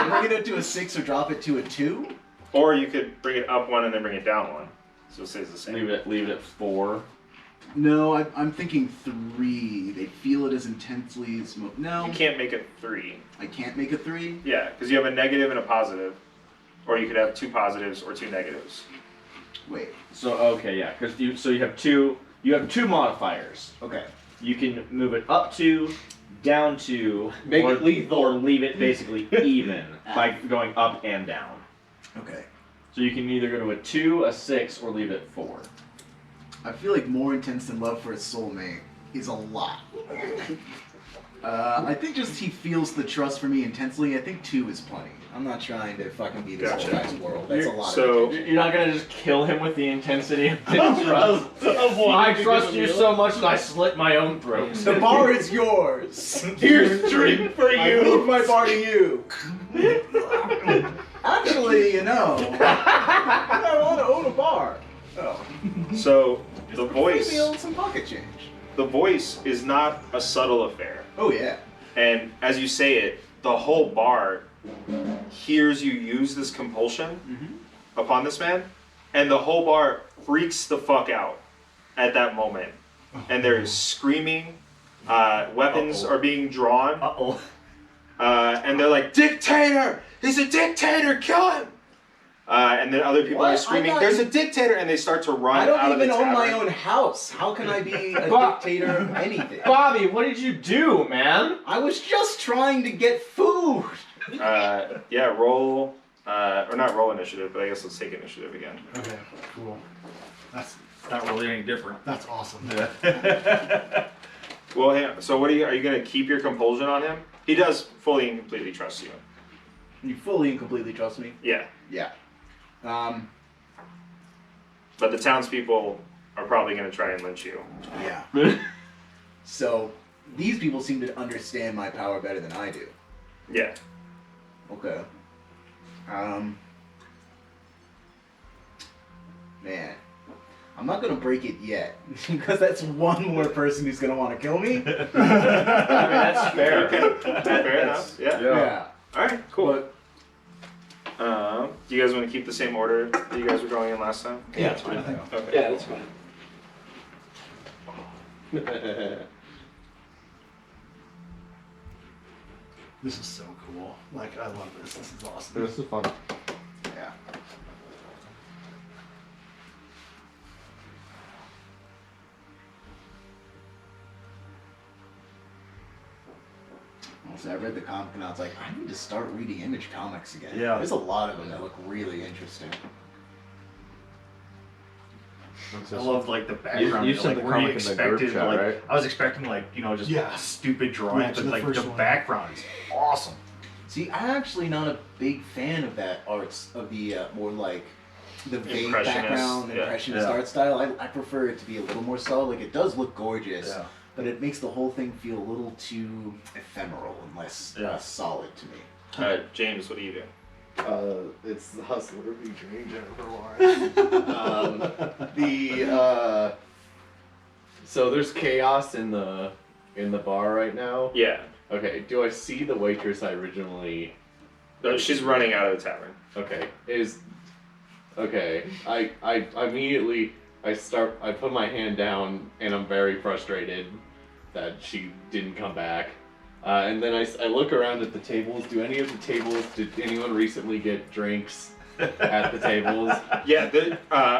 bring it up to a 6 or drop it to a 2. Or you could bring it up one and then bring it down one. So it stays the same. Leave it at 4. No, I'm thinking 3. They feel it as intensely as no. You can't make it 3. I can't make a 3. Yeah, because you have a negative and a positive. Or you could have 2 positives or 2 negatives. Wait. So okay, yeah, because you have two modifiers. Okay. You can move it up 2, down 2, Make or, it lethal. or leave it basically even by going up and down. Okay. So you can either go to a 2, a 6, or leave it at 4. I feel like more intense than love for his soulmate is a lot. I think just he feels the trust for me intensely. I think 2 is plenty. I'm not trying to fucking be this Gotcha. whole guy's world. That's a lot So- of You're not gonna just kill him with the intensity of the trust. I I trust you so much that I slit my own throat. The bar is yours. Here's a drink for I leave my bar to you. Actually, you know, I want to own a bar. Oh. So the Free voice meal and some pocket change. is not a subtle affair. Oh yeah. And as you say it, the whole bar hears you use this compulsion upon this man, and the whole bar freaks the fuck out at that moment. And there's screaming, weapons are being drawn, Uh-oh. and they're like, "Dictator! He's a dictator! Kill him!" And then other people are What? screaming, I'm not- "There's a dictator!" And they start to run I don't out of the even own my tavern. own house. How can I be a Bob- dictator of anything? Bobby, what did you do, man? I was just trying to get food. Yeah, roll, or not roll initiative, but I guess let's take initiative again. Okay, cool. That's Not really any different. that's awesome. Well, hey, so what are you gonna keep your compulsion on him? He does fully and completely trust you. You fully and completely trust me? Yeah, Yeah. but the townspeople are probably gonna try and lynch you. Yeah. So these people seem to understand my power better than I do. Yeah. Okay. Man, I'm not gonna break it yet because that's one more person who's gonna want to kill me. I mean, that's fair. Okay. Fair enough. Yeah. Yeah. All right. Cool. Do you guys want to keep the same order that you guys were going in last time? Yeah, it's fine. Okay. Yeah, that's fine. This is so cool. Like, I love this. This is awesome. This is fun. Yeah. So I read the comic and I was like, I need to start reading Image comics again. Yeah. There's a lot of them that look really interesting. I love like the background. You sent like, the where you comic in the group expected, chat, like, right? I was expecting like just Yeah. stupid Yeah, drawings, to but the like first the one. background is awesome. See, I'm actually not a big fan of that arts of the more like the vague Impressionist, background, yeah. impressionist Yeah. art style. I prefer it to be a little more solid. Like it does look gorgeous, Yeah. but it makes the whole thing feel a little too ephemeral and less Yeah. solid to me. James, what do you do? It's the Hustler featuring Jennifer Lawrence. So there's chaos in the bar right now. Yeah. Okay, do I see the waitress I originally? No, she's running out of the tavern. Okay, I immediately I put my hand down and I'm very frustrated that she didn't come back. And then I look around at the tables. Did anyone recently get drinks at the tables? Yeah,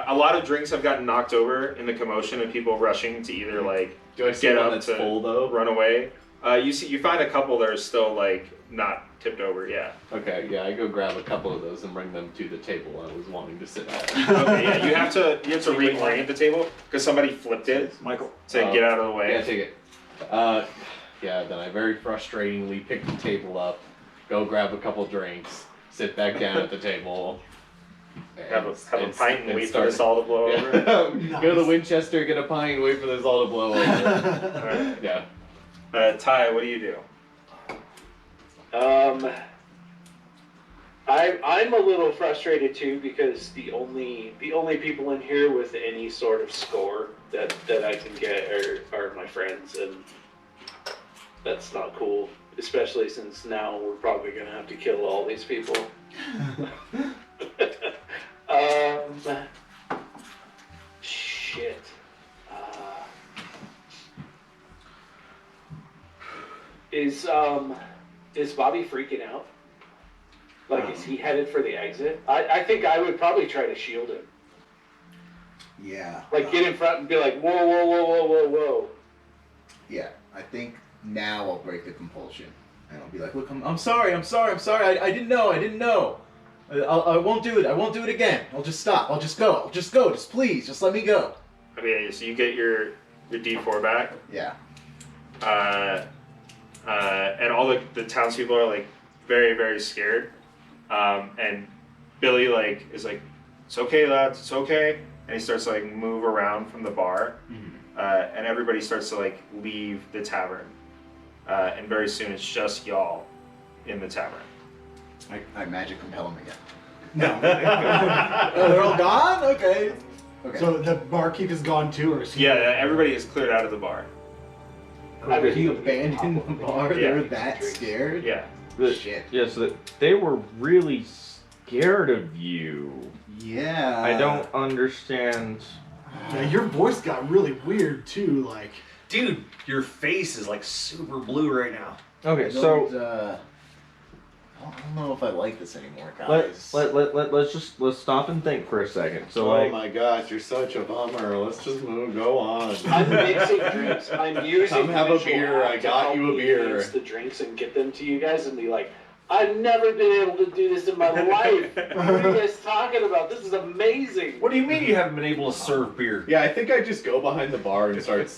a lot of drinks have gotten knocked over in the commotion of people rushing to either like Do I see get one up that's to full though? run away. You find a couple that are still like not tipped over. Yeah. Okay, yeah, I go grab a couple of those and bring them to the table I was wanting to sit at. Okay. Yeah, you have to reorient the table because somebody flipped it Michael. to get out of the way. Yeah, take it. Yeah, then I very frustratingly pick the table up, go grab a couple drinks, sit back down at the table. Have a pint and wait for start- this all to blow over. Yeah. Go to Winchester, get a pint, wait for this all to blow over. Alright. Yeah. Ty, what do you do? I'm a little frustrated too because the only people in here with any sort of score that I can get are my friends, and that's not cool. Especially since now we're probably gonna have to kill all these people. Shit. Is Bobby freaking out? Like, is he headed for the exit? I think I would probably try to shield him. Yeah. Like, get in front and be like, whoa, whoa, whoa, whoa, whoa, whoa. Yeah, I think now I'll break the compulsion. And I'll be like, look, I'm sorry. I didn't know. I won't do it. I won't do it again. I'll just stop. I'll just go. Just please, just let me go. Okay, so you get your D4 back. Yeah. And all the townspeople are like very, very scared. And Billy like is like, "It's okay, lads, it's okay." And he starts to like move around from the bar, and everybody starts to like leave the tavern. And very soon it's just y'all in the tavern. I magic compel him again. No. Oh, they're all gone? Okay. So the barkeep is gone too, or is he? Yeah, everybody is cleared out of the bar. He abandoned the bar? They were that scared? Yeah. Shit. Yeah, so they were really scared of you. Yeah. I don't understand. Yeah, your voice got really weird too. Like, Dude, your face is like super blue right now. Okay, I so don't, don't know if I like this anymore, Let, guys. let's stop and think for a second. So Oh like, my gosh, you're such a bummer. Let's just go on. I'm mixing drinks. I'm using Come have a visual beer. app I to got help you a me beer. mix the drinks and get them to you guys and be like, I've never been able to do this in my life. What are you guys talking about? This is amazing. What do you mean you haven't been able to serve beer? Yeah, I think I just go behind the bar and start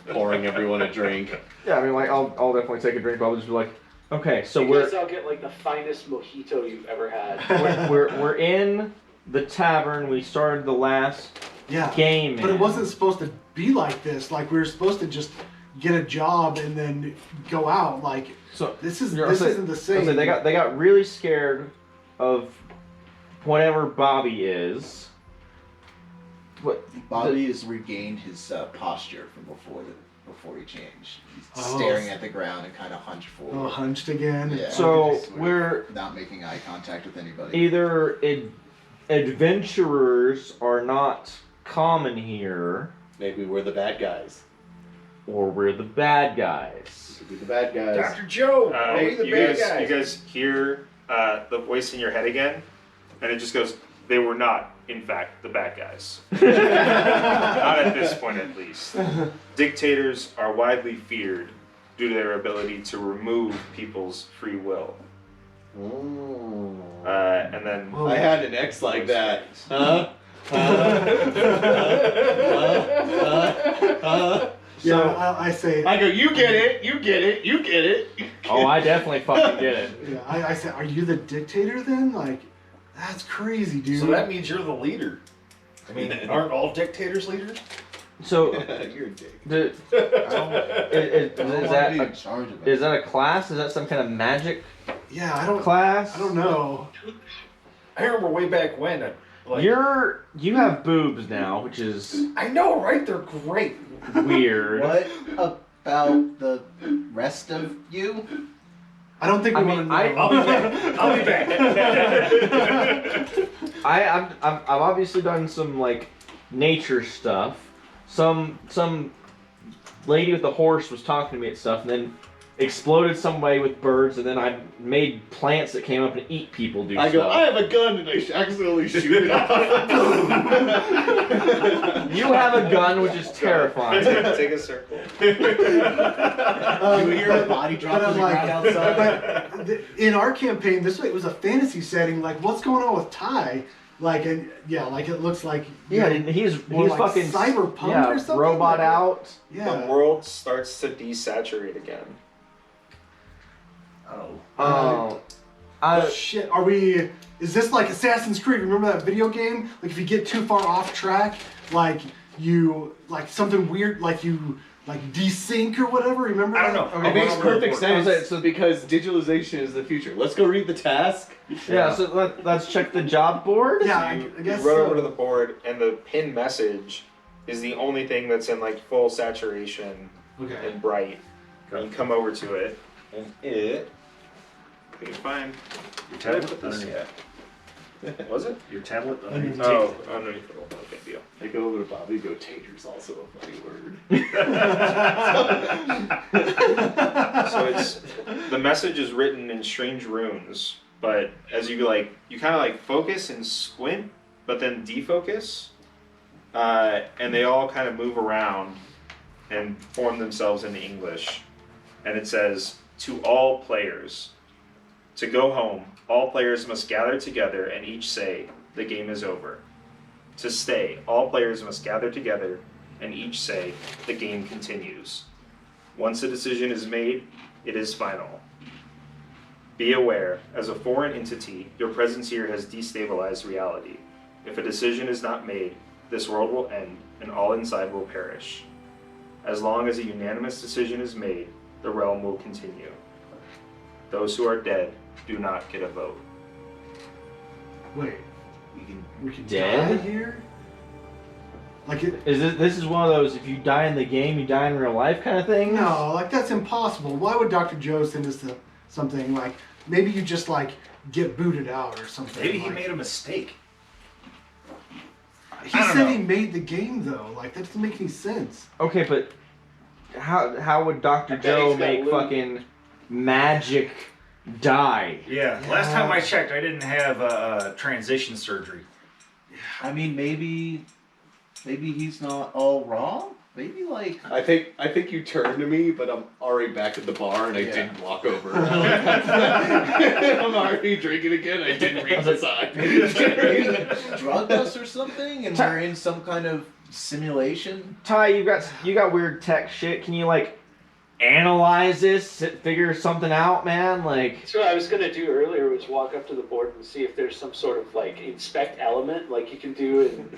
pouring everyone a drink. yeah, I mean, like, I'll definitely take a drink, but I'll just be like, okay, so You guys all get like the finest mojito you've ever had. we're in the tavern. We started the last Yeah. game, But it wasn't supposed to be like this. Like we were supposed to just get a job and then go out. Like So this is you know, this I was isn't the saying- I was same. saying they got really scared of whatever Bobby is. What? Bobby has regained his posture from before he changed. He's Oh. staring at the ground and kind of hunched forward. hunched again. Yeah. So Just sort of we're not making eye contact with anybody. either adventurers are not common here, Maybe we're the bad guys. or we're the bad guys. Could be the bad guys. Dr. Joe, are we the you bad guys, you guys? guys hear the voice in your head again, and it just goes, they were not, in fact, the bad guys. Not at this point, at least. Dictators are widely feared due to their ability to remove people's free will. And then Whoa. I had an ex like that. Yeah, I say. I go, you get it, you get it, you get it. Oh, I definitely fucking get it. Yeah, I say, are you the dictator then? Like, that's crazy, dude. So that means you're the leader. I mean, aren't all dictators leaders? So, You're a dick. the, I don't is wanna that be a, in charge of it. is that a class? Is that some kind of magic yeah, I don't. class? I don't know. I remember way back when. Like, You have boobs now, which is I know, right? They're great. weird. What about the rest of you? I don't think we I want to mean, know. I'll be back. I'll be back. I've obviously done some like nature stuff. Some lady with a horse was talking to me and stuff, and then exploded some way with birds, and then I made plants that came up and eat people do I go, stuff. I have a gun, and I accidentally shoot it off. You have a gun, which is terrifying. take a circle. You hear a body drop but on I'm the like- ground outside? But in our campaign, this way it was a fantasy setting. Like, what's going on with Ty? Like, and yeah, like it looks like Yeah, and he's More like fucking cyberpunk yeah, or something? robot Like- out. The yeah. world starts to desaturate again. Oh. Shit, are we? Is this like Assassin's Creed? Remember that video game? Like, if you get too far off track, like you like something weird, like you like desync or whatever. Remember? I don't that? know. It makes perfect I was sense like, so- because digitalization is the future. Let's go read the task. Yeah, so let's check the job board. Yeah, I You guess run so. over to the board, and the pin message is the only thing that's in like full saturation Okay. and bright. And you come over to it, and it. I think it's fine. Your tablet underneath. Was it? Your tablet underneath. Oh, underneath the roll. Okay, deal. I go over to Bobby and go, tater's also a funny word. So it's the message is written in strange runes, but as you like, you kind of like focus and squint, but then defocus, and they all kind of move around and form themselves into English. And it says, "To all players, to go home, all players must gather together and each say, 'The game is over.' To stay, all players must gather together and each say, 'The game continues.' Once a decision is made, it is final. Be aware, as a foreign entity, your presence here has destabilized reality. If a decision is not made, this world will end and all inside will perish. As long as a unanimous decision is made, the realm will continue. Those who are dead do not get a vote." Wait, We we can Dead? die here? Like it? This is one of those if you die in the game, you die in real life kind of thing? No, like that's impossible. Why would Dr. Joe send us to something like maybe you just like get booted out or something? Maybe he like- made a mistake. He I don't said know. he made the game though. Like that doesn't make any sense. Okay, but how would Dr. bet Joe he's got make loot. fucking magic die. Yeah. Last time I checked, I didn't have transition surgery. I mean, maybe he's not all wrong. Maybe like I think you turned to me, but I'm already back at the bar and I Yeah. didn't walk over. I'm already drinking again. I didn't read the sign. maybe he drugged us or something, and we're in some kind of simulation. Ty, you got weird tech shit. Can you like analyze this, figure something out, man? Like, So what I was gonna do earlier was walk up to the board and see if there's some sort of like inspect element, like you can do in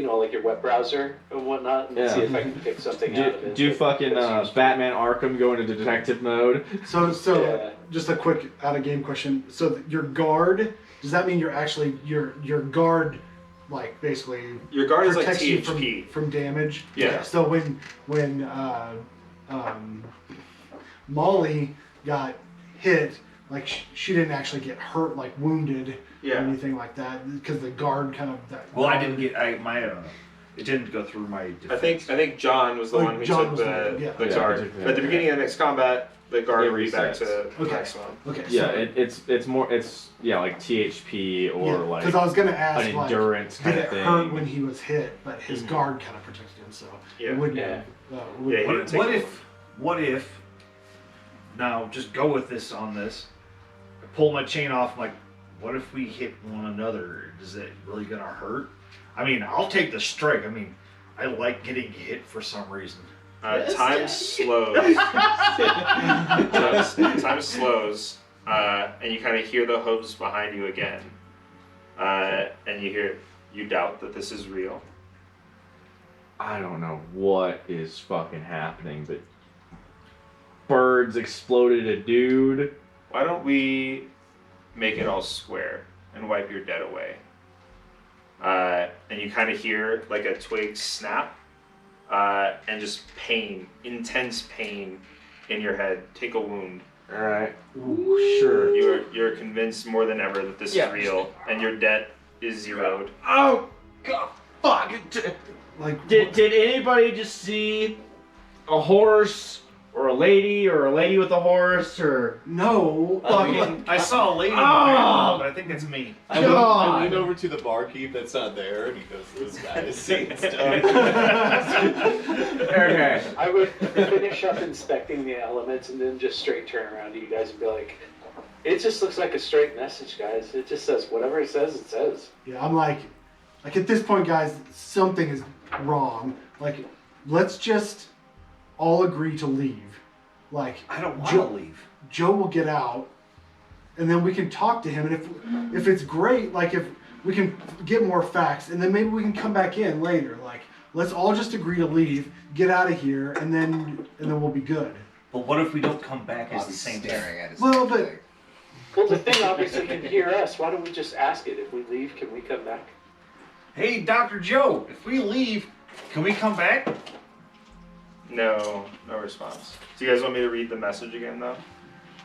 like your web browser and whatnot, and see if I can pick something out of it. do fucking Batman Arkham go into detective mode? So Yeah. just a quick out of game question. So your guard, does that mean you're actually your guard, like basically Your guard is like protects you THP. from damage? Yeah. So when Molly got hit, like she didn't actually get hurt, like wounded or Yeah. anything like that, because the guard kind of. Well, I didn't get it didn't go through my. I think John was the Oh, one who John took was the yeah. the Yeah, guard. he took the- But at the beginning of the next combat, the guard It will be back to resets. Okay. maximum. Okay. Yeah, So, it's more like THP or like because I was gonna ask, an like, endurance did kind it of thing. hurt when he was hit? But his Mhm. guard kind of protected him, so Yeah. it wouldn't. Yeah. Wouldn't- Yeah, he didn't take What the if? What if? Now, just go with this on this. I pull my chain off. I'm like, what if we hit one another? Is it really gonna hurt? I mean, I'll take the strike. I mean, I like getting hit for some reason. Time slows. time slows, and you kind of hear the hooves behind you again, and you doubt that this is real. I don't know what is fucking happening, but birds exploded a dude. Why don't we make it all square and wipe your dead away? And you kind of hear like a twig snap, and just pain, intense pain in your head. Take a wound. All right, sure. You're convinced more than ever that this Yeah. is real, and your debt is zeroed. Oh god, fuck! Like Did anybody just see a horse or a lady with a horse or? no. I saw a lady, Oh! but I think that's me. I lean over to the barkeep that's not there, and he goes, "This guy is seeing stuff." Okay. I would finish up inspecting the elements and then just straight turn around to you guys and be like, it just looks like a straight message, guys. It just says whatever it says, it says. Yeah, I'm like at this point, guys, something is wrong. Like, let's just all agree to leave. Like, I don't want Joe- to leave. Joe will get out, and then we can talk to him. And if it's great, like if we can get more facts, and then maybe we can come back in later. Like, let's all just agree to leave, get out of here, and then we'll be good. But what if we don't come back as the Bobby's same staring time? at his Well, but- leg. Well, the thing obviously can hear us. Why don't we just ask it? If we leave, can we come back? Hey, Dr. Joe, if we leave, can we come back? No response. Do you guys want me to read the message again, though?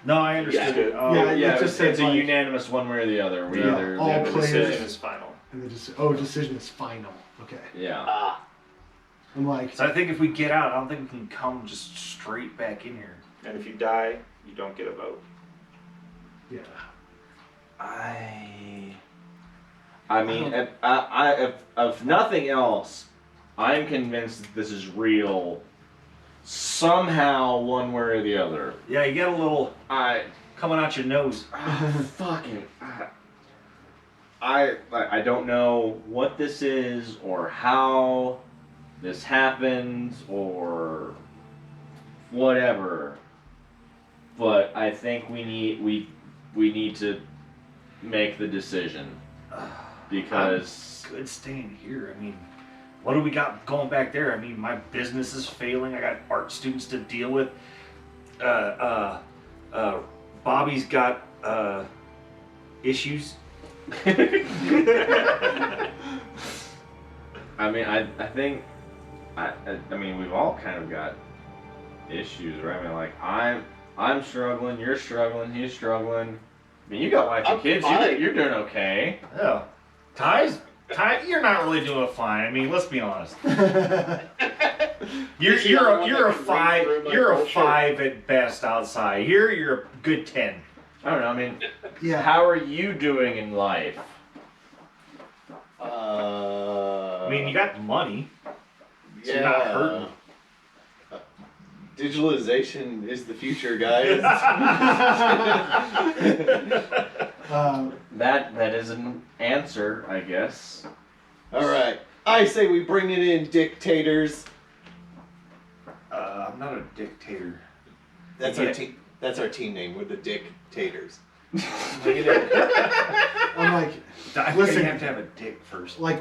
No, I understood Yeah. it. Yeah, yeah, it just it's says, a like- unanimous one way or the other. We Yeah, either all The players- decision is final. And the decision is final. Okay. yeah. Ah, I'm like, So I think if we get out, I don't think we can come just straight back in here. And if you die, you don't get a vote. yeah. I mean, if nothing else, I'm convinced that this is real. Somehow, one way or the other. Yeah, you got a little I coming out your nose. fucking. I don't know what this is or how this happens or whatever. But I think we need to make the decision because Good staying here. I mean, what do we got going back there? I mean, my business is failing. I got art students to deal with. Bobby's got issues. I mean, I think I mean we've all kind of got issues, right? I mean, like I'm struggling, you're struggling, he's struggling. I mean, you got wife and I'm kids. fine. You're doing okay. Yeah. Ty's Ty, you're not really doing fine. I mean, let's be honest. You're Is he the one you're a that can read five. through my You're a bullshit? 5 at best outside. Here, you're a good 10. I don't know. I mean, Yeah. how are you doing in life? I mean, you got money. So yeah. you're not hurting. Digitalization is the future, guys. That is an answer, I guess. All right. I say we bring it in, dictators. I'm not a dictator. That's Yeah. our team. That's our team name. We're the dictators. I'm like, I think Listen. you have to have a dick first. like,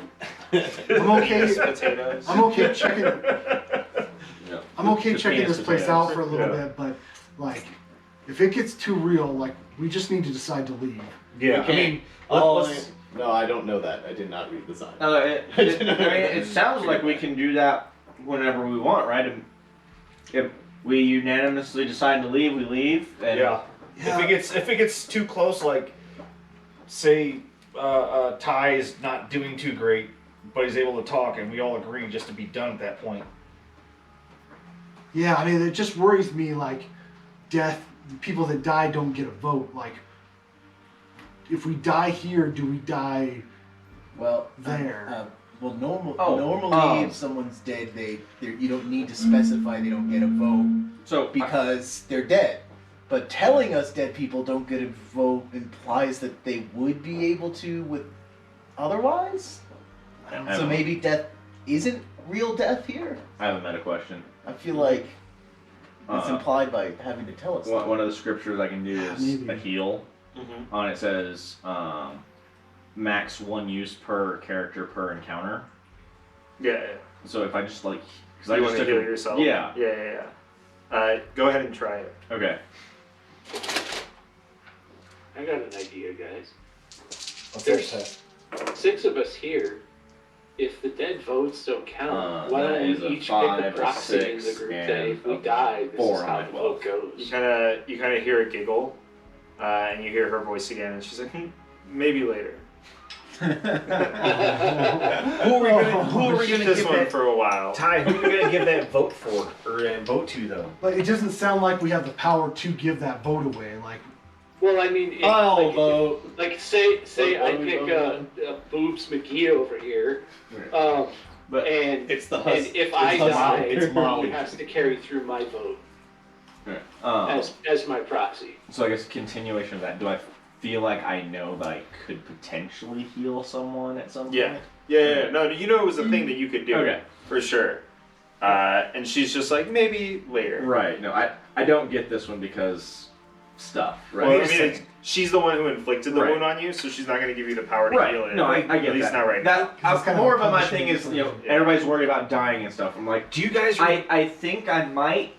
I'm okay. Penis, potatoes. I'm okay checking. No. I'm okay The checking penis this place potatoes. out for a little bit, but like, if it gets too real, like, we just need to decide to leave. Yeah, Okay. I mean, Oh, let's, no, I don't know that. I did not read the sign. It sounds like we can do that whenever we want, right? If we unanimously decide to leave, we leave. And yeah. If it gets too close, like say Ty is not doing too great, but he's able to talk, and we all agree just to be done at that point. Yeah, I mean, it just worries me, like, death, people that die don't get a vote. Like, if we die here, do we die Well, there? normally if someone's dead, you don't need to specify they don't get a vote So because they're dead. But telling us dead people don't get a vote implies that they would be able to with otherwise. So maybe death isn't real death here. I have a meta question. I feel like it's Uh, implied by having to tell us. that. One of the scriptures I can do is Maybe. a heal. Mhm. On it says max 1 use per character per encounter. Yeah. So if I just like, because You I want just to took heal a- yourself? Yeah. Yeah. Go ahead and try it. Okay. I got an idea, guys. There's 6 of us here. If the dead votes don't count, why that don't we is a each 5, pick a a proxy in the 6, group and that if we a die, this 4 is on how my the vote 12. You goes? kind of hear a giggle, and you hear her voice again, and she's like, maybe later. Who are we gonna Keep this give one that? for a while. Ty, who are we gonna give that vote for or vote to though? Like, it doesn't sound like we have the power to give that vote away. Like, Well, I mean, I'll vote. Like, say What I are we pick voting Boobs McGee over here, But and It's the and if I it's die, It's Molly. he has to carry through my vote as my proxy. so I guess continuation of that. Do I feel like I know that I could potentially heal someone at some Yeah. point? Yeah. No, you know it was a thing that you could do. Okay. For sure. And she's just like, maybe later. Right. No, I don't get this one because stuff. Right. Well, I mean, she's the one who inflicted the Right. wound on you, so she's not going to give you the power to Right. heal it. No, I get At least that. not right now. That it's kind of more a of my punishment thing is, for you know, them. Yeah. everybody's worried about dying and stuff. I'm like, Do you guys? I think I might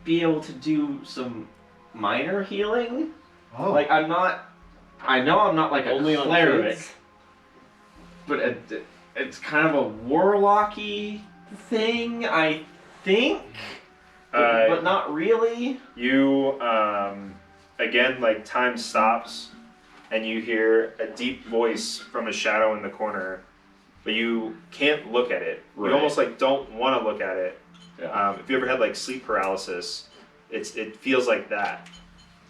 be able to do some minor healing. oh, Like I know I'm not like a Only on cleric, kids? but it's kind of a warlocky thing, I think, but not really. You, again, like time stops, and you hear a deep voice from a shadow in the corner, but you can't look at it. Right. You almost like don't want to look at it. Yeah. If you ever had like sleep paralysis, it feels like that.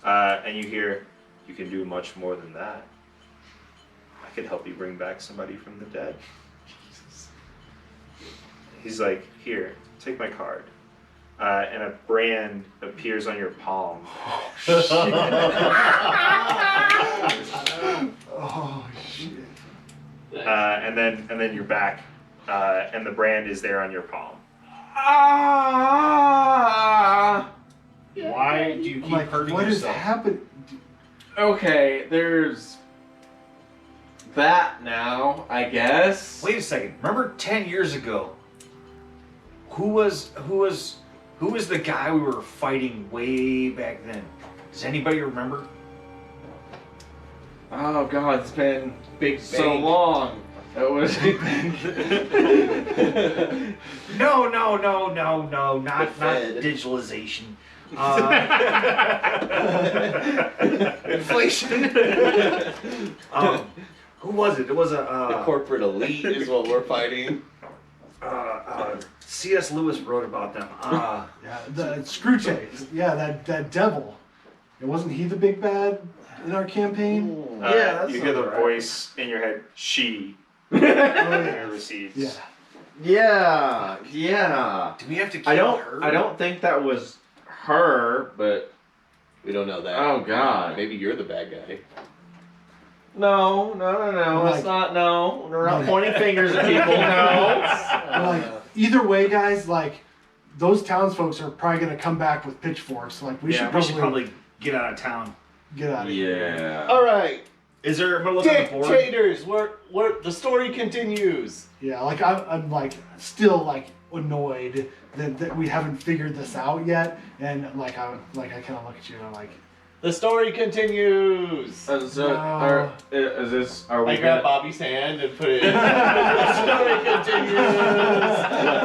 And you hear, you can do much more than that. I could help you bring back somebody from the dead. He's like, here, take my card. And a brand appears on your palm. oh shit. And then you're back, and the brand is there on your palm. Ah! Why do you I'm keep like, hurting what has yourself? happened? Okay, there's that now, I guess. Wait a second. Remember 10 years ago? Who was the guy we were fighting way back then? Does anybody remember? Oh god, it's been so Bang. long. It was No, not Fed. digitalization. Inflation. Who was it? It was The a corporate elite is what we're fighting. C.S. Lewis wrote about them. Yeah, the Screwtape. Yeah, that devil. It wasn't he the big bad in our campaign? Yeah, that you hear the sounds right. voice in your head. She. Oh, And yeah. it recedes. Yeah. Yeah. Do we have to kill I don't. her? I don't think that was her, but We don't know that. oh god. Maybe you're the bad guy. No. Like- That's not. No, we're not pointing fingers at people. No. Like either way, guys, like those townsfolk are probably gonna come back with pitchforks. Like we should probably get out of town. get out of here. Yeah. All right, Is there? I'm gonna look at the board. dictators. The story continues. Yeah, like I'm like still like annoyed that we haven't figured this out yet, and like I kind of look at you and I'm like, The story continues. So, No. is this? Are we? I grab Gonna, Bobby's hand and put it in. The story continues.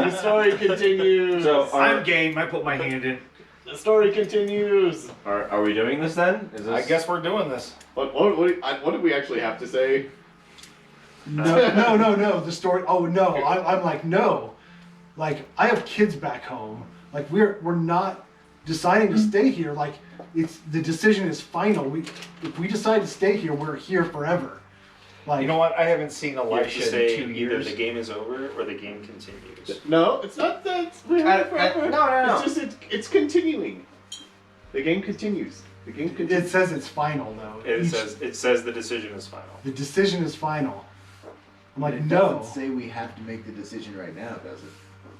The story continues. so I'm game. I put my hand in. The story continues. are we doing this then? Is this? I guess we're doing this. What did we actually have to say? no, the story. Oh no, I'm like no, like I have kids back home. Like we're not deciding to stay here. Like it's the decision is final. If we decide to stay here, we're here forever. Like You know what? I haven't seen You have to Elisha say in 2 either years. the game is over or the game continues. No, it's not that. We're here forever. no. It's just it's continuing. The game continues. The game it continues. says it's final though. It says the decision is final. The decision is final. I'm like, It no. doesn't say we have to make the decision right now, does it?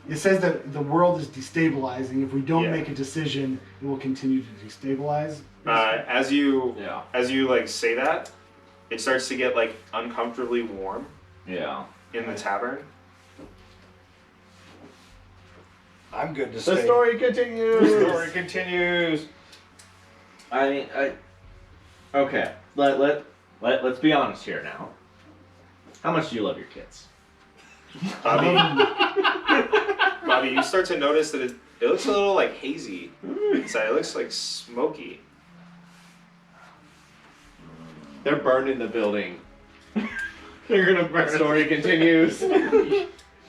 It says that the world is destabilizing. If we don't Yeah. make a decision, it will continue to destabilize. As you Yeah. like say that, it starts to get like uncomfortably warm Yeah. in the tavern. I'm good to The stay. story continues. The story continues. Okay. Let's be honest here now. How much do you love your kids? Bobby, Bobby, you start to notice that it looks a little like hazy inside. It looks like smoky. They're burning the building. You're gonna The burn story continues.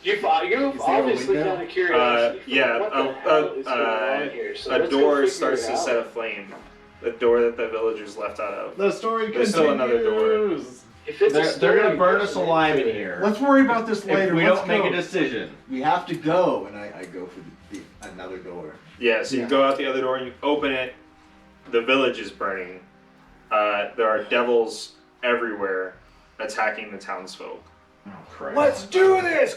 You're obviously window? kind of curious. Yeah, What the hell is going on here? So a let's go door figure starts it to out. set aflame. The door that the villagers left out of. The story There's continues. still another door. If it's a They're story, gonna burn let's us alive in make it. here. Let's worry about this later. If we Let's don't make go. a decision. We have to go, and I go for another door. Yeah, so Yeah. you go out the other door and you open it. The village is burning. There are devils everywhere attacking the townsfolk. Oh crap. Let's do this.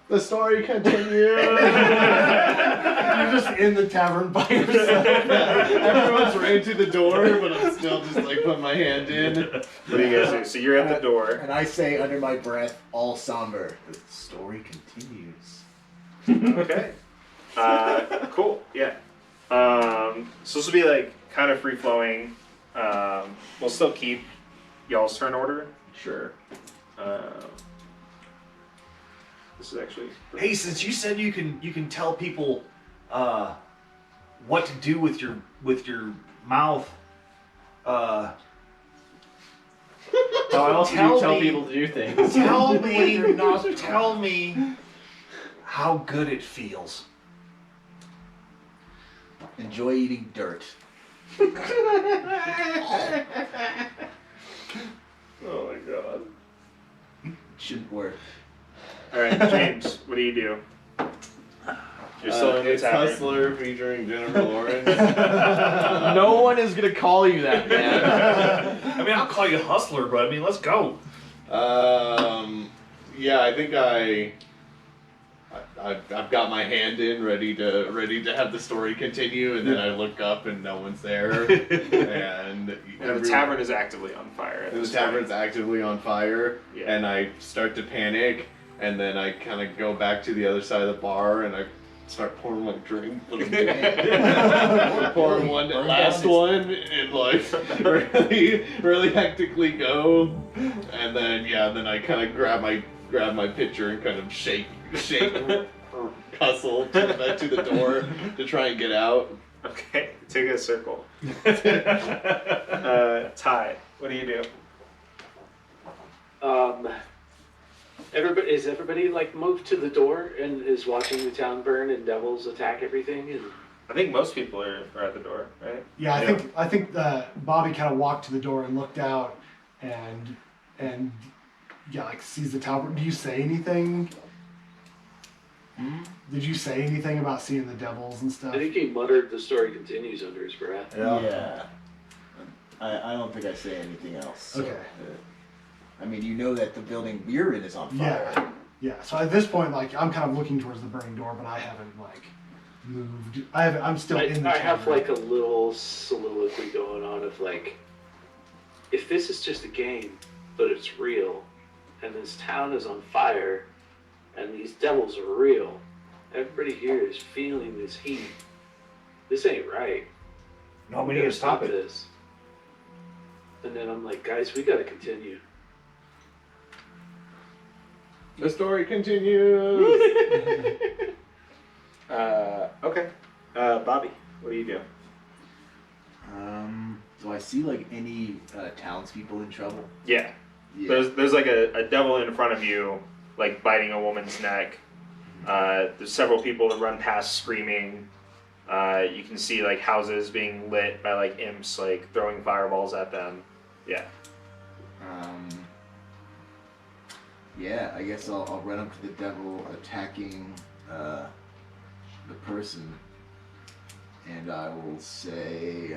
The story continues. You're just in the tavern by yourself. Everyone's ran to the door, but I'm still just like putting my hand in. What do you guys do? So you're at the door. And I say under my breath, all somber, the story continues. Okay. Cool. Yeah. So this will be like kind of free flowing. We'll still keep y'all's turn order. Sure. This is actually. Hey, since you said you can tell people what to do with your mouth, How else do you Tell tell me- people to do things? tell With your me, nostrils. tell me how good it feels. Enjoy eating dirt. Oh my god. Shouldn't work. All right, James. What do you do? You're still in the It's tavern. Hustler featuring Jennifer Lawrence. No one is gonna call you that, man. I mean, I'll call you hustler, but I mean, let's go. Yeah, I think I've got my hand in, ready to have the story continue, and then I look up and no one's there, and And the tavern is actively on fire. At the this tavern's point. actively on fire, Yeah. and I start to panic, and then I kind of go back to the other side of the bar, and I start pouring my drink, pouring one last one, and like really hectically go, and then then I kind of grab my pitcher and kind of shake hustle to the door to try and get out. Okay, take a circle. Ty, what do you do? Is everybody like moved to the door and is watching the town burn and devils attack everything? And I think most people are at the door, right? Yeah, I think Bobby kind of walked to the door and looked out, and yeah, like sees the tower. Do you say anything? Did you say anything about seeing the devils and stuff? I think he muttered, "The story continues" under his breath. Yeah. I don't think I say anything else. So, Okay. I mean, you know that the building you're in is on fire. Yeah. So at this point, like I'm kind of looking towards the burning door, but I haven't like moved. I'm still in the I have chamber. like a little soliloquy going on of like, if this is just a game, but it's real, and this town is on fire, and these devils are real, everybody here is feeling this heat. This ain't right. No, we We need to gotta stop it. this. And then I'm like, guys, we gotta continue. The story continues. Okay. Bobby, what do you do? Do I see like any townspeople in trouble? Yeah. Yeah. There's like a devil in front of you, like biting a woman's neck. There's several people that run past screaming. You can see like houses being lit by like imps, like throwing fireballs at them. Yeah. Yeah, I guess I'll run up to the devil attacking the person, and I will say,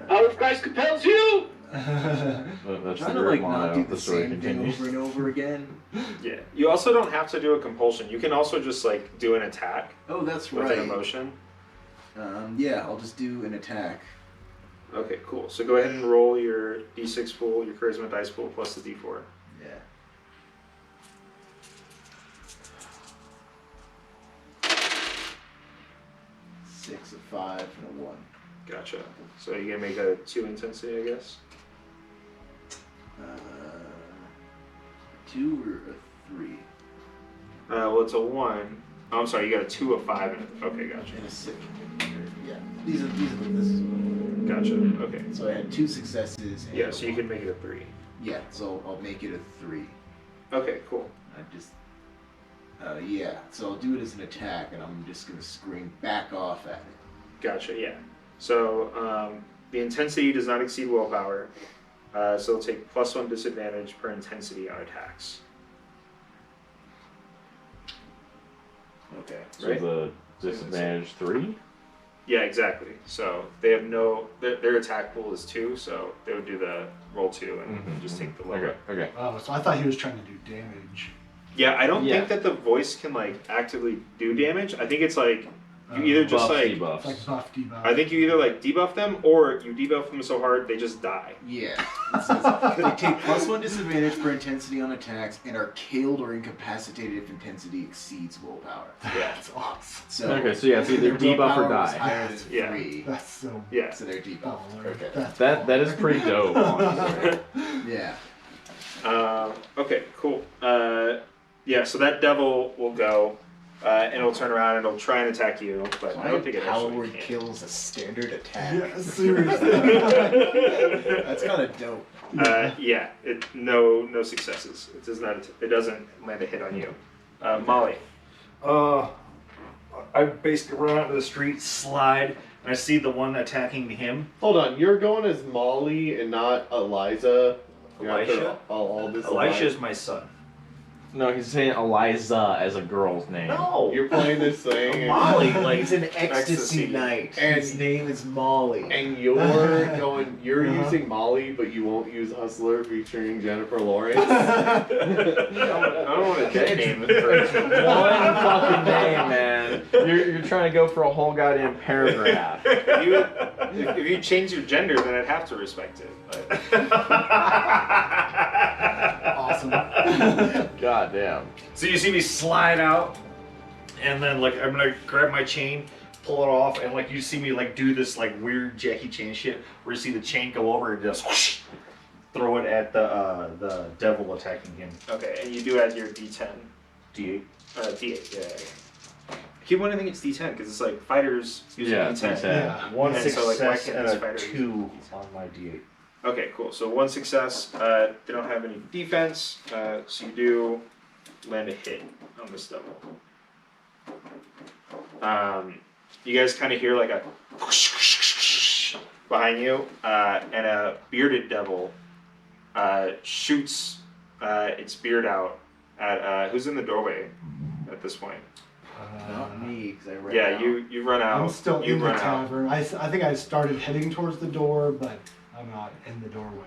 Power of Christ compels you! That's trying the to great like not motto. do The the story same thing continues. over and over again. Yeah. You also don't have to do a compulsion. You can also just like do an attack Oh, that's with right. an emotion. Yeah, I'll just do an attack. Okay, cool. So go ahead and roll your d6 pool, your charisma dice pool, plus the d4. Yeah. Six, a 5, and a 1. Gotcha. So you're gonna make a 2 intensity, I guess. 2 or a 3? Well, it's a 1. Oh, I'm sorry. You got a 2, a 5, and a... Okay, gotcha. And a 6. Yeah. This is what. Gotcha. Okay. So I had 2 successes. And Yeah. So you can make it a 3. Yeah, so I'll make it a 3. Okay. Cool. I just. Yeah, so I'll do it as an attack, and I'm just gonna scream back off at it. Gotcha. Yeah. So the intensity does not exceed willpower. So it'll take +1 disadvantage per intensity on attacks. Okay. So Right. the disadvantage 3? Yeah, exactly. So they have no their attack pool is 2, so they would do the roll 2 and just take the lower. Okay. Okay. Oh, so I thought he was trying to do damage. Yeah, I don't Yeah. think that the voice can like actively do damage. I think it's like you either just Buffs, like debuffs. It's like buff debuff. I think you either like debuff them or you debuff them so hard they just die. Yeah. It says, they take +1 disadvantage per intensity on attacks and are killed or incapacitated if intensity exceeds willpower. Yeah. That's awesome. So Okay, so yeah, it's either their debuff or willpower was die. higher than Yeah. 3, That's so. Yeah. so they're debuffed. Oh, Lord. Okay. That's That is pretty dope, honestly. Yeah. Okay, cool. Yeah, so that devil will go, and it'll turn around and it'll try and attack you, but I don't think it power actually word can. kills a standard attack. Yeah, seriously. That's kind of dope. Yeah, no successes. It does not. It doesn't land a hit on you. Molly. I basically run out to the street, slide, and I see the one attacking him. Hold on, you're going as Molly and not Eliza. Elisha? All this. Elisha's my son. No, he's saying Eliza as a girl's name. No! You're playing this thing. and- Molly, like, It's an Ecstasy. ecstasy night. And- His name is Molly. And you're going. You're using Molly, but you won't use Hustler featuring Jennifer Lawrence. I don't want to name it first. One fucking name, man. You're trying to go for a whole goddamn paragraph. If you change your gender, then I'd have to respect it. But. Awesome. God damn. So you see me slide out, and then like I'm gonna grab my chain, pull it off, and like you see me like do this like weird Jackie Chan shit, where you see the chain go over and just whoosh, throw it at the devil attacking him. Okay, and you do add your D10. D8. D8, yeah. I keep wanting to think it's D10 because it's like fighters using Yeah, D10. D10. Yeah. One And so, like, why success can't and this a fighter 2 on my D8. Okay, cool. So 1 success. They don't have any defense, so you do land a hit on this devil. You guys kind of hear like a behind you, and a bearded devil shoots its beard out at who's in the doorway at this point. Not me, because I ran Yeah, out. you run out. I'm still you in the run out. tavern. I think I started heading towards the door, but I'm not in the doorway.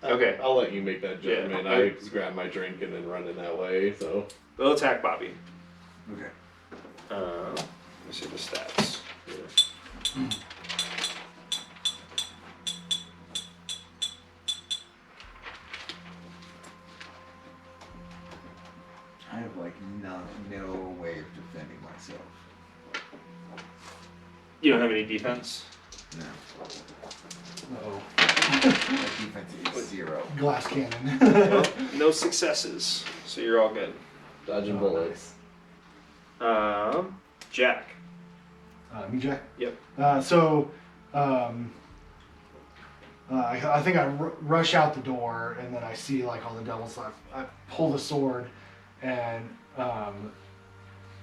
Yeah. Okay. I'll let you make that Yeah. judgment. I just grab my drink and then run in that way. So They'll attack Bobby. Okay. Let me see the stats. Here. I have like no way of defending myself. You don't have any defense. No. Uh-oh. My defense is 0. Glass cannon. Well, no successes, so you're all good. dodging bullets. Jack. Me, Jack? Yep. I think I rush out the door, and then I see like all the devils. I pull the sword, and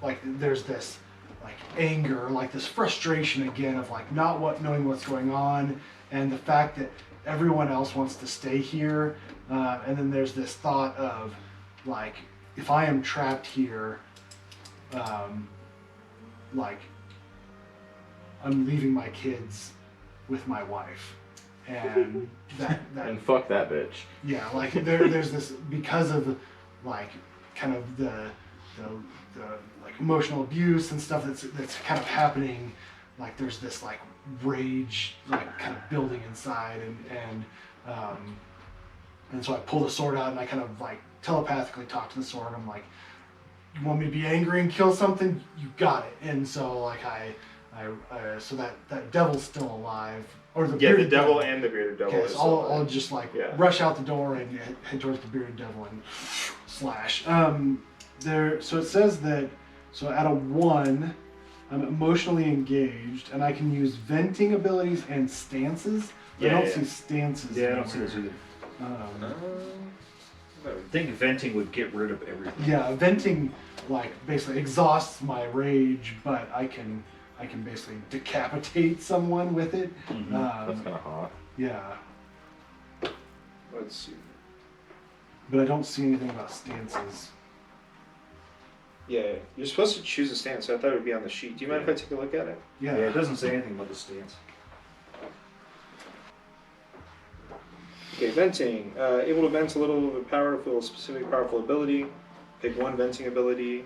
like there's this like anger, like this frustration again of like not knowing what's going on, and the fact that everyone else wants to stay here, and then there's this thought of like if I am trapped here, like I'm leaving my kids with my wife, and that And fuck that bitch. yeah, like there's this because of like kind of the like emotional abuse and stuff that's kind of happening. Like there's this like rage like kind of building inside, and so I pull the sword out and I kind of like telepathically talk to the sword. I'm like, you want me to be angry and kill something? You got it. And so like so that devil's still alive, or the Yeah, the bearded devil and the bearded devil Okay, is so still I'll alive. just like Yeah. rush out the door and head towards the bearded devil and slash. So it says that at a 1, I'm emotionally engaged and I can use venting abilities and stances. I Yeah, don't yeah. see stances. Yeah, I don't see anywhere. those either. Um, I think venting would get rid of everything. yeah, venting like basically exhausts my rage, but I can basically decapitate someone with it. That's kind of hot. Yeah, Let's see. but I don't see anything about stances. Yeah, you're supposed to choose a stance, so I thought it would be on the sheet. Do you mind if I take a look at it? Yeah. Yeah, it doesn't say anything about the stance. Okay, venting. Able to vent a little of a power, feel a specific powerful ability. Pick one venting ability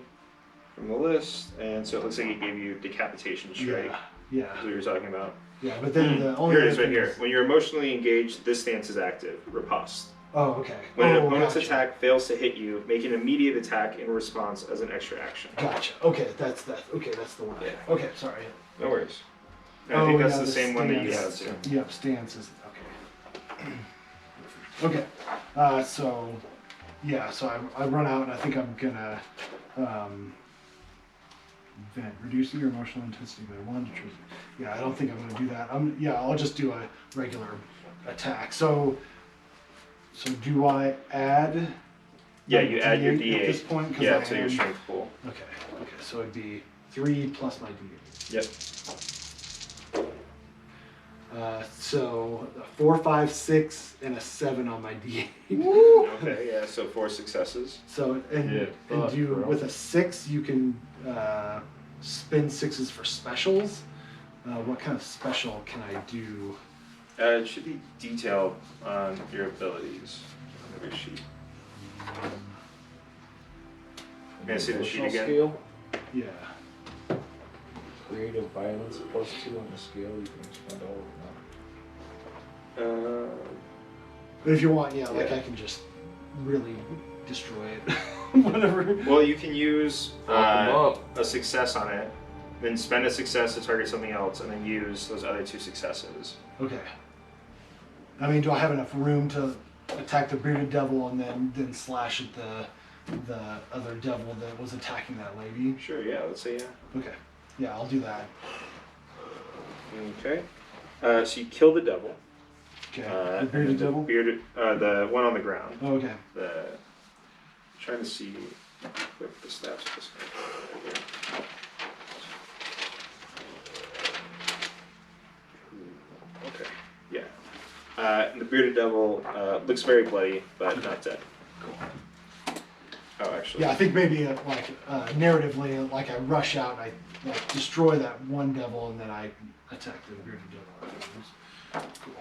from the list, and so it looks like it gave you decapitation strike. Yeah. Is what you're talking about. Yeah, but then the only Here it is, other right thing here. When you're emotionally engaged, this stance is active. Riposte. Oh, okay. When an Oh, opponent's gotcha. attack fails to hit you, make an immediate attack in response as an extra action. Gotcha. Okay, that's the one. Yeah. Okay, sorry. No worries. And I Oh, think that's yeah, the the same one that you have stance. too. Yep, stances. Okay. Okay. So I run out and I think I'm gonna vent, reducing your emotional intensity by 1 to choose. Yeah, I don't think I'm gonna do that. I'll just do a regular attack. So do I add? Yeah, my you add your D8 at this D8. point? 'Cause Yeah, I to your am- strength pool. Okay, so it'd be 3 plus my D8. Yep. So a 4, 5, 6, and a 7 on my D8. Okay, yeah, so 4 successes. So and Yeah, fuck, bro. with a 6 you can spin 6s for specials. What kind of special can I do? It should be detailed on your abilities on every sheet. May I see the sheet again? Scale, Yeah. creative violence +2 on the scale. You can spend all of But if you want, like Yeah. I can just really destroy it. Whatever. Well, you can use Fuck 'em up. a success on it, then spend a success to target something else, and then use those other 2 successes. Okay. I mean, do I have enough room to attack the bearded devil and then slash at the other devil that was attacking that lady. Sure, yeah, let's say yeah. Okay. Yeah, I'll do that. Okay. So you kill the devil. Okay. And The bearded devil? the one on the ground. Oh, okay. Trying to see what the stats of this guy. Okay, yeah. And the bearded devil looks very bloody, but not dead. Cool. Oh, actually. Yeah, I think maybe narratively, like I rush out and I destroy that one devil and then I attack the bearded devil. Cool.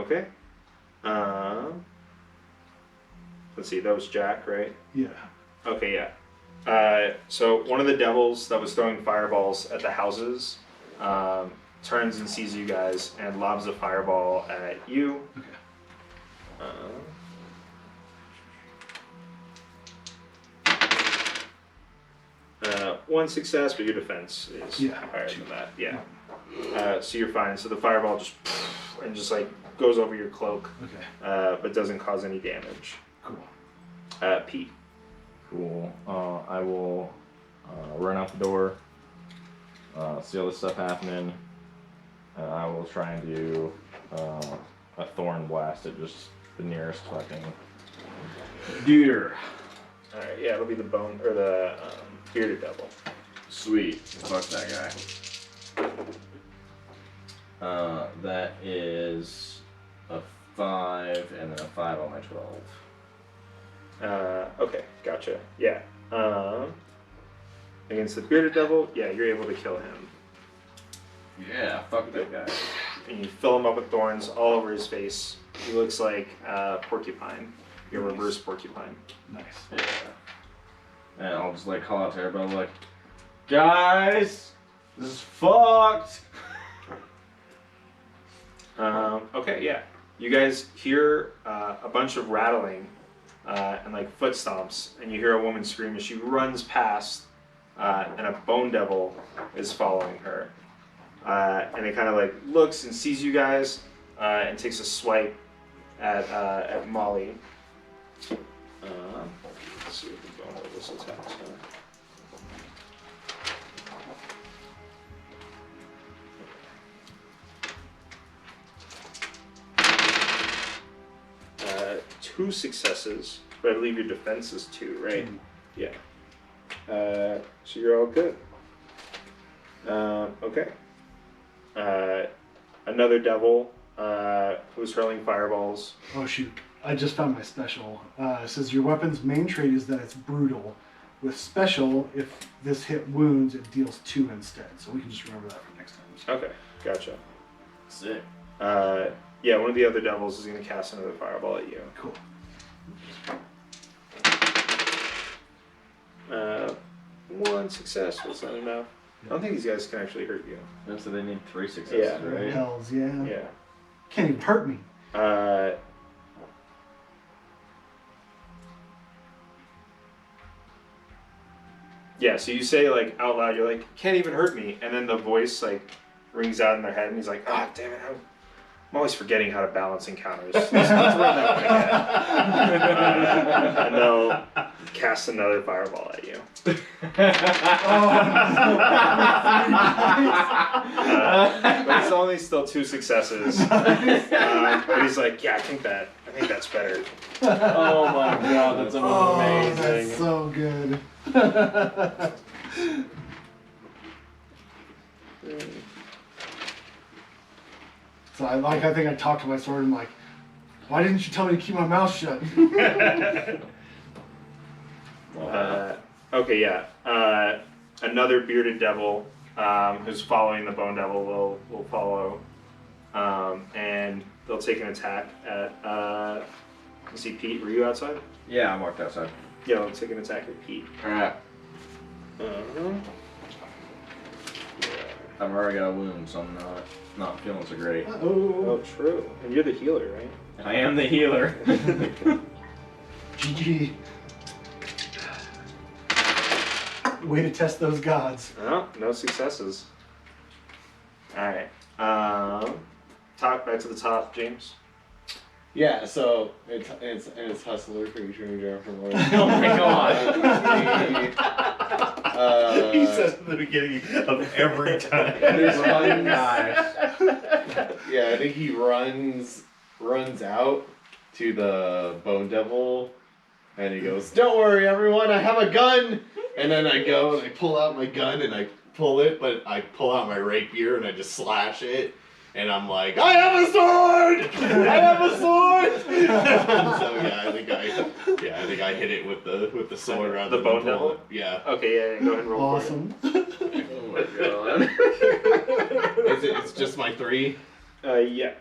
Okay. Let's see, that was Jack, right? Yeah. Okay, yeah. So one of the devils that was throwing fireballs at the houses turns and sees you guys and lobs a fireball at you. Okay. One success, but your defense is higher than that. Yeah. So you're fine. So the fireball just like goes over your cloak, but doesn't cause any damage. Cool. Pete. Cool. I will run out the door, see all this stuff happening. I will try and do a thorn blast at just the nearest fucking deer. Alright, yeah, it'll be the bone or the bearded devil. Sweet. Fuck that guy. That is a 5 and then a 5 on my 12. Okay, gotcha. Yeah. Against the bearded devil, yeah, you're able to kill him. Yeah, fuck that guy. And you fill him up with thorns all over his face. He looks like a porcupine. Your reverse porcupine. Nice. Yeah. And I'll just like call out to everybody like, guys, this is fucked. Okay, yeah. You guys hear a bunch of rattling and like foot stomps, and you hear a woman scream as she runs past, and a bone devil is following her. And it kind of like looks and sees you guys and takes a swipe at Molly. Let's see what the bone devil's attacks are. 2 successes, but I believe your defense is 2, right? Yeah. So you're all good. Okay. Another devil who's hurling fireballs. Oh shoot. I just found my special. It says your weapon's main trait is that it's brutal. With special, if this hit wounds, it deals 2 instead. So we can just remember that for next time. Okay, gotcha. Sick. Yeah, one of the other devils is going to cast another fireball at you. Cool. 1 success, that's not enough. I don't think these guys can actually hurt you. And so they need 3 successes, Yeah. right? Hells yeah. Yeah. Can't even hurt me. Yeah, so you say like out loud, you're like, can't even hurt me, and then the voice like rings out in their head, and he's like, ah, damn it, I'm always forgetting how to balance encounters. Let's run that one again. And they'll cast another fireball at you. But it's only still 2 successes. But he's like, yeah, I think that's better. Oh my god, that's amazing. Oh, that's so good. So I think I talked to my sword and like, why didn't you tell me to keep my mouth shut? Okay, yeah. Another bearded devil who's following the bone devil will follow, and they'll take an attack at. Let's see, Pete, were you outside? Yeah, I'm marked outside. Yeah, they'll take an attack at Pete. Alright. Uh-huh. I've already got a wound, so I'm not feeling so great. Oh, true. And you're the healer, right? I am the healer. GG. Way to test those gods. No successes. All right. Back to the top, James. Yeah, so it's Hustler featuring Jennifer Lawrence. Oh my god. He says at the beginning of every time. Oh gosh. Yeah, I think he runs out to the Bone Devil, and he goes, "Don't worry, everyone, I have a gun." And then I go and I pull out my gun and I pull it, but I pull out my rapier and I just slash it. And I'm like, I have a sword! I have a sword! So yeah, I think I hit it with the sword rather The than Bone pull Devil? it. Yeah. Okay, yeah, go ahead and roll Awesome. Oh my god. It's just my 3. for it. Yeah.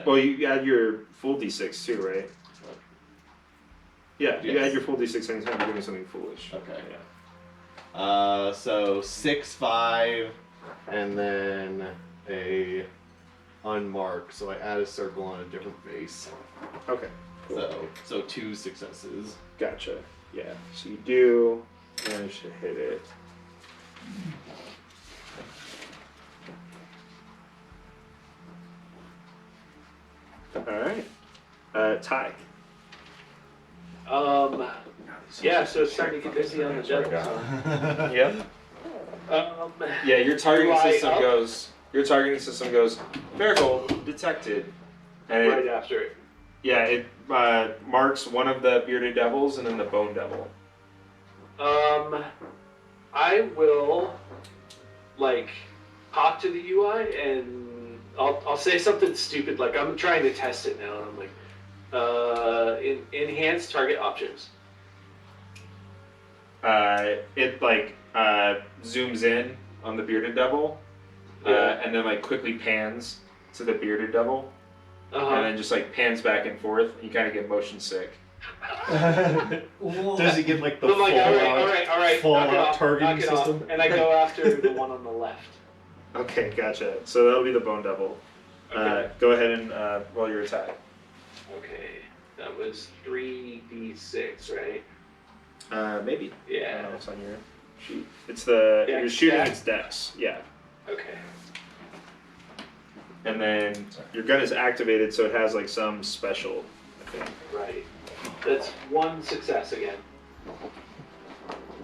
Well, you add your full d6 too, right? Yeah, you Yes. add your full d6 anytime you're doing something foolish. Okay. Yeah. So 6, 5, and then a unmarked. So I add a circle on a different face. Okay. So 2 successes. Gotcha. Yeah. So you do manage to hit it. Alright. Ty. Yeah, so it's starting to get busy on the devil. So. Yep. Yeah, your Do targeting I system up? goes. Your targeting system goes. Marigold detected, and Right it, after it. yeah, it marks one of the bearded devils and then the bone devil. I will talk to the UI and I'll say something stupid like I'm trying to test it now and I'm like, enhance target options. It zooms in on the bearded devil, Yeah. and then quickly pans to the bearded devil, Uh-huh. and then just pans back and forth. You kind of get motion sick. Does he get the I'm full like, all right, full knock it out off, targeting knock it off. system? And I go after the one on the left. Okay, gotcha. So that'll be the bone devil. Okay. Go ahead and roll your attack. Okay, that was 3d6, right? Maybe. I don't Yeah. know what's on your sheet. It's the Dex you're shooting stat? its dex. Yeah. Okay. And then your gun is activated, so it has some special. I think. Right. That's 1 success again.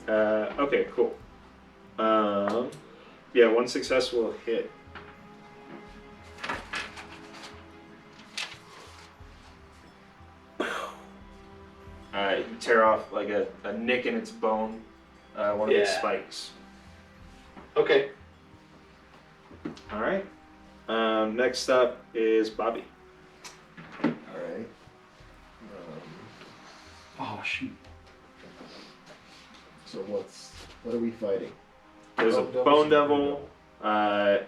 Okay, cool. Yeah, 1 success will hit. You tear off a nick in its bone, one of its Yeah. spikes. Okay. All right. Next up is Bobby. Alright. Oh shoot. So what are we fighting? There's a bone devil, a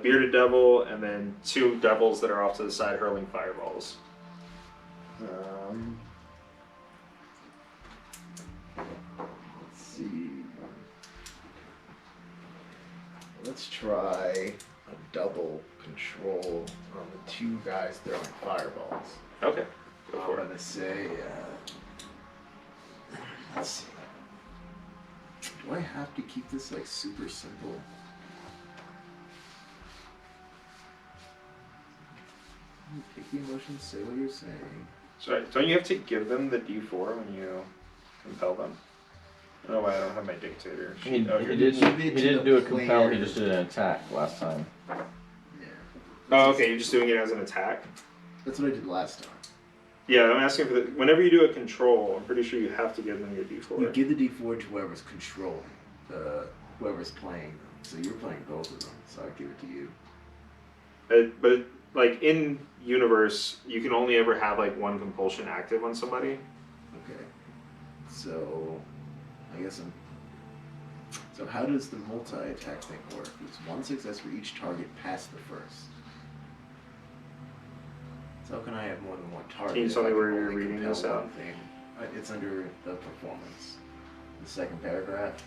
bearded devil, and then 2 devils that are off to the side hurling fireballs. Let's see. Let's try a double control on the 2 guys throwing fireballs. Okay, go I'm for it. gonna say, let's see. Do I have to keep this super simple? Pick the emotions, say what you're saying. Sorry, don't you have to give them the D4 when you compel them? I don't know why I don't have my dictator. He sheet. Oh, here it is. didn't do a compel, he just did an attack last time. Yeah. Oh, okay, you're just doing it as an attack? That's what I did last time. Yeah, I'm asking for the. Whenever you do a control, I'm pretty sure you have to give them your You D4. give the D4 to whoever's controlling, whoever's playing them. So you're playing both of them, so I give it to you. But in universe, you can only ever have 1 compulsion active on somebody. Okay. So, I guess I'm. So how does the multi-attack thing work? It's 1 success for each target past the first. So how can I have more than 1 target? Can you if tell I me where can you're only reading compel this out? one thing? It's under the performance. The second paragraph.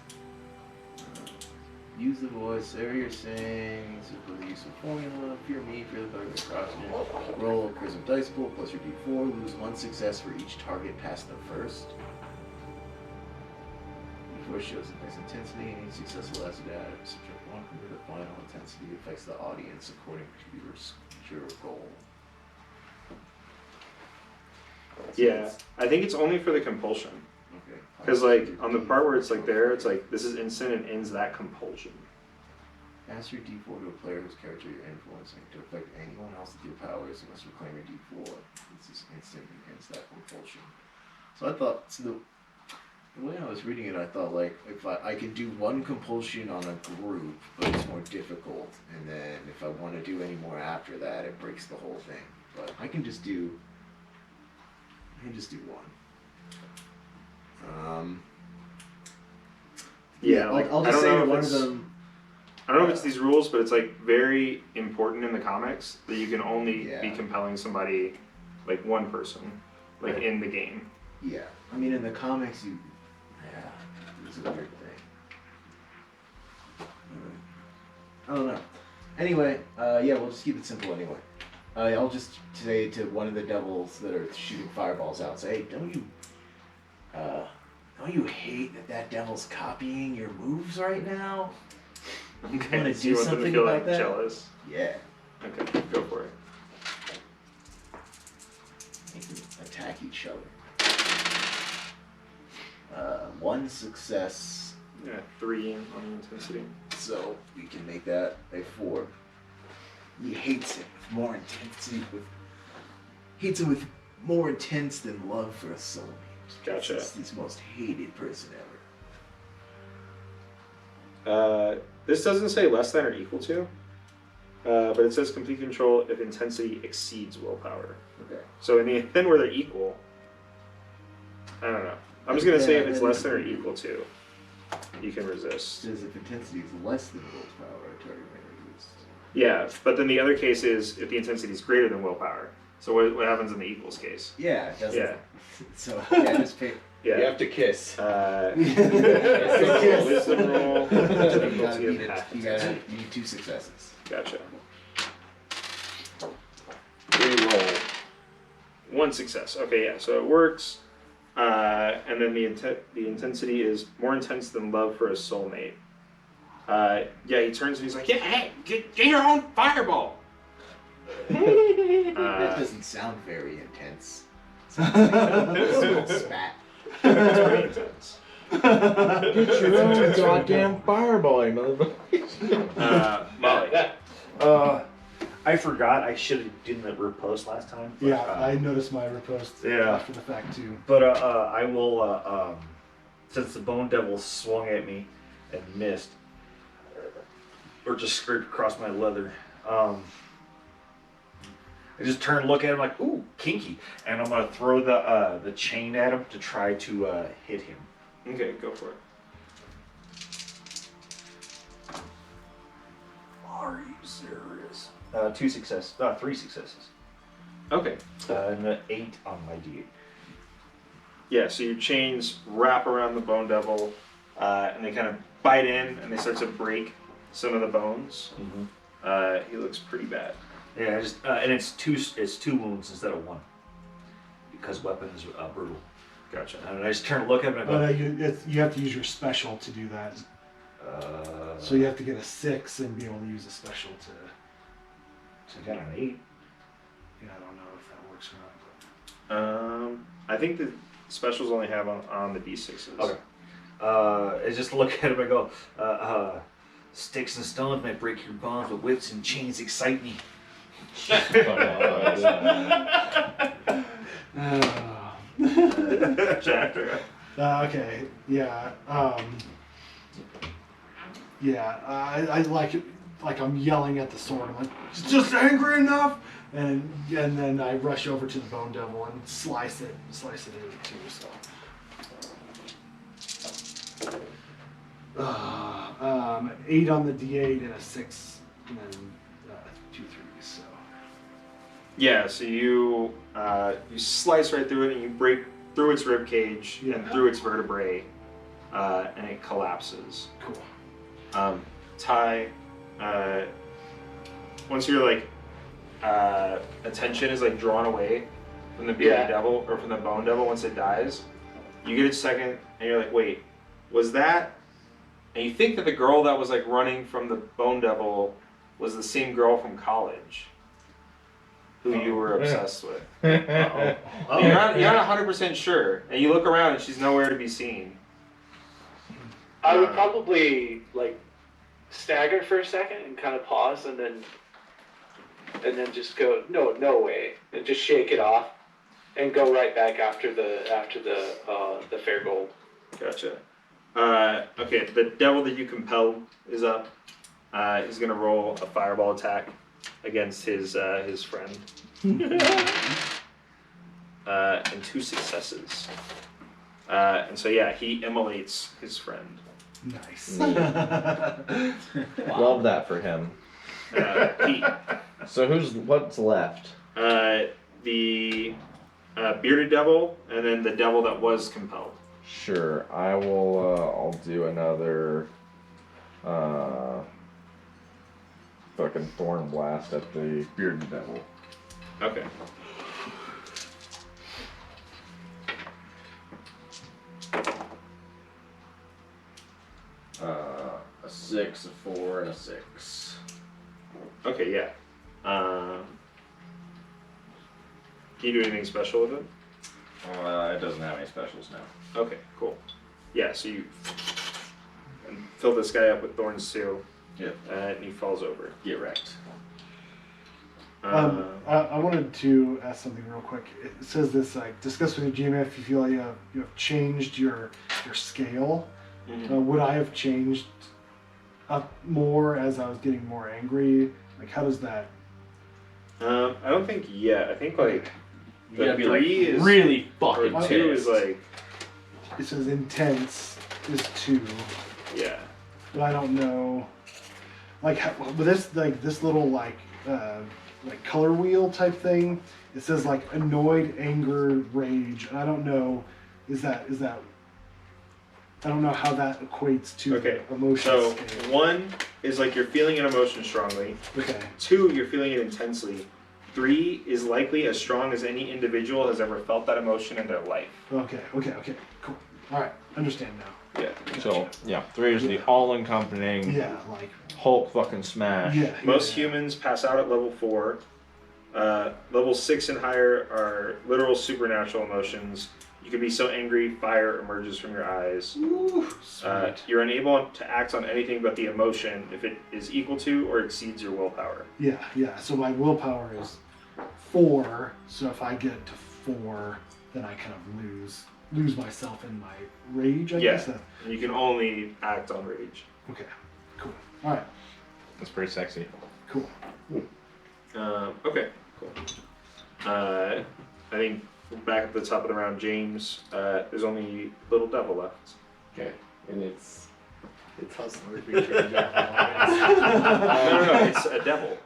Use the voice, say what you're saying, simply the use of formula, fear me, fear the target across you. Roll a charisma dice pool plus your D4, lose 1 success for each target past the first. D4 shows the best intensity, any successful as it adds. Subtract 1 from the final intensity affects the audience according to your goal. Yeah, I think it's only for the compulsion. Okay. Because like on the part where it's like there, it's like this is instant and ends that compulsion. Pass your D4 to a player whose character you're influencing. To affect anyone else with your powers, you must reclaim your D4. This is instant and ends that compulsion. So I thought, the way I was reading it, I thought like if I can do one compulsion on a group, but it's more difficult, and then if I want to do any more after that, it breaks the whole thing. But I can just do one. Yeah, like I'll I just don't say know to if one of it's, them. I don't know if it's these rules, but it's like very important in the comics that you can only be Yeah. compelling somebody, like one person, like in the game. Yeah, I mean in the comics, it's a weird thing. I don't know. Anyway, we'll just keep it simple anyway. I'll just say to one of the devils that are shooting fireballs out, say, hey, don't you hate that devil's copying your moves right now? Okay, wanna so do you want them to something feel about like that? jealous. Yeah, Okay, go for it. make them attack each other. One success, Yeah, 3 on the intensity. so we can make that a 4. He hates it with more intensity, hates it with more intense than love for a soulmate. Gotcha. He's his most hated person ever. This doesn't say less than or equal to, but it says complete control if intensity exceeds willpower. Okay. So in the event where they're equal, I don't know. I'm just gonna say if it's Yeah, less than or equal to, you can resist. Says if intensity is less than willpower, a target may resist. Yeah, but then the other case is if the intensity is greater than willpower. So what happens in the equals case? Yeah, it doesn't. Yeah. So yeah, just pick. Yeah. You have to kiss. Wisdom roll. You Difficulty gotta of beat it. half. You need 2 successes. Gotcha. Reroll. 1 success. Okay, yeah, so it works. And then the intensity is more intense than love for a soulmate. Yeah, he turns and he's like, yeah, hey, get your own fireball. That doesn't sound very intense. Sounds like a little spat. It's pretty intense. Get your own goddamn fireball, you motherfucker. Molly. I forgot. I should have done the riposte last time. But, Yeah, I noticed my riposte Yeah. after the fact too. But I will. Since the Bone Devil swung at me and missed, or just scraped across my leather. I just turn and look at him like, ooh, kinky, and I'm gonna throw the chain at him to try to hit him. Okay, go for it. Are you serious? 3 successes. Okay. And an 8 on my D8. Yeah, so your chains wrap around the Bone Devil, and they kind of bite in, and they start to break some of the bones. Mm-hmm. He looks pretty bad. Yeah, and it's two wounds instead of 1 because weapons are brutal. Gotcha. And I just turn and look at him and I go, You have to use your special to do that. So you have to get a 6 and be able to use a special to. So I got an 8. Yeah, I don't know if that works or not. I think the specials only have on the D6s. Okay. I just look at him and go, sticks and stones may break your bonds, but whips and chains excite me. Chapter. Okay. Yeah. I like it. Like I'm yelling at the sword. I'm like, "It's just angry enough!" And then I rush over to the Bone Devil and slice it in two. So. 8 on the D8 and a 6, and then 2 3s. So. Yeah, so you slice right through it and you break through its rib cage and through its vertebrae, and it collapses. Cool. Ty, once your attention is like drawn away from the bearded devil or from the Bone Devil once it dies, you get a second and you're like, wait, was that? And you think that the girl that was like running from the Bone Devil was the same girl from college. who you were obsessed with. Oh. You're not 100% sure, and you look around and she's nowhere to be seen. I would probably like stagger for a second and kind of pause, and then just go no way, and just shake it off, and go right back after the fair gold. Gotcha. Okay, the devil that you compelled is up. He's gonna roll a fireball attack against his friend. And 2 successes. And so yeah, he immolates his friend. Nice. Love that for him. Pete, So what's left? the bearded devil, and then the devil that was compelled. Sure, I will. I'll do another fucking thorn blast at the bearded devil. Okay. A 6, a 4, and a 6. Okay, yeah. Can you do anything special with it? It doesn't have any specials now. Okay, cool. Yeah, so you fill this guy up with thorns too. Yep. And he falls over. Get wrecked. I wanted to ask something real quick. It says this, like, discuss with your GM if you feel like you have changed your scale. Mhm. Would I have changed up more as I was getting more angry? Like, how does that? I don't think yet. I think like You the gotta be 3 is really or fucking 2 is pissed. like It says intense is 2, yeah. but I don't know. Like, but this little like color wheel type thing. It says like annoyed, anger, rage, and I don't know. Is that? I don't know how that equates to Okay, the emotion So scale. 1 is like you're feeling an emotion strongly. Okay. 2, you're feeling it intensely. 3 is likely as strong as any individual has ever felt that emotion in their life. Okay. Cool. All right. Understand now. Yeah. So yeah, 3 is the all-encompassing Yeah. Like. Hulk fucking smash. Yeah. Most yeah. humans pass out at level 4. Level 6 and higher are literal supernatural emotions. You can be so angry, fire emerges from your eyes. Ooh, You're unable to act on anything but the emotion if it is equal to or exceeds your willpower. Yeah. So my willpower is 4. So if I get to 4, then I kind of lose myself in my rage. I guess. And you can only act on rage. Okay. Cool. All right. That's pretty sexy. Cool. Okay, cool. I think back at the top of the round, James, there's only Little Devil left. Okay, and it's hustler. No, it's a devil.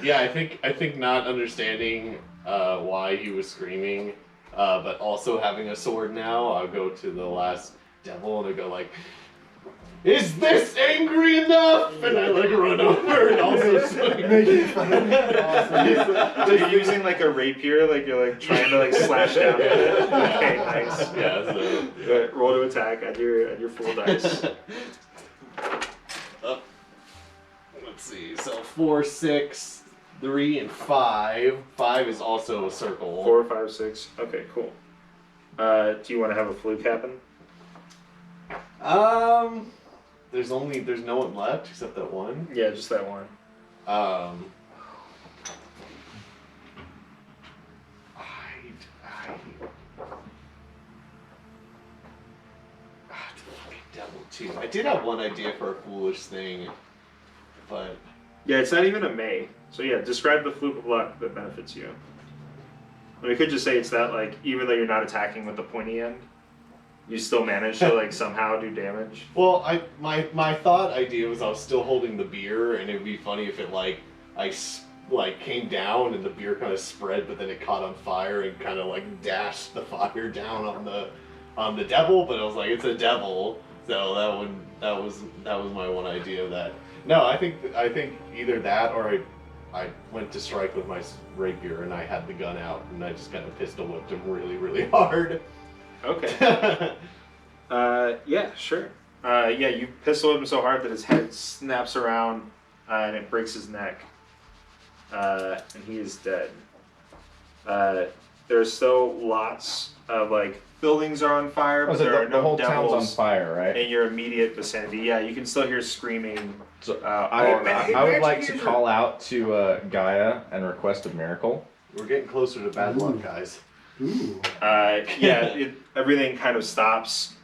Yeah, I think not understanding why he was screaming, but also having a sword now, I'll go to the last devil and I go like, "Is this angry enough?" And I like run over and also swing. Making fun of me. Awesome. So you're using like a rapier, like you're like trying to like slash down with it. Okay, nice. Yeah, so Good. Roll to attack at your full dice. let's see. So 4, 6, 3, and 5. 5 is also a circle. 4, 5, 6. Okay, cool. Do you want to have a fluke happen? There's no one left except that one. Yeah, just that one. I the fucking devil too. I did have one idea for a foolish thing, but Yeah, it's not even a may. So yeah, describe the fluke of luck that benefits you. I mean, we could just say it's that like even though you're not attacking with the pointy end, you still manage to like somehow do damage. well, my thought idea was I was still holding the beer, and it'd be funny if it like came down and the beer kind of spread, but then it caught on fire and kind of like dashed the fire down on the devil. But I was like, it's a devil, so that was my one idea of that. No, I think either that or I went to strike with my rapier and I had the gun out and I just kind of pistol whipped him really, really hard. Okay. Yeah, sure. Yeah, you pistol him so hard that his head snaps around, and it breaks his neck, and he is dead. There's still lots of like buildings are on fire, but there are the no whole town's on devils fire, right? in your immediate vicinity. Yeah, you can still hear screaming. So I I would like to call out to Gaia and request a miracle. We're getting closer to bad luck, guys. Ooh. Everything kind of stops,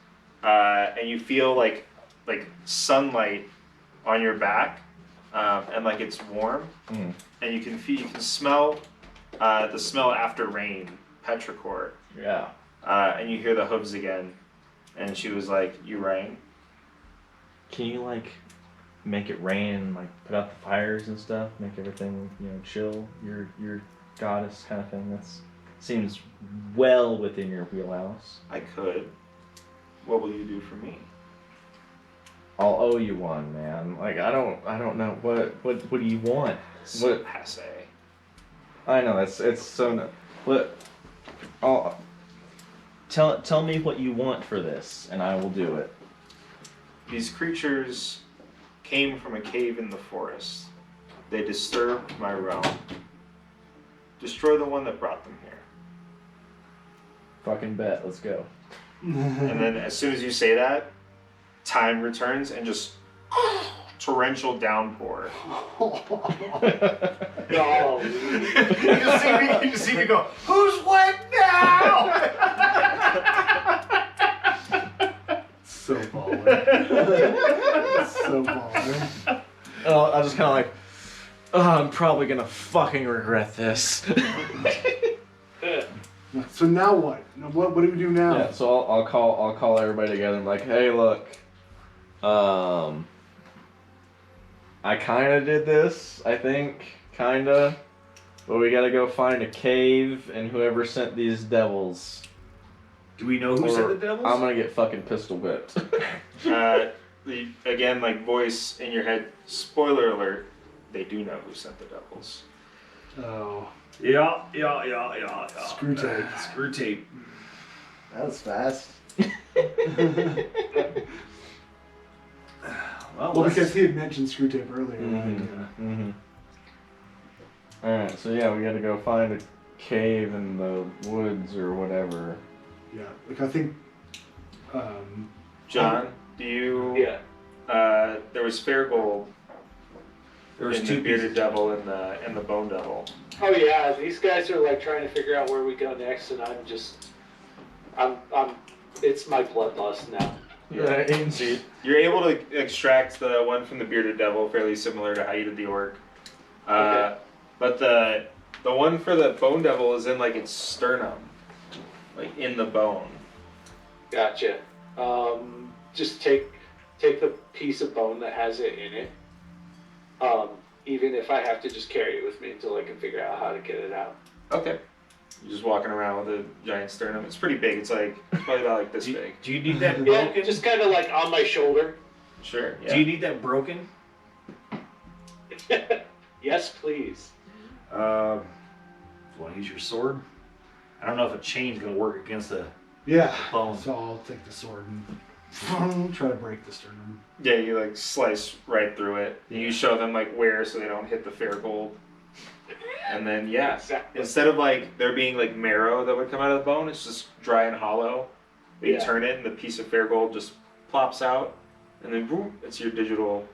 and you feel like sunlight on your back, and like it's warm, and you can smell the smell after rain, petrichor, Yeah. and you hear the hooves again, and she was like, "You rang." Can you like make it rain, like put out the fires and stuff, make everything chill? Your goddess kind of thing. That seems well within your wheelhouse. I could. What will you do for me? I'll owe you one, man. Like I don't know what do you want? So What passe. I know it's so. What? I'll tell me what you want for this, and I will do it. These creatures came from a cave in the forest. They disturbed my realm. Destroy the one that brought them here. Fucking bet. Let's go. And then as soon as you say that, time returns and just torrential downpour. No. You just see me go, who's wet now? So baller. So baller. I'll just kind of like, oh, I'm probably gonna fucking regret this. So now what? What do we do now? Yeah, so I'll call everybody together and be like, hey, look, I kind of did this, I think, kinda, but we gotta go find a cave and whoever sent these devils. Do we know who sent the devils? I'm gonna get fucking pistol whipped. Again, like voice in your head, spoiler alert, they do know who sent the devils. Oh. Yeah. Screw tape. Screw tape. That was fast. Well, because he had mentioned screw tape earlier. Mm-hmm. Alright, so yeah, we gotta go find a cave in the woods or whatever. Yeah, like I think. John, do you? Yeah. There was fair gold. There was in two the bearded pieces. devil and the bone devil. Oh yeah, these guys are like trying to figure out where we go next, and I'm it's my bloodlust now. Yeah. So you're able to extract the one from the bearded devil, fairly similar to how you did the orc. Okay. But the one for the bone devil is in like its sternum, like in the bone. Gotcha. Just take the piece of bone that has it in it. Even if I have to just carry it with me until I can figure out how to get it out. Okay. You're just walking around with a giant sternum. It's pretty big. It's probably about like this big. Do you need that Yeah, broken? just kind of like on my shoulder. Sure. Yeah. Do you need that broken? Yes, please. Want to use your sword? I don't know if a chain's gonna work against a Yeah. bone. So I'll take the sword and try to break the sternum. Yeah, you like slice right through it. You show them like where so they don't hit the fair gold. And then yeah, Exactly. instead of like there being like marrow that would come out of the bone, it's just dry and hollow. But you Yeah. turn it and the piece of fair gold just plops out, and then boom, it's your digital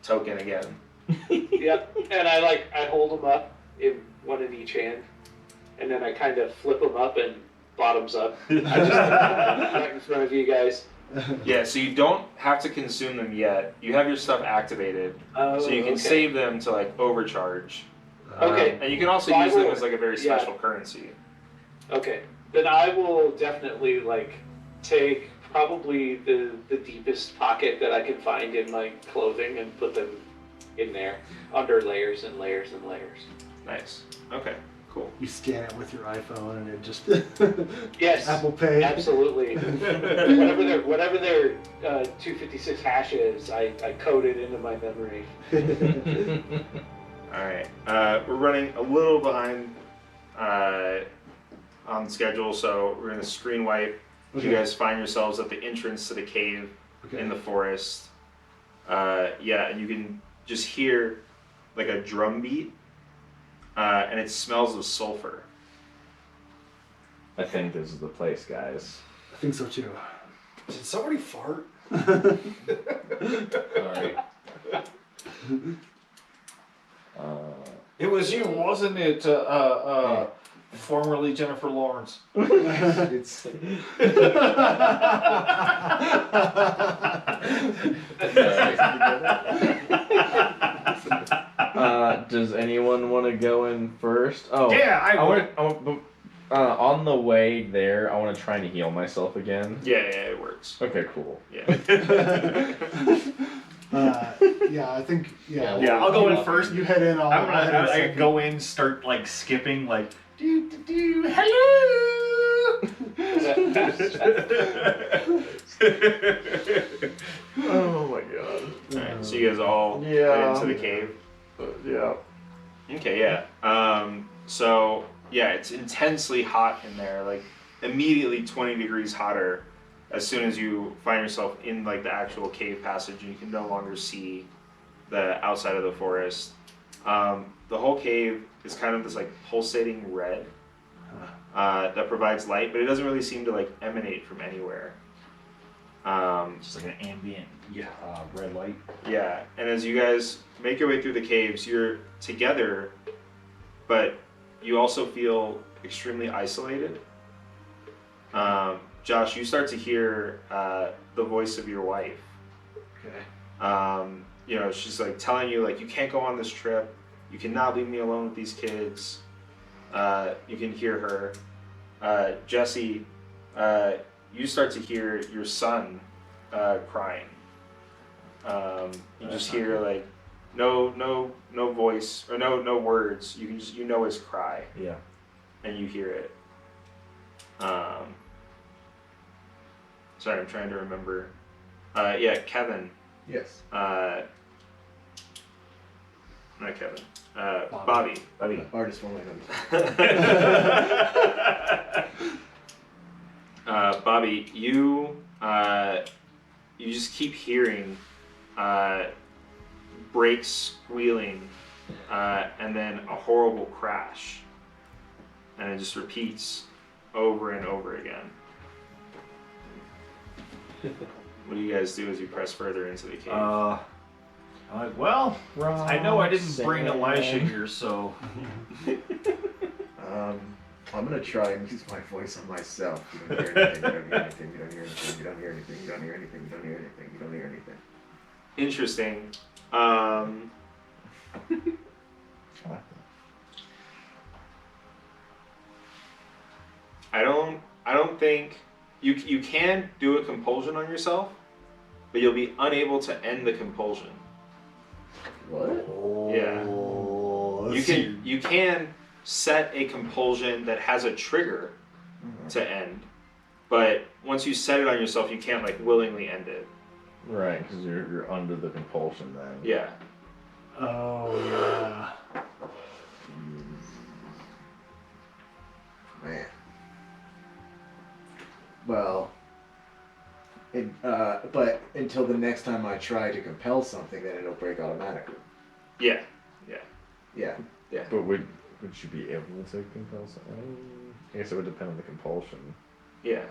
token again. Yep. And I hold them up in one in each hand, and then I kind of flip them up and bottoms up. I just right in front of you guys. Yeah, so you don't have to consume them yet. You have your stuff activated, Oh, so you can okay. save them to like overcharge. Okay. And you can also Well, I use them will- as like a very yeah. special currency. Okay, then I will definitely like take probably the deepest pocket that I can find in my clothing and put them in there under layers and layers and layers. Nice. Okay. Cool. You scan it with your iPhone and it just Yes, Apple Pay. absolutely. whatever their 256 hash is, I code it into my memory. All right. We're running a little behind on schedule, so we're gonna screen wipe. Okay. You guys find yourselves at the entrance to the cave Okay. in the forest. Yeah, and you can just hear like a drum beat, and it smells of sulfur. I think this is the place, guys. I think so too. Did somebody fart? Alright. It was you, wasn't it? Formerly Jennifer Lawrence. It's Does anyone want to go in first? Oh, Yeah, I would. On the way there, I want to try and heal myself again. Yeah, it works. Okay, cool. Yeah. Yeah, I think yeah. Yeah, I'll go in first. You head in. I'm head in gonna second. go in, start like skipping, like hello. Oh my god. Alright, so you guys all Yeah. head into the cave. Yeah. Okay, yeah. So yeah, it's intensely hot in there, like immediately 20 degrees hotter as soon as you find yourself in like the actual cave passage and you can no longer see the outside of the forest. The whole cave is kind of this like pulsating red that provides light, but it doesn't really seem to like emanate from anywhere. Just like an ambient, red light. Yeah, and as you guys make your way through the caves, you're together, but you also feel extremely isolated. Josh, you start to hear the voice of your wife. Okay. You know, she's like telling you like you can't go on this trip. You cannot leave me alone with these kids. You can hear her. Jesse, you start to hear your son crying. You just hear like no voice or no words. You can just you know his cry. Yeah. And you hear it. Sorry, I'm trying to remember. Yeah, Kevin. Yes. Not Kevin. Bobby. Artist for my home. Bobby, you just keep hearing brakes squealing, and then a horrible crash, and it just repeats over and over again. What do you guys do as you press further into the cave? I'm like, well, I know I didn't bring Elisha here, so I'm gonna try and use my voice on myself. You don't hear anything. You don't hear anything. You don't hear anything. You don't hear anything. You don't hear anything. You don't hear anything. You don't hear anything. Interesting. I don't think you can do a compulsion on yourself, but you'll be unable to end the compulsion. What? Yeah. You can set a compulsion that has a trigger to end, but once you set it on yourself, you can't like willingly end it. Right, because you're under the compulsion then. Yeah. Oh yeah. Man. Well, but until the next time I try to compel something, then it'll break automatically. Yeah. Yeah. But would you be able to compel something? I guess it would depend on the compulsion. Yeah.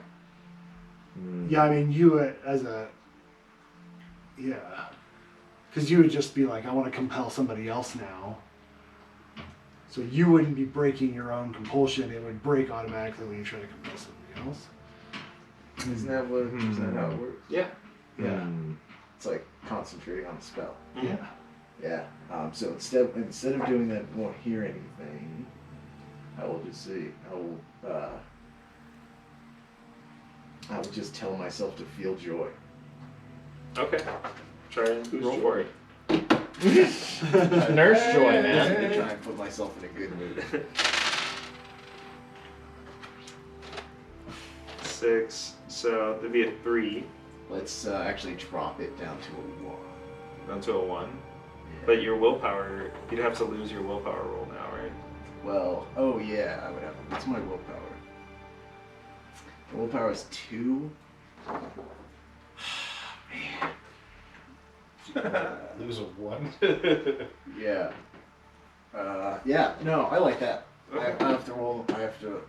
Yeah, I mean, you as a because you would just be like, I want to compel somebody else now. So you wouldn't be breaking your own compulsion; it would break automatically when you try to compel somebody else. Isn't that how it works? Yeah. Yeah. It's like concentrating on a spell. Yeah. Yeah. So instead of doing that, I won't hear anything. I will just see. I will just tell myself to feel joy. Okay. Try and roll for it. Nurse joy, I'm man. gonna try and put myself in a good mood. 6. So there'd be a 3 Let's actually drop it down to a 1. down to a 1. Yeah. But your willpower, you'd have to lose your willpower roll now, right? Well, oh yeah, I would have. What's my willpower? My willpower is 2. Man. Lose a 1. Yeah. Yeah. No, I like that. I have to roll. I have to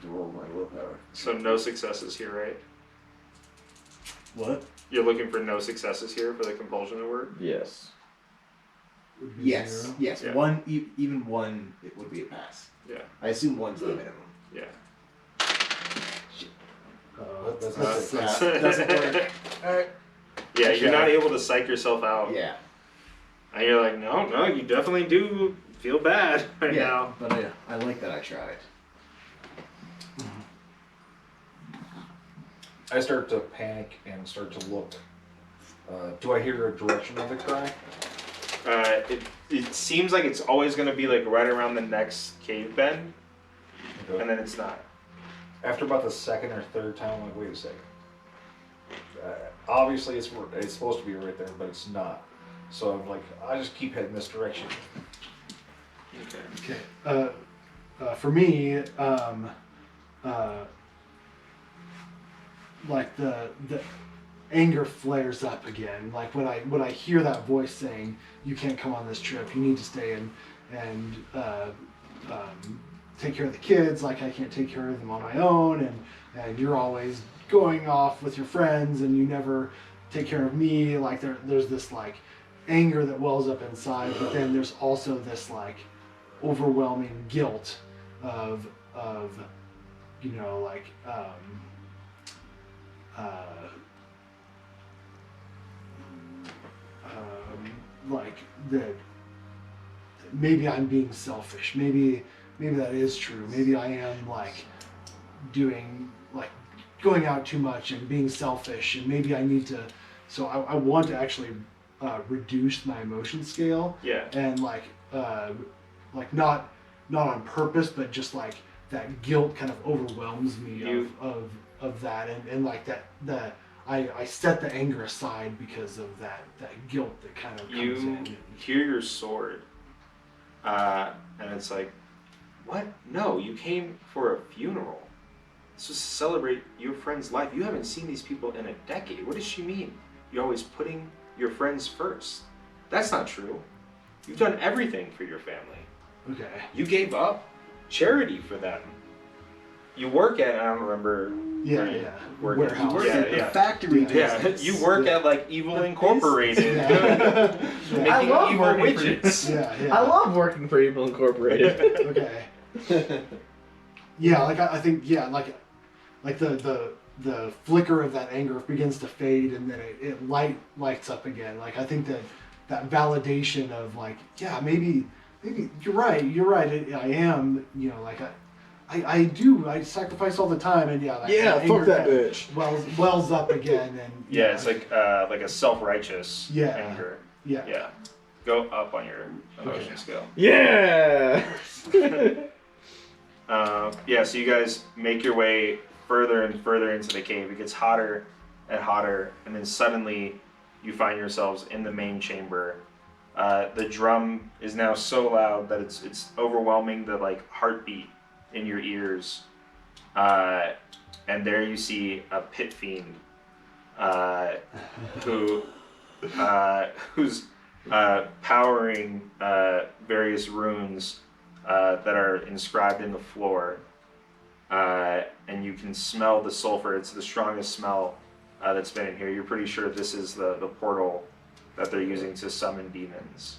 roll my willpower. So no successes here, right? What? You're looking for no successes here for the compulsion to work? Yes. Would be Yes. 0. Yes. Yeah. One. Even one. It would be a pass. Yeah. I assume one's the minimum. Yeah. That's Doesn't work. All right. Yeah, you're not able to psych yourself out. Yeah. And you're like, no, you definitely do feel bad right Yeah. now. But I like that I tried. I start to panic and start to look. Do I hear a direction of the cry? It seems like it's always going to be like right around the next cave bend, Okay. and then it's not. After about the second or third time, I'm like, wait a second. Obviously, it's supposed to be right there, but it's not. So I'm like, I just keep heading this direction. Okay. Okay. For me, like the anger flares up again. Like when I hear that voice saying, "You can't come on this trip. You need to stay and take care of the kids. Like I can't take care of them on my own, and you're always going off with your friends, and you never take care of me." Like there's this like anger that wells up inside, but then there's also this like overwhelming guilt of you know like like that maybe I'm being selfish, maybe that is true, maybe I am like doing like going out too much and being selfish, and maybe I need to, so I want to actually reduce my emotion scale. Yeah. And like not on purpose, but just like that guilt kind of overwhelms me of that, and like that I set the anger aside because of that guilt that kind of comes You in. hear your sword, and it's like, what? No, you came for a funeral. This was to celebrate your friend's life. You haven't seen these people in a decade. What does she mean? You're always putting your friends first. That's not true. You've done everything for your family. Okay. You gave up charity for them. You work at, I don't remember. Yeah, right, yeah. Work Warehouse. You work Yeah, at the yeah. factory Yeah, business. you work at like Evil Incorporated, Yeah. making I love evil working for widgets. Yeah. I love working for Evil Incorporated. Okay. Yeah, like I think like the flicker of that anger begins to fade, and then it lights up again. Like I think that validation of like, yeah, maybe you're right. I am, you know, like I sacrifice all the time, and yeah, Yeah, fuck that kind of bitch. wells up again, and Yeah, it's like a self-righteous Yeah. anger. yeah. Yeah. Go up on your emotion Okay. scale. Yeah. Yeah, so you guys make your way further and further into the cave. It gets hotter and hotter, and then suddenly you find yourselves in the main chamber. The drum is now so loud that it's overwhelming the like heartbeat in your ears. And there you see a pit fiend who's powering various runes that are inscribed in the floor, and you can smell the sulfur. It's the strongest smell that's been in here. You're pretty sure this is the portal that they're using to summon demons.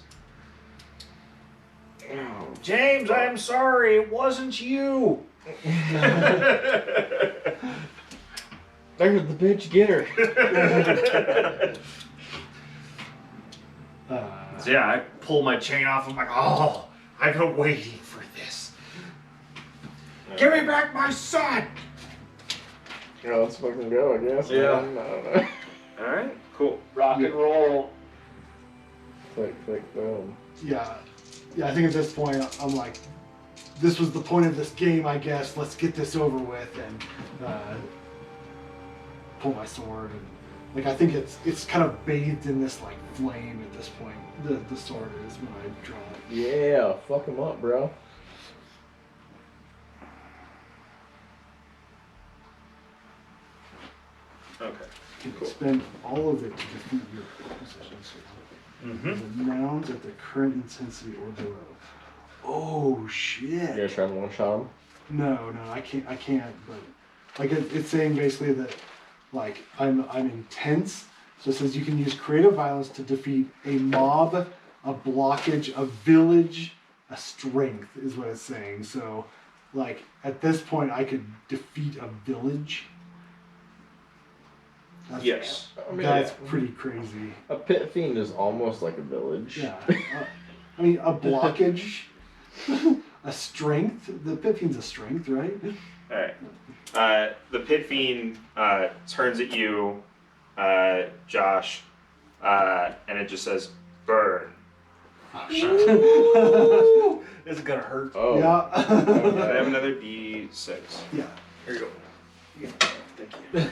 James, I'm sorry, it wasn't you. There's the bitch, get her. So yeah, I pull my chain off. I'm like, oh, I've been waiting for this. Give me back my son. Yeah, let's fucking go, I guess. Yeah. Man. I don't know. All right, cool. Rock and roll. Click, boom. Yeah, I think at this point I'm like, this was the point of this game, I guess. Let's get this over with, and pull my sword, and like I think it's kind of bathed in this like flame at this point. The sword is when I draw it. Yeah, fuck him up, bro. Okay, cool. spend all of it to defeat your opposition. The nouns at the current intensity or below. Oh shit! You guys trying to one shot him? No, I can't. But like it's saying basically that like I'm intense. So it says you can use creative violence to defeat a mob, a blockage, a village, a strength is what it's saying. So like at this point I could defeat a village. Yes. I mean, That's pretty crazy. a pit fiend is almost like a village. Yeah. I mean a blockage, a strength. The pit fiend's a strength, right? Alright. The pit fiend turns at you, Josh, and it just says, burn. Is it gonna hurt? Oh. Yeah. I have another D6. Yeah. Here you go. Thank you.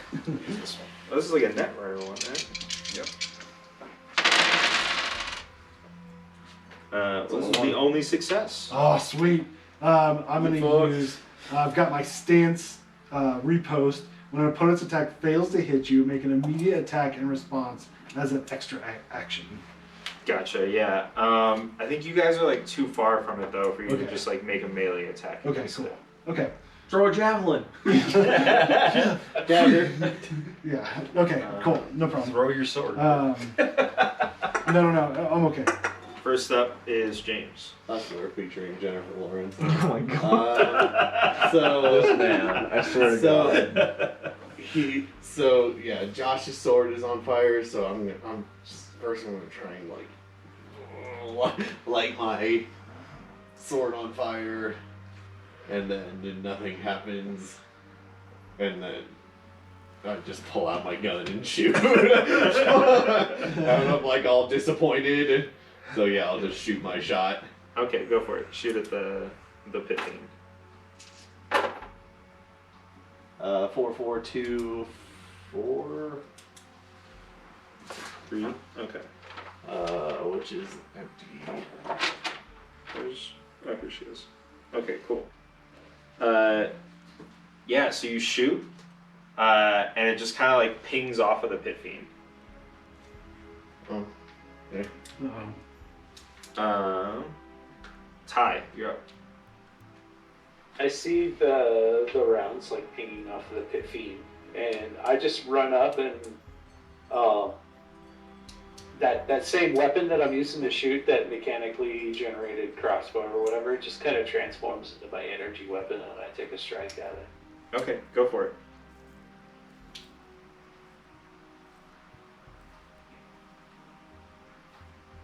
Oh, this is like a net runner one, right? Yep. This is the only success. Oh, sweet. I'm going to use, I've got my stance repost. When an opponent's attack fails to hit you, make an immediate attack in response as an extra action. Gotcha, yeah. I think you guys are like too far from it though for you to Okay. just like make a melee attack. Okay, against cool. it. Okay. Throw a javelin. Dagger. Yeah. Okay, cool. No problem. Throw your sword. No, I'm okay. First up is James. Hustler featuring Jennifer Lawrence. Oh my god. So This man, I swear to God. So yeah, Josh's sword is on fire. So I'm gonna try and light my sword on fire, and then nothing happens, and then I just pull out my gun and shoot. And I'm like all disappointed. So yeah, I'll just shoot my shot. Okay, go for it. Shoot at the pit fiend. 4, 4, 2, 4. 3. Okay. Which is empty. Here she is. Okay, cool. Yeah, so you shoot, and it just kind of like pings off of the pit fiend. Oh, okay. Ty, you're up. I see the rounds like pinging off of the pit fiend, and I just run up and that same weapon that I'm using to shoot, that mechanically generated crossbow or whatever, it just kind of transforms into my energy weapon, and I take a strike at it. Okay, go for it.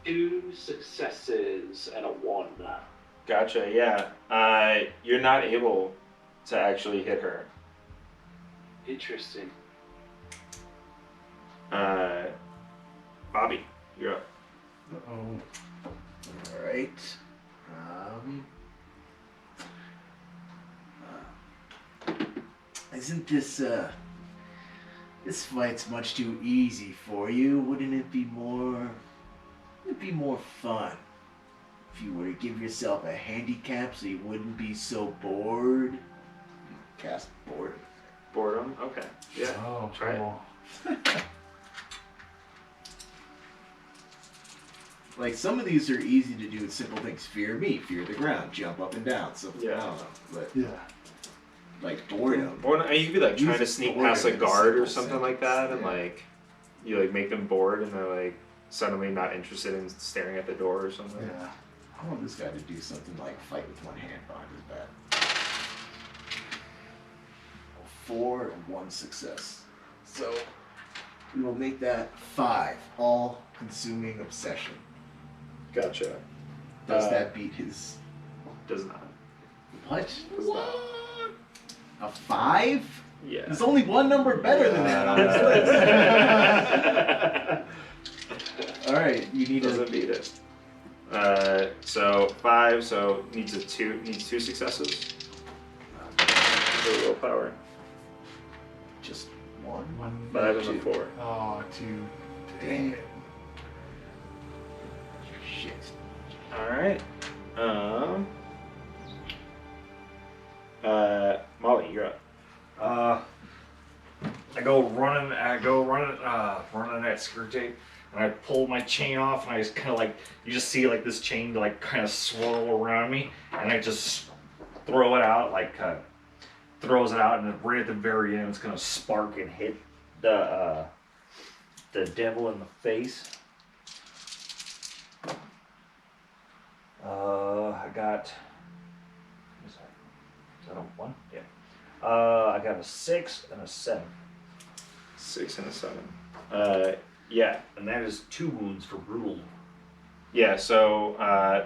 Two successes and a 1. Gotcha, yeah. You're not able to actually hit her. Interesting. Bobby, you're up. Uh-oh. Alright. Isn't this fight's much too easy for you? Wouldn't it be more fun if you were to give yourself a handicap so you wouldn't be so bored? Cast boredom. Boredom? Okay, yeah. Oh, try it. cool. Like, some of these are easy to do with simple things. Fear me, fear the ground, jump up and down. So Yeah. I don't know, but Yeah. like boredom. Boredom, you could be like trying to sneak past a Boredom is a guard or simple something like that, and sentence, yeah. like you like make them bored, and they're like suddenly not interested in staring at the door or something. Yeah. I want this guy to do something like fight with one hand behind his back. 4 and 1 success. So we will make that 5. All-consuming obsession. Gotcha. Does that beat his? Does not. What? A 5? Yeah. There's only one number better than that on this list. All right, you need Doesn't a. beat it. So 5. So needs 2 successes. For willpower. Just one. 5 and a 4. Oh, 2. Dang it. Shit. All right. Molly, you're up. I go running that screw tape, and I pull my chain off, and I just kind of like, you just see like this chain like kind of swirl around me, and I just throw it out, like throws it out, and then right at the very end, it's gonna spark and hit the devil in the face. I got. Is that a 1? Yeah. I got a 6 and a 7. 6 and a 7. Yeah. And that is 2 wounds for brutal. Yeah, so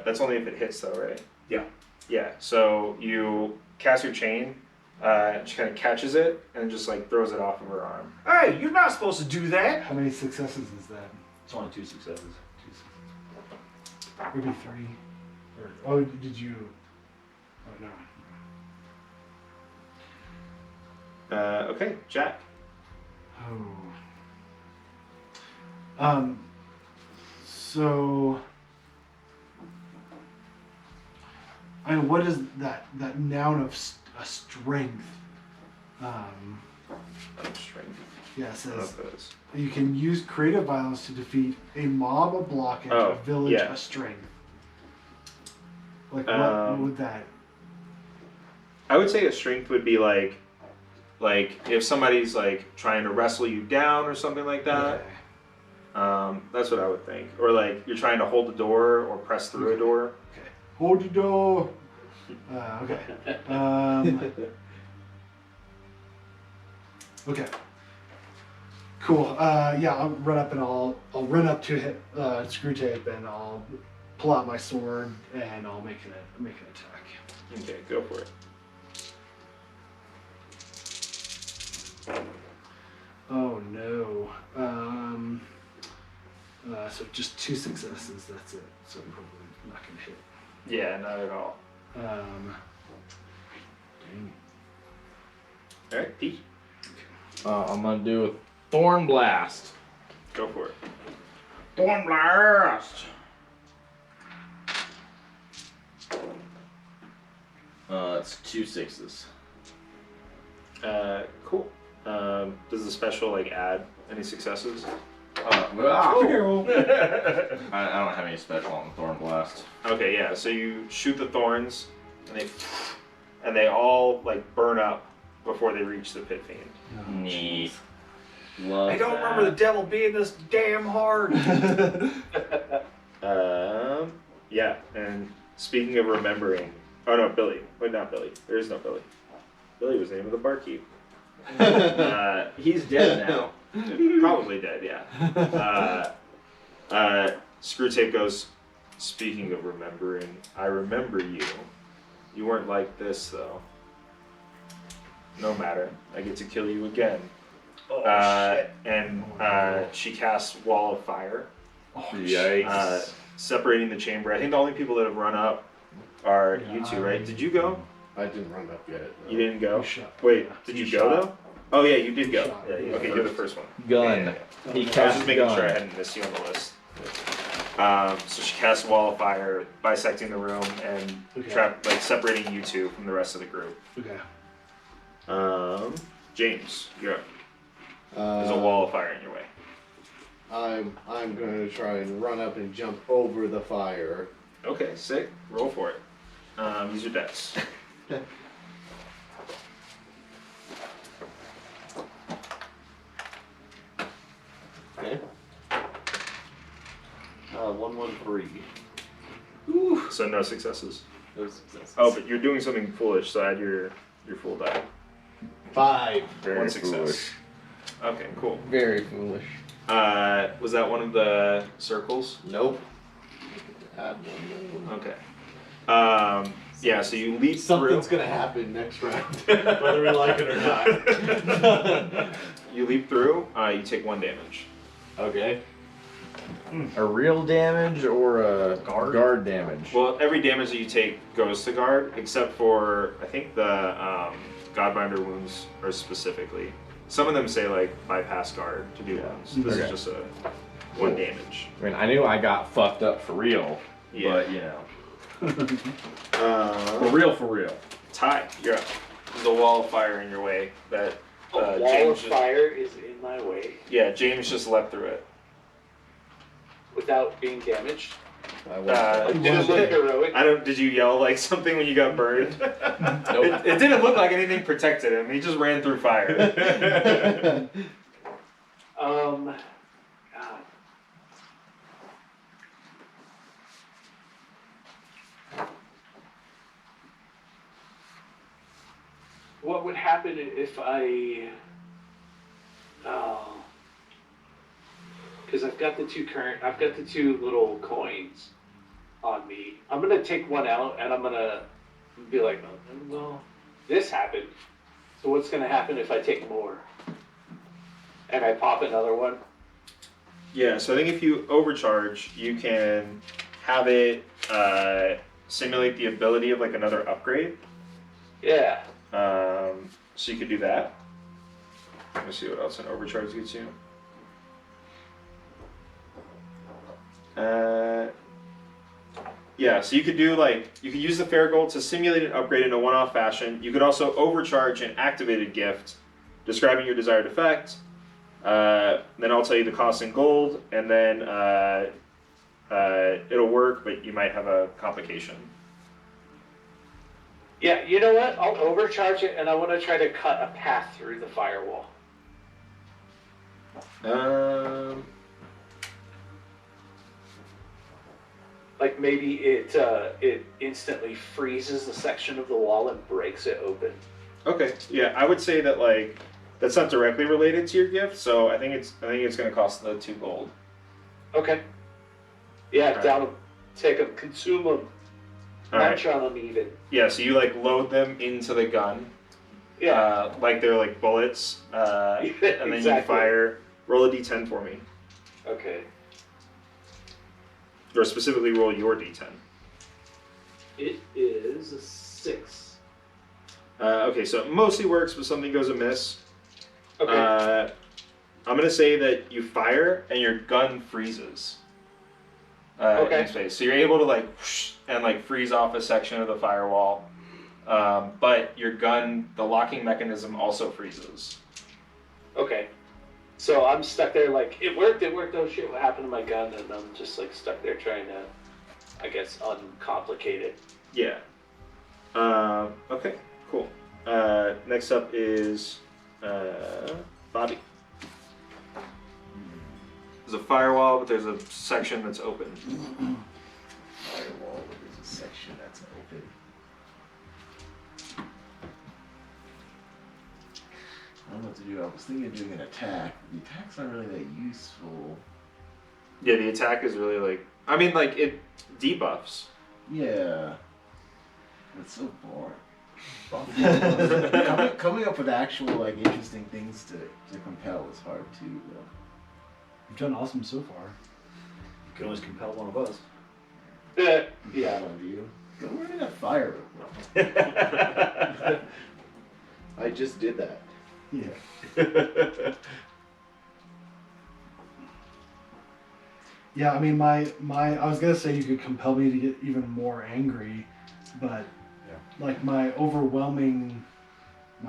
that's only if it hits though, right? Yeah. Yeah, so you cast your chain, she kind of catches it and just like throws it off of her arm. Hey, you're not supposed to do that. How many successes is that? It's only 2 successes. 2 successes. Maybe 3. Or, oh, did you? Oh no. Okay, Jack. Oh. So. I mean, what is that noun of a strength? Strength. Yeah, it I don't know says what that is. you can use creative violence to defeat a mob, a blockage, Oh, a village, yeah. a strength. Like what would that? I would say a strength would be like if somebody's like trying to wrestle you down or something like that. Okay. That's what I would think. Or like you're trying to hold the door or press through a door. Okay. Hold the door. Okay. Okay. Cool. Yeah, I'll run up and I'll run up to hit screw tape and I'll pull out my sword and I'll make an attack. Okay, go for it. Oh no. So just 2 successes. That's it. So I'm probably not gonna hit. Yeah, not at all. Dang. All right, Pete, I'm gonna do a Thorn Blast. go for it. Thorn Blast! It's 2 6s. Cool. Does the special like add any successes? I don't have any special on Thorn Blast. Okay, yeah. So you shoot the thorns, and they all like burn up before they reach the pit fiend. Neat. Love I don't remember the devil being this damn hard. Yeah. And speaking of remembering, oh no, Billy. Wait, not Billy. There is no Billy. Billy was the name of the barkeep. He's dead now. Probably dead, yeah. Screwtape goes, speaking of remembering, I remember you. You weren't like this, though. No matter. I get to kill you again. Oh, shit. And she casts Wall of Fire, Yikes. separating the chamber. I think the only people that have run up are you two, right? Did you go? I didn't run up yet. No. You didn't go? You shot. Wait, did You you go, shot. though? Oh, yeah, you did go. Shot. Yeah, you Okay, you're the first one. Gun. Yeah. He I was cast just making gun. sure I hadn't missed you on the list. So she casts a wall of fire, bisecting the room and Okay. separating you two from the rest of the group. Okay. James, you're up. There's a wall of fire in your way. I'm going to try and run up and jump over the fire. Okay, sick. Roll for it. Use your dex. Okay. 113. So no successes. No successes. Oh, but you're doing something foolish, so add your full die. 5. Very One success. foolish. Okay, cool. Very foolish. Was that one of the circles? Nope. Add one more. Okay. Yeah, so you leap Something's through. gonna happen next round, whether we like it or not. You leap through, you take 1 damage. Okay. A real damage or a guard damage? Well, every damage that you take goes to guard, except for, I think the Godbinder wounds are specifically. Some of them say, like, bypass guard to do wounds. This Okay. is just a 1 damage. I mean, I knew I got fucked up for real, Yeah. but you know, for real. Ty, you're up. There's a wall of fire in your way that A wall of James. fire is in my way Yeah, James just leapt through it. without being damaged. I was, Like, did it look heroic? I don't. Did you yell like something when you got burned? It didn't look like anything protected him. He just ran through fire. God. What would happen if I? Oh, because I've got the two little coins on me. I'm gonna take one out and I'm gonna be like, oh, well, this happened. So what's gonna happen if I take more? And I pop another one. Yeah, so I think if you overcharge, you can have it simulate the ability of like another upgrade. Yeah. So you could do that. Let me see what else an overcharge gets you. Yeah, so you could do like, you could use the fair gold to simulate an upgrade in a one-off fashion. You could also overcharge an activated gift describing your desired effect. Then I'll tell you the cost in gold, and then it'll work, but you might have a complication. Yeah, you know what? I'll overcharge it and I want to try to cut a path through the firewall. Like maybe it instantly freezes the section of the wall and breaks it open. Okay, yeah, I would say that like that's not directly related to your gift, so I think it's going to cost the 2 gold. Okay. Yeah, Alright. down them, take them, consume them, munch on them even. Yeah, so you like load them into the gun. Yeah. Like they're like bullets, and then you Exactly. fire. Roll a d10 for me, Okay. or specifically roll your d10. It is a 6. Okay, so it mostly works, but something goes amiss. Okay. I'm gonna say that you fire and your gun freezes. Okay. In space, so you're able to like whoosh, and like freeze off a section of the firewall, but your gun, the locking mechanism also freezes. Okay. So I'm stuck there like, it worked, oh shit, what happened to my gun? And I'm just like stuck there trying to, I guess, uncomplicate it. Yeah. Okay. Cool. Next up is Bobby. There's a firewall, but there's a section that's open. Firewall, there's a section that's open. I don't know what to do. I was thinking of doing an attack. The attack's not really that useful. Yeah, the attack is really like, I mean, like it debuffs. Yeah. It's so boring. coming up with actual like interesting things to compel is hard too, though. You've done awesome so far. You can always compel one of us. Yeah. One of you. Go run in that fire. I just did that. Yeah. Yeah, I mean, my I was gonna say you could compel me to get even more angry, but like my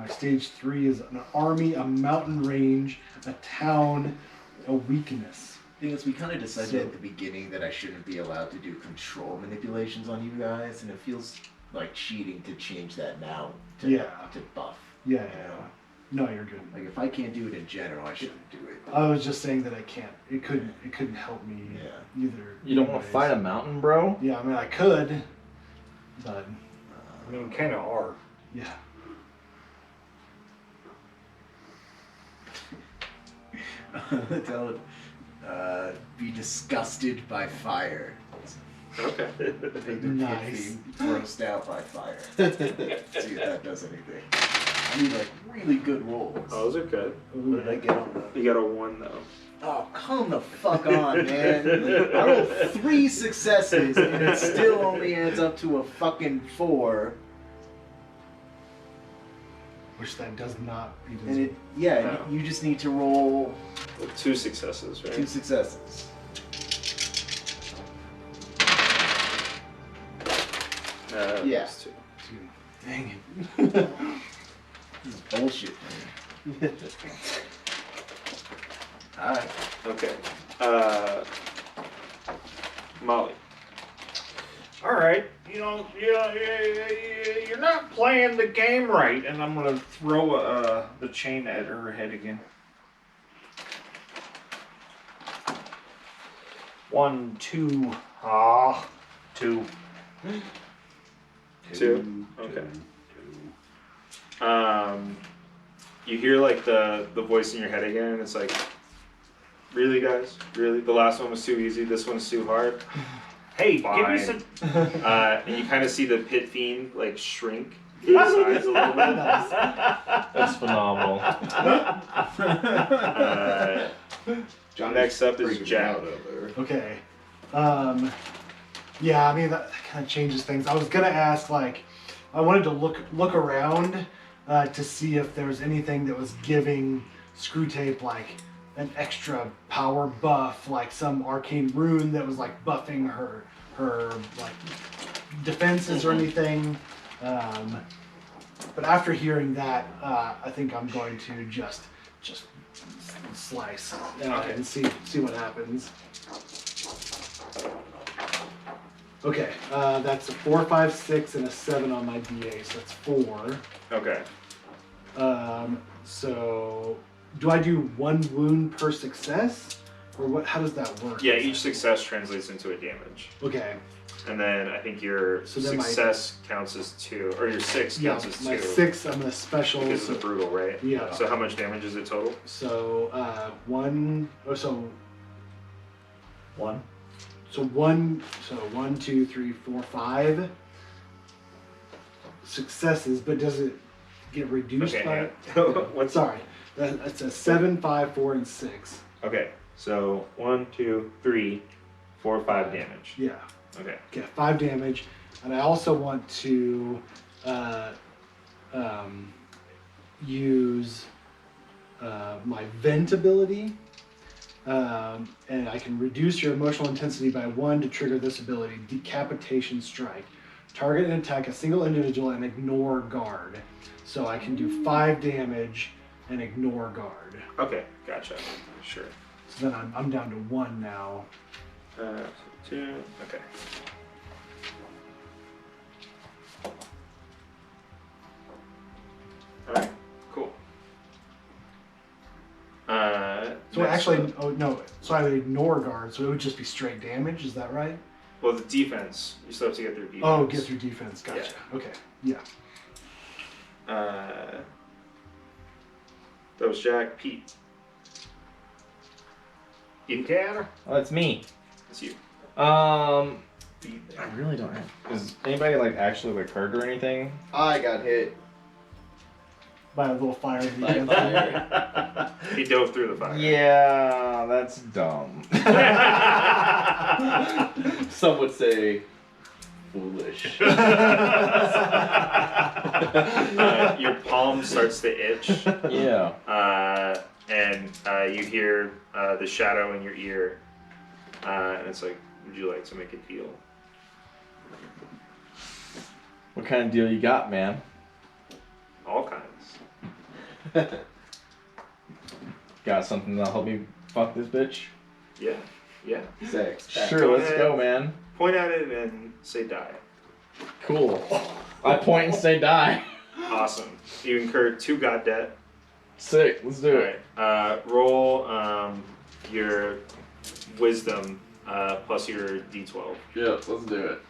stage 3 is an army, a mountain range, a town, a weakness. Thing is, we kind of decided at the beginning that I shouldn't be allowed to do control manipulations on you guys, and it feels like cheating to change that now to buff. Yeah. No, you're good. Like if I can't do it in general, I shouldn't do it. I was just saying that I can't. It couldn't help me either. You don't want to fight a mountain, bro? Yeah, I mean I could, but I mean, kind of are. yeah. Tell it. Be disgusted by fire. Okay. Nice. Be grossed out by fire. See if that does anything. I need like really good rolls. Oh, those are good. What did I get on that? You got a 1 though. Oh, come the fuck on, man. I rolled 3 successes and it still only adds up to a fucking 4. Which that does not. And you just need to roll 2 successes, right? 2 successes. Yeah. Plus 2. Dang it. This is bullshit, man. Alright. Okay. Molly. All right, you're not playing the game right, and I'm gonna throw the chain at her head again. 1, 2, 2. Two? Okay. You hear like the voice in your head again, and it's like, really, guys? Really? The last one was too easy. This one's too hard. Hey, give Fine. me some. And you kind of see the pit fiend like shrink to the sides a little bit. That's phenomenal. Johnny's Next up is freaking Jack. out over there. Okay. Yeah, I mean that kind of changes things. I was gonna ask, like, I wanted to look around to see if there's anything that was giving Screw Tape like an extra power buff, like some arcane rune that was like buffing her like defenses or anything. But after hearing that, I think I'm going to just slice Okay. and see what happens. Okay, that's a 4, 5, 6, and a 7 on my DA, so that's 4. Okay. So do I do 1 wound per success, or what? How does that work? Yeah, each success translates into a damage. Okay. And then I think your So then my- success counts as 2, or your 6 Yeah, counts as 2. my 6. I'm gonna special. Because it's a brutal, right? Yeah. So how much damage is it total? So 1. Oh, so 1. So 1, 2, 3, 4, 5 successes, but does it get reduced Okay, by? hang on. What's Sorry, that's a 7, 5, 4, and 6. Okay, so 1, 2, 3, 4, 5 damage. Yeah. Okay. Okay, 5 damage, and I also want to use my vent ability. And I can reduce your emotional intensity by 1 to trigger this ability, Decapitation Strike. Target and attack a single individual and ignore guard. So I can do 5 damage and ignore guard. Okay, gotcha. Sure. So then I'm down to 1 now. 2, okay. Alright, cool. So next actually, up- oh no, so I would ignore guard, so it would just be straight damage, is that right? well, the defense, you still have to get through defense. Oh, get through defense, gotcha. Okay, yeah. That was Jack. Pete. You can. Oh, that's me. That's you. I really don't have. Is anybody like actually like hurt or anything? I got hit. By a little fire. By fire. He dove through the fire. Yeah, that's dumb. Some would say foolish. Your palm starts to itch. Yeah. And you hear the shadow in your ear. And it's like, would you like to make a deal? What kind of deal you got, man? All kinds. Got something that'll help me fuck this bitch? Yeah. Yeah. Sex. Sure, let's go, man. Point at it and say die. Cool. I point and say die. Awesome. You incur 2 god debt. Sick, let's do it. Alright. Roll your wisdom plus your d12. Yep, let's do it.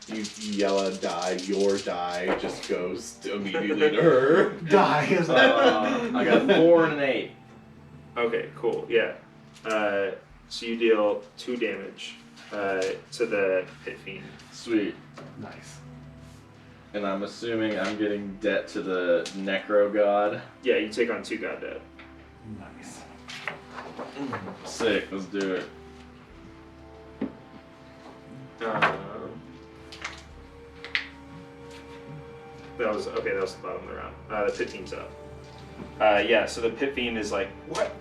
You yell a die, your die just goes immediately to her. Die, isn't it? I got 4 and an 8. Okay, cool. Yeah. So you deal 2 damage to the pit fiend. Sweet. Nice. And I'm assuming I'm getting debt to the necro god. Yeah, you take on 2 god debt. Nice. Sick, let's do it. That was okay. That was the bottom of the round. The pit fiend's up. Yeah. So the pit fiend is like, what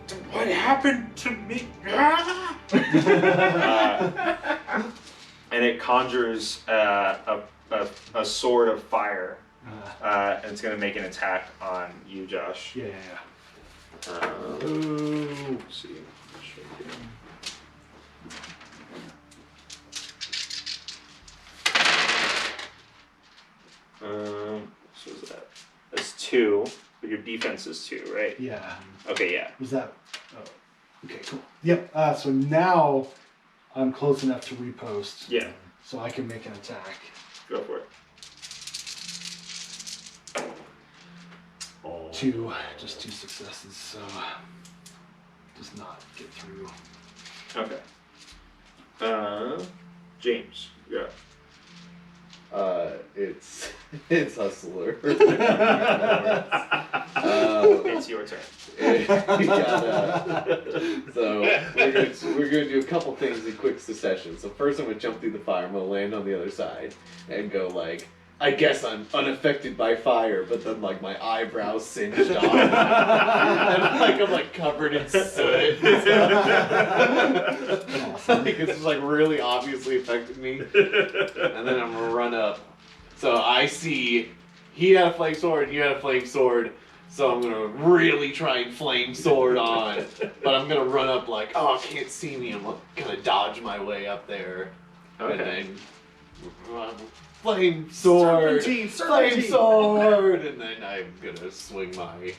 happened to me? And it conjures a sword of fire and it's gonna make an attack on you, Josh. Yeah. Let's see. So is that? That's 2, but your defense is 2, right? Yeah. Okay, yeah. Was that? Oh. Okay, cool. Yep. So now I'm close enough to repost. Yeah, So I can make an attack. go for it. 2, just 2 successes. So does not get through. Okay. James, yeah. It's Hustler. It's your turn. So we're gonna do a couple things in quick succession. So first I'm gonna jump through the fire. I'm gonna land on the other side and go like, I guess I'm unaffected by fire, but then like my eyebrows singed off, and I'm like covered in soot. Like it's just like really obviously affected me. And then I'm gonna run up. So I see he had a flame sword and you had a flame sword. So I'm gonna really try and flame sword on, but I'm gonna run up like, oh, can't see me. I'm gonna dodge my way up there, Okay. and then flame sword, flame sword, and then I'm gonna swing my,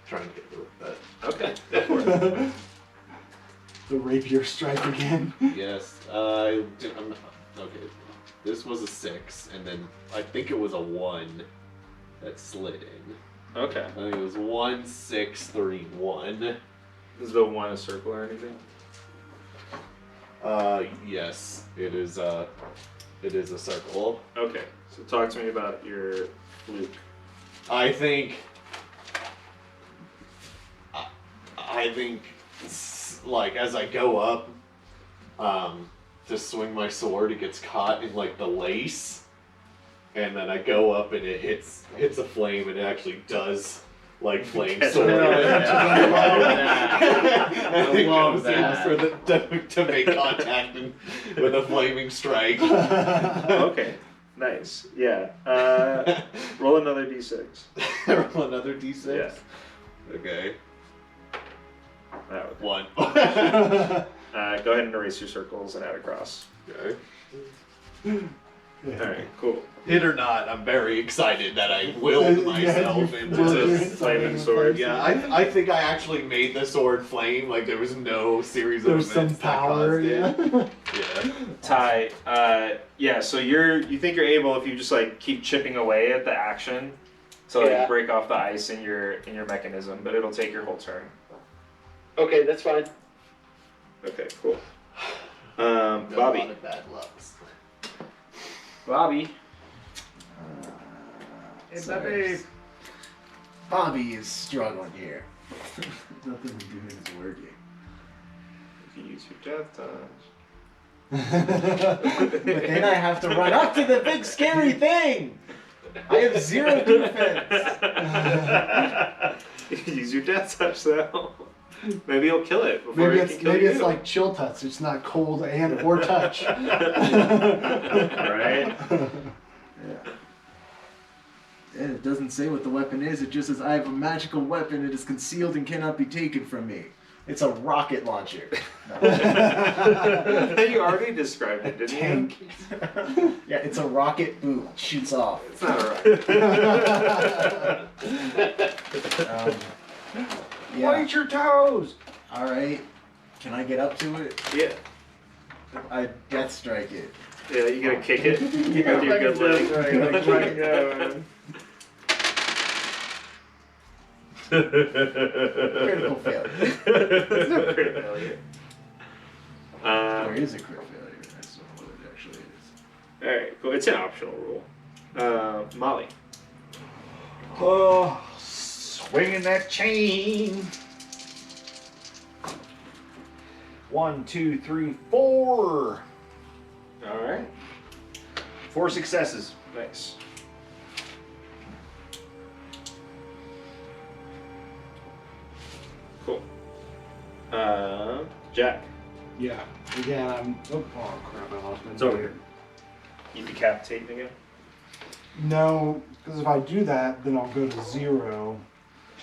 try and hit her with that. Okay, go for it. The rapier strike again. Yes, I'm okay. This was a 6, and then I think it was a 1 that slid in. Okay. I think it was 1, 6, 3, 1. Is the 1 a circle or anything? Yes, it is a circle. Okay, so talk to me about your fluke. I think like as I go up to swing my sword, it gets caught in like the lace, and then I go up and it hits a flame, and it actually does like flame sword. I think love I was that. able to make contact with a flaming strike. Okay, nice. Yeah. Roll another d6. Roll another d6. Yeah. Okay. That would- 1. go ahead and erase your circles and add a cross. Okay. Alright, cool. Hit or not, I'm very excited that I willed myself into this flaming sword. Yeah, I think I actually made the sword flame. Like there was no series of There's some events that power. caused it. Yeah. Yeah. Ty, yeah, so you think you're able, if you just like keep chipping away at the action, to like Yeah. break off the ice in your mechanism, but it'll take your whole turn. Okay, that's fine. Okay, cool. A lot Bobby. of bad lucks. Bobby. Hey, Bobby. Bobby is struggling here. Nothing we're doing is working. You can use your death touch. But then I have to run up to the big scary thing. I have 0 defense. Use your death touch though. Maybe you'll kill it before it can kill maybe you. it's like chill touch. It's not cold and or touch. Right? And it doesn't say what the weapon is. It just says I have a magical weapon. It is concealed and cannot be taken from me. It's a rocket launcher. You already described it, didn't Tank. Yeah, it's a rocket boot. Shoots off. you? It's not alright. Yeah. your toes! All right. Can I get up to it? Yeah. I death strike it. Yeah, you gotta kick it. You Yeah, got your good leg. like right now. Critical failure. It's not crit failure. There is a crit failure. That's not what it actually is. Alright, cool. It's an optional rule. Molly. Oh, swinging that chain. 1, 2, 3, 4. Alright. 4 successes. Nice. Cool. Jack. Yeah. Again, I'm. Oh crap! I lost my. It's over here. You decapitating again? No, because if I do that, then I'll go to 0.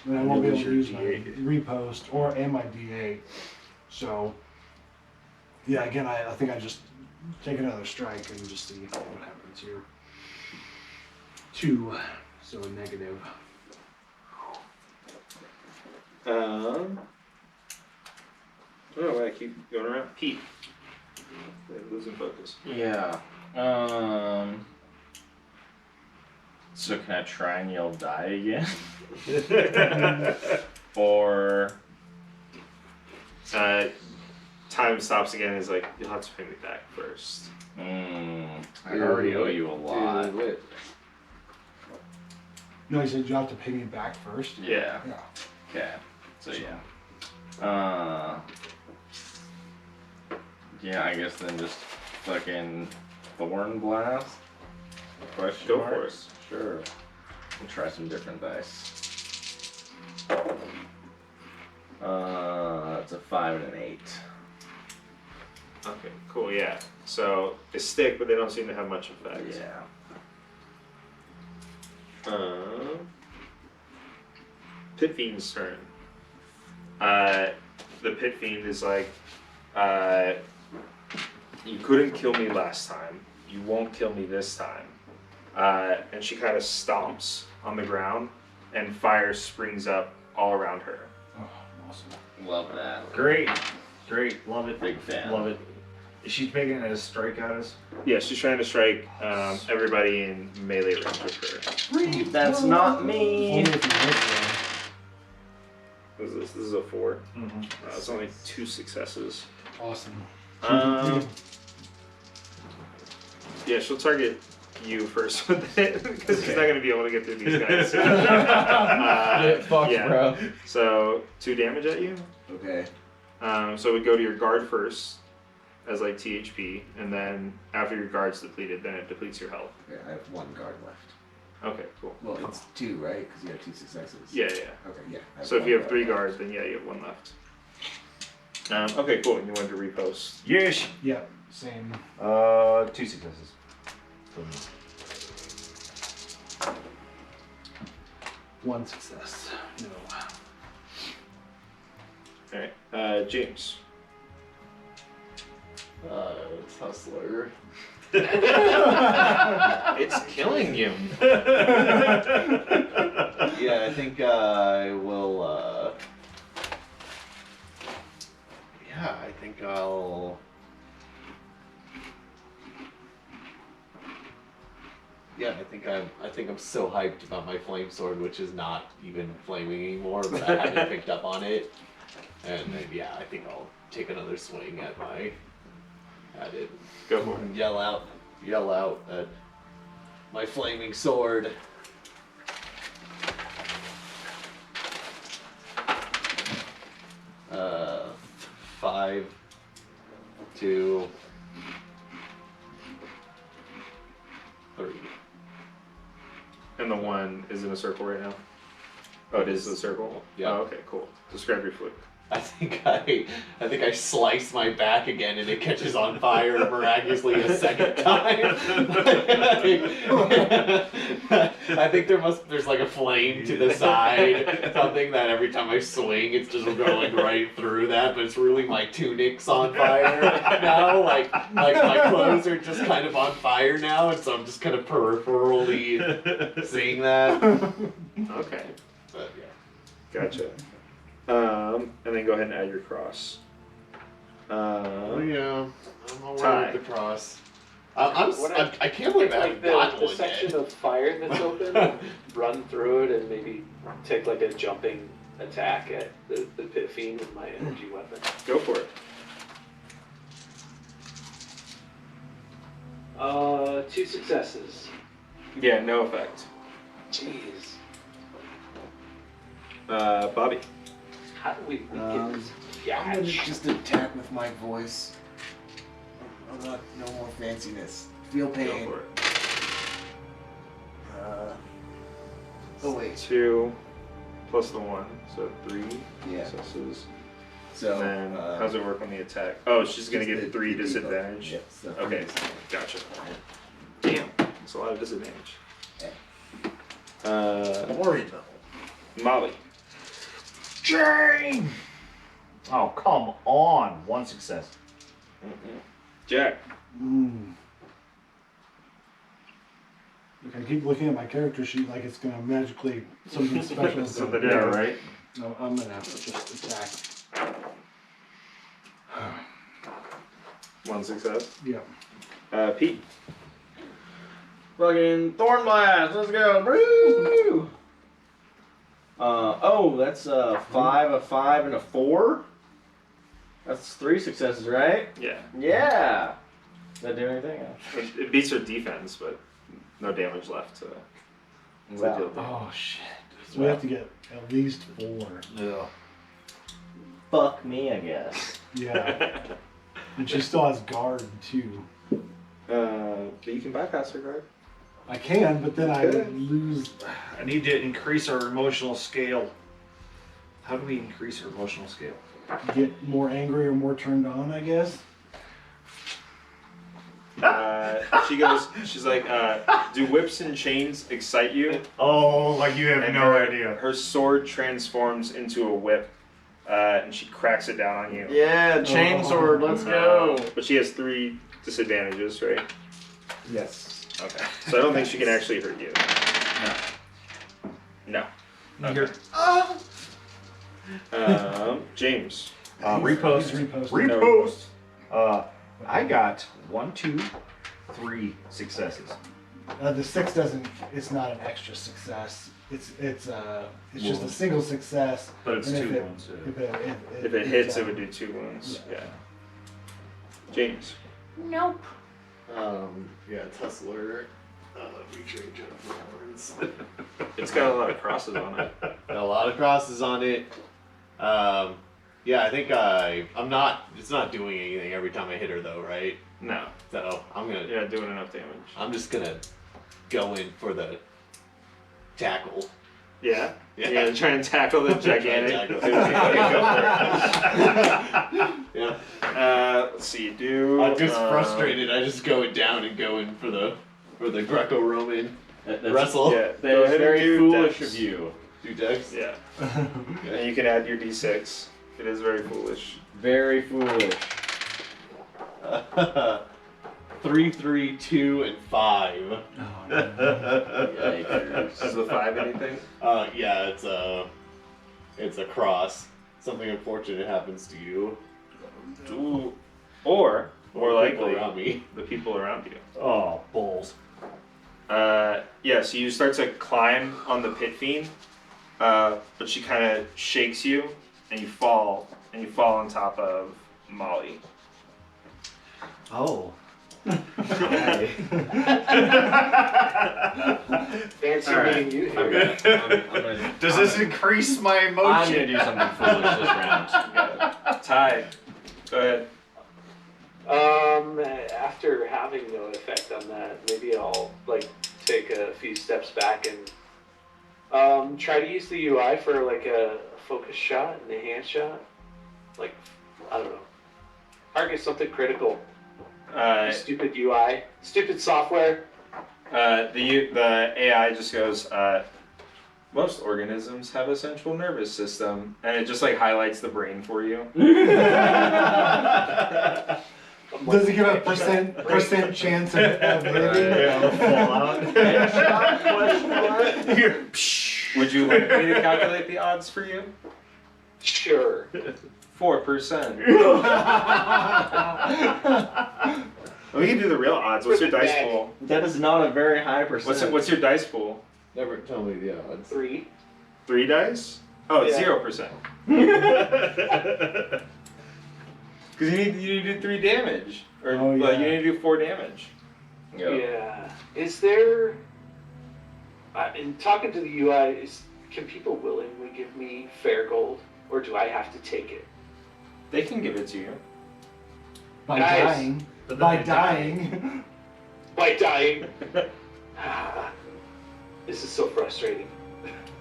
Then I won't be able to use my repost and my D8. So, yeah, again, I think I just take another strike and just see what happens here. 2, so a negative. Oh, I keep going around. Pete. Losing focus. Yeah. So can I try and yell die again? Or Time stops again. Is like, you'll have to pay me back first. I already owe you a lot. No, he said you have to pay me back first. Yeah. Yeah. Okay. So yeah. Yeah, I guess then just fucking Thorn Blast. Question Go mark? for it. Sure. We'll try some different dice. It's a 5 and an 8. Okay, cool. Yeah. So they stick, but they don't seem to have much effect. Yeah. Pit Fiend's turn. The Pit Fiend is like, you couldn't kill me last time. You won't kill me this time. And she kind of stomps on the ground, and fire springs up all around her. Oh, awesome. Love that. Great. Love it. Big fan. Love it. Is she making a strike at us? Yeah, she's trying to strike everybody in melee range with her. That's not me. Only if you miss one. What is this? This is a 4. Mm-hmm. It's only 2 successes. Awesome. Yeah, she'll target you first with it because she's not going to be able to get through these guys. Fuck, yeah. bro. So 2 damage at you. Okay. So we go to your guard first as like THP, and then after your guard's depleted, then it depletes your health. Okay, I have 1 guard left. Okay, cool. Well, it's 2, right? Because you have 2 successes. Yeah. Okay, yeah. I So if one you have 3 guard guards, then yeah, you have 1 left. Okay, cool. And you wanted to repost. Yes. Yeah, same. 2 successes. For me. 1 success. No. Alright, James. It's Hustler. It's killing you. Yeah, I think I will. Yeah, I think I'll. Yeah, I think I'm so hyped about my flame sword, which is not even flaming anymore, but I haven't picked up on it. And then, yeah, I think I'll take another swing at it. Go for it. And yell out at my flaming sword. Uh, 5, 2, 3. And the 1 is in a circle right now? Oh, it is a circle? Yeah. Oh, okay, cool. Describe your fluke. I think I slice my back again and it catches on fire miraculously a second time. I think there's like a flame to the side, something that every time I swing it's just going right through that, but it's really my tunic's on fire now. Like my clothes are just kind of on fire now, and so I'm just kind of peripherally seeing that. Okay, But yeah. gotcha. And then go ahead and add your cross. Oh yeah, I'm all Ty. right with the cross. I can't believe I Take haven't gotten the one section yet. of fire that's open, run through it, and maybe take like a jumping attack at the Pit Fiend with my energy weapon. Go for it. 2 successes. Yeah, no effect. Jeez. Bobby. How do we weaken this? I'm gonna Yeah. just attack with my voice. I'm not, no more fanciness. Feel Go pain. for it. Oh wait. 2 plus the 1, so 3 Yeah. successes. So. And then how's it work on the attack? Oh, she's gonna just get the 3 debuff. disadvantage. Yeah, so Okay, disadvantage. gotcha. Damn, that's a lot of disadvantage. Glory though. Molly. Jane! Oh, come on. One success. Jack. I keep looking at my character sheet like it's gonna magically something special. is Something gonna- there, right? No, I'm gonna just attack. One success. Yeah. Pete. Fucking Thorn Blast, let's go. Woo! That's a 5, a 5, and a 4. That's 3 successes, right? Yeah. Yeah. Does that do anything? It beats her defense, but no damage left to Wow. deal with. Oh shit. So we have to get at least 4. Yeah. Fuck me, I guess. Yeah. And she still has guard too. But you can bypass her guard. I can, but then I Okay. lose. I need to increase our emotional scale. How do we increase our emotional scale? Get more angry or more turned on, I guess. She's like, do whips and chains excite you? Oh, like you have And no her, idea. Her sword transforms into a whip, and she cracks it down on you. Yeah, chainsword, let's go. But she has 3 disadvantages, right? Yes. Okay. So I don't think she can actually hurt you. No. Here. James. Repost. He's reposting. Repost. I got 1, 2, 3 successes. The 6 doesn't. It's not an extra success. It's just a single success. But it's and 2 if it- wounds. If it hits, it would do 2 wounds. Yeah. James. Yeah, Tussler. Rechange of words. It's got a lot of crosses on it. Got a lot of crosses on it. Yeah, I think I'm not. It's not doing anything every time I hit her though, right? No. So I'm gonna. You're not doing enough damage. I'm just gonna go in for the tackle. Yeah? Yeah. You're gonna try and tackle the gigantic. Tackle. Okay, Yeah. let's see, do. I'm just frustrated. I just go down and go in for the Greco-Roman wrestle. Yeah, That go is ahead very and do foolish dex. of you. Do decks. Yeah. And you can add your d6. It is very foolish. Very foolish. 3, 3, 2, and 5. Yikers. Is the 5 anything? Yeah, it's a cross. Something unfortunate happens to you. Ooh. Or, more Or people likely, around me. the people around you. Oh, bulls. Yeah, so you start to climb on the pit fiend, but she kind of shakes you, and you fall on top of Molly. Oh. Fancy All right. meeting you I'm here. gonna, Does this increase my I'm gonna emotion? do something foolish this round. Ty, go ahead. After having no effect on that, maybe I'll like take a few steps back and try to use the UI for like a focus shot and a hand shot. Like, I don't know. Target something critical. Stupid UI, stupid software. The AI just goes, most organisms have a central nervous system, and it just like highlights the brain for you. Does it give a percent chance of hitting? Headshot? Question mark? Would you like me to calculate the odds for you? Sure. 4%. We can do the real odds. What's your dice pool? That is not a very high percent. What's your dice pool? Never tell me the odds. 3. 3 dice? Oh, it's Yeah. 0%. Because you need to do 3 damage, or Oh, well, yeah. you need to do 4 damage. Yeah. Is there? In talking to the UI, can people willingly give me fair gold, or do I have to take it? They can give it to you. By Guys. dying. But then By they die. dying. By dying. This is so frustrating.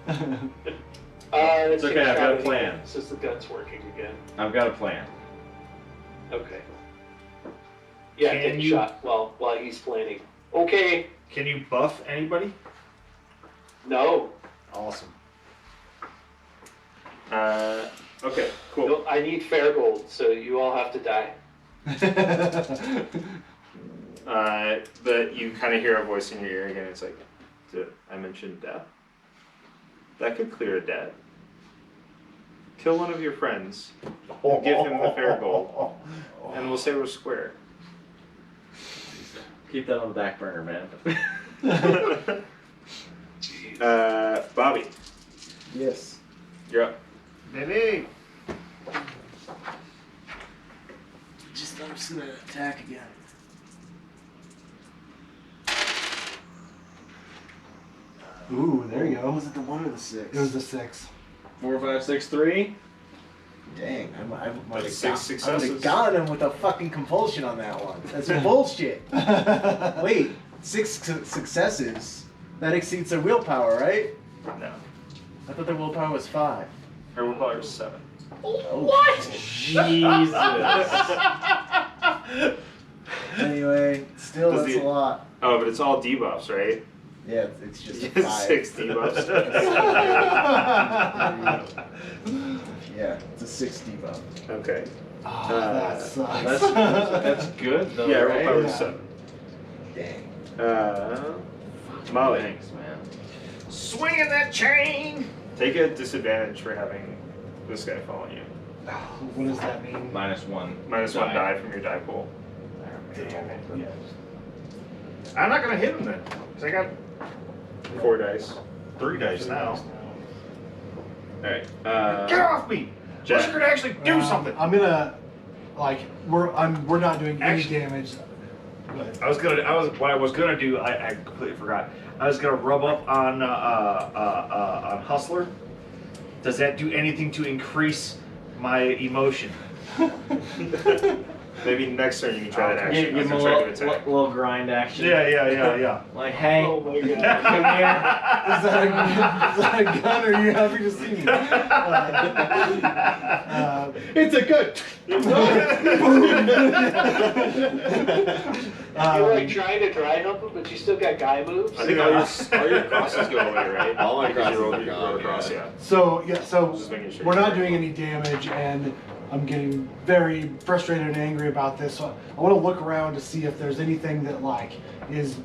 It's okay, I've got a plan. Since the gun's working again. I've got a plan. Okay. Yeah, Can take a you- shot while he's planning. Okay. Can you buff anybody? No. Awesome. Okay, cool. No, I need fair gold, so you all have to die. But you kind of hear a voice in your ear again. It's like, did I mention death? That could clear a debt. Kill one of your friends, and give him the fair gold, and we'll say we're square. Keep that on the back burner, man. Bobby, Yes. you're up. Baby. Just thought I was gonna attack again. Ooh, there you go. Was it the 1 or the 6? It was the 6. 4, 5, 6, 3. Dang, I might That's have 6 I would successes. have got him with a fucking compulsion on that one. That's bullshit. Wait, 6 successes? That exceeds their willpower, right? No. I thought their willpower was 5. Or we'll call her 7. What? Jesus. Anyway, still Does that's the- a lot. Oh, but it's all debuffs, right? Yeah, it's just a 5. 6 debuffs. Yeah, it's a 6 debuff. Okay. Oh, that sucks. That's good though, Yeah, right? willpower Yeah. is 7. Dang. Molly, Thanks, man. Swinging that chain. take a disadvantage for having this guy following you. What does that mean? -1. -1 die from your die pool. Damn it. Yeah. I'm not gonna hit him then, cause I got 4 dice. 3 dice now. Alright. Get off me! Jack. Unless you're gonna actually do something. I'm gonna, like, we're not doing any Actually- damage. But What I was gonna do, I completely forgot. I was gonna rub up on Hustler. Does that do anything to increase my emotion? Maybe next turn you can try that action. Give him a I'll try to attack. little grind action. Yeah. Like, hey, Oh my god. come here. is that a gun, or are you happy to see me? It's a good. You're like trying to dry hump him, but you still got guy moves? I think all your crosses go away, right? All my Because you crosses rolled- are you rolled gone, across, yeah. yeah. So Just making sure we're you're not right. doing any damage, and I'm getting very frustrated and angry about this. So I want to look around to see if there's anything that like is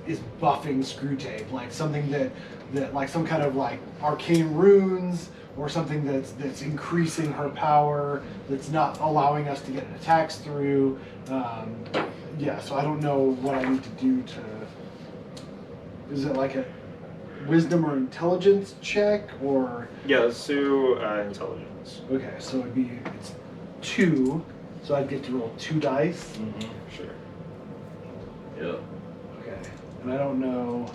buffing Screwtape, like something that like some kind of like arcane runes or something that's increasing her power, that's not allowing us to get attacks through. Yeah, so I don't know what I need to do to. Is it like a wisdom or intelligence check, or? Yeah, let's do intelligence. Okay, so it's 2, so I'd get to roll 2 dice. Sure. Yeah. Okay, and I don't know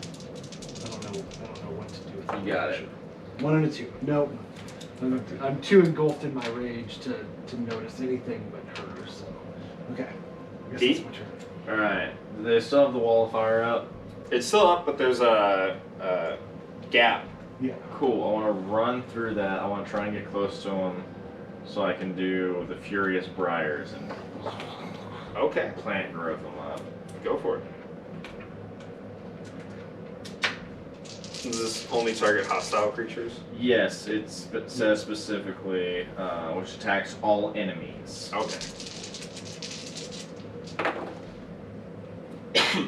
what to do with You got it. 1 and a 2. Nope. I'm too engulfed in my rage to notice anything but her. So, okay. I guess Pete? it's my turn. All right. They still have the wall of fire up. It's still up, but there's a gap. Yeah. Cool. I want to run through that. I want to try and get close to him, so I can do the Furious Briars and Okay, plant growth them up. go for it. Does this only target hostile creatures? Yes, it says specifically which attacks all enemies. Okay.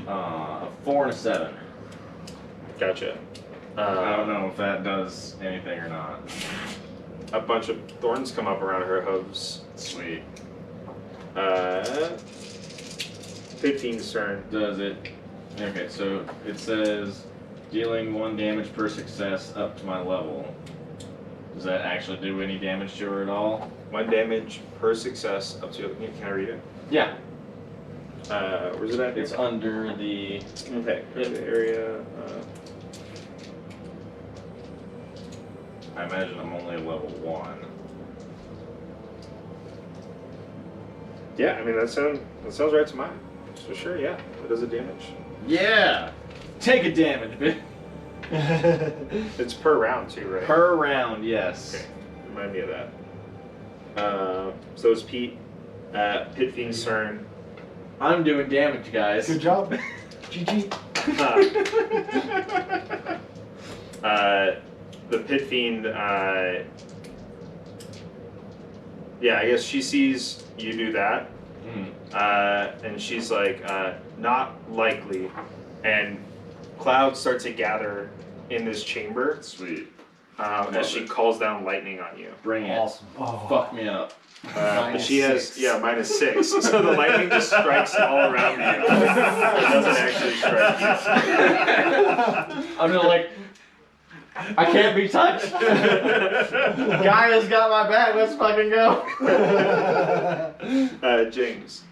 A 4 and a 7. Gotcha. I don't know if that does anything or not. A bunch of thorns come up around her hooves. Sweet. 15's turn. Does it? Okay, so it says dealing 1 damage per success up to my level. Does that actually do any damage to her at all? 1 damage per success up to. Can I read it? Yeah. Where's it at? It's under the. Okay. The area. I imagine I'm only level 1. Yeah, I mean that sounds right to mine. So sure, yeah, it does a damage. Yeah! Take a damage, bitch. It's per round too, right? Per round, yes. Okay, remind me of that. So it's Pete. Pit Fiend's turn. I'm doing damage, guys. Good job. GG. The pit fiend, yeah, I guess she sees you do that, and she's like, not likely, and clouds start to gather in this chamber. Sweet. As she calls down lightning on you. Bring it. Awesome. Fuck me up. But she has, -6, so the lightning just strikes all around you. It doesn't actually strike you. I'm just like, I can't be touched. Gaia's got my back. Let's fucking go. James.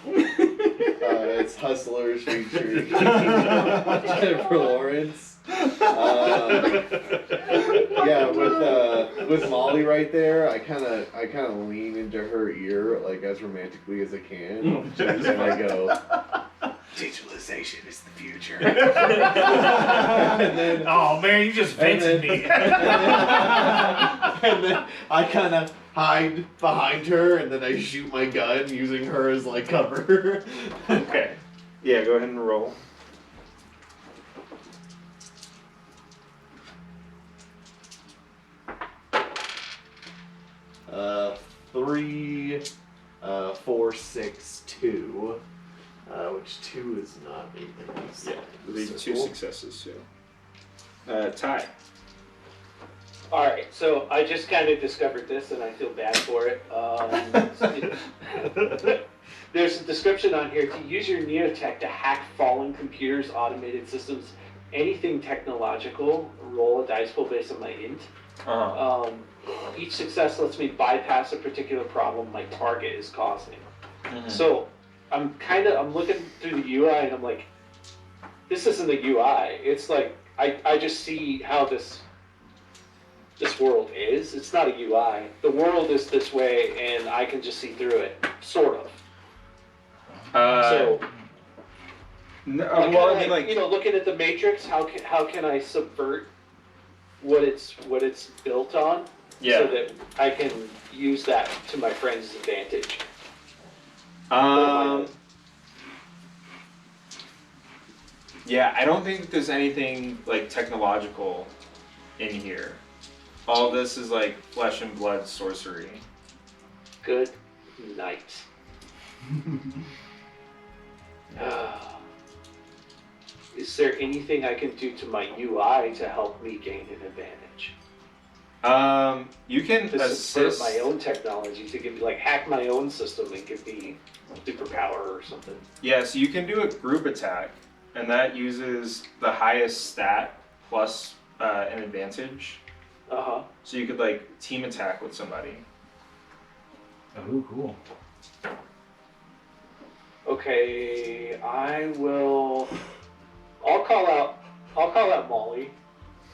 It's Hustlers featuring Jennifer Lawrence. Yeah, with Molly right there, I kind of lean into her ear like as romantically as I can, and I go, "Digitalization is the future." And then, Oh man, you just vented me. and then I kind of hide behind her, and then I shoot my gun using her as like cover. Okay. Yeah, go ahead and roll. Uh, 3, 4, 6, 2. Which 2 is not anything. Yeah, leave 2 successes too. Ty. Alright, so I just kind of discovered this and I feel bad for it. There's a description on here to use your neotech to hack fallen computers, automated systems, anything technological. Roll a dice pool based on my int. Each success lets me bypass a particular problem my target is causing. So I'm looking through the UI and I'm like, this isn't a UI. It's like I just see how this world is. It's not a UI. The world is this way and I can just see through it, sort of. No, well, I mean, like, looking at the Matrix, how can I subvert what it's built on, yeah. so that I can use that to my friend's advantage. Yeah, I don't think there's anything like technological in here. All this is like flesh and blood sorcery. Good night. Is there anything I can do to my UI to help me gain an advantage? You can To subvert assist. my own technology to give me, like, hack my own system and give me superpower or something. Yeah, so you can do a group attack, and that uses the highest stat plus an advantage. Uh-huh. So you could like team attack with somebody. Oh, cool. Okay, I'll call out Molly.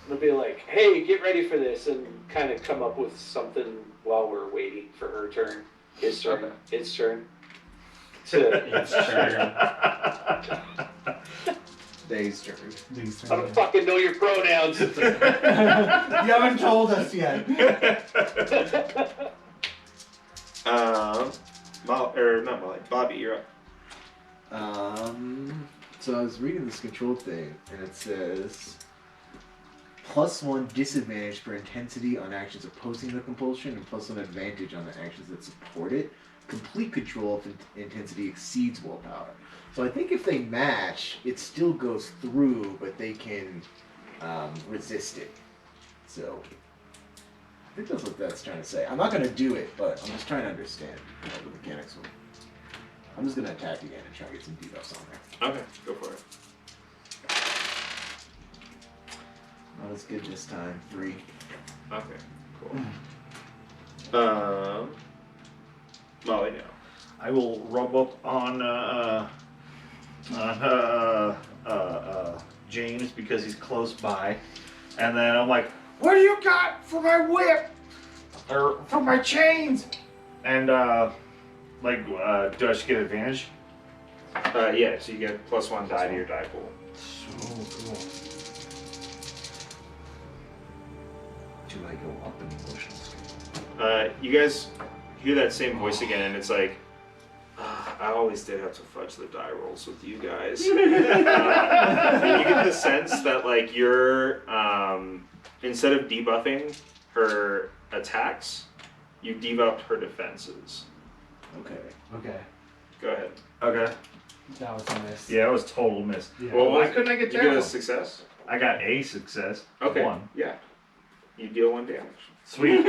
I'll be like, hey, get ready for this, and kind of come up with something while we're waiting for her turn. His turn. Okay. Its turn. Day's turn. I don't fucking know your pronouns. You haven't told us yet. Not Molly. Bobby, you're up. So I was reading this control thing, and it says +1 disadvantage for intensity on actions opposing the compulsion, and +1 advantage on the actions that support it. Complete control if intensity exceeds willpower. So I think if they match, it still goes through, but they can resist it. So I think that's what that's trying to say. I'm not going to do it, but I'm just trying to understand the mechanics of it. I'm just going to attack again and try to get some debuffs on there. Okay, go for it. Not as good this time. 3. Okay, cool. Molly now. I will rub up on James because he's close by, and then I'm like, "What do you got for my whip? Or for my chains?" And do I just get advantage? Yeah, so you get +1 die to your die pool. Oh, cool. Do I go up in the emotional scale? You guys hear that same voice again, and it's like, I always did have to fudge the die rolls with you guys. You get the sense that like you're instead of debuffing her attacks, you debuffed her defenses. Okay. Go ahead. Okay. That was a miss. Yeah, it was total miss. Yeah. Well, why couldn't I get You that get a one? success. I got a success. Okay. One. Yeah. You deal 1 damage. Sweet.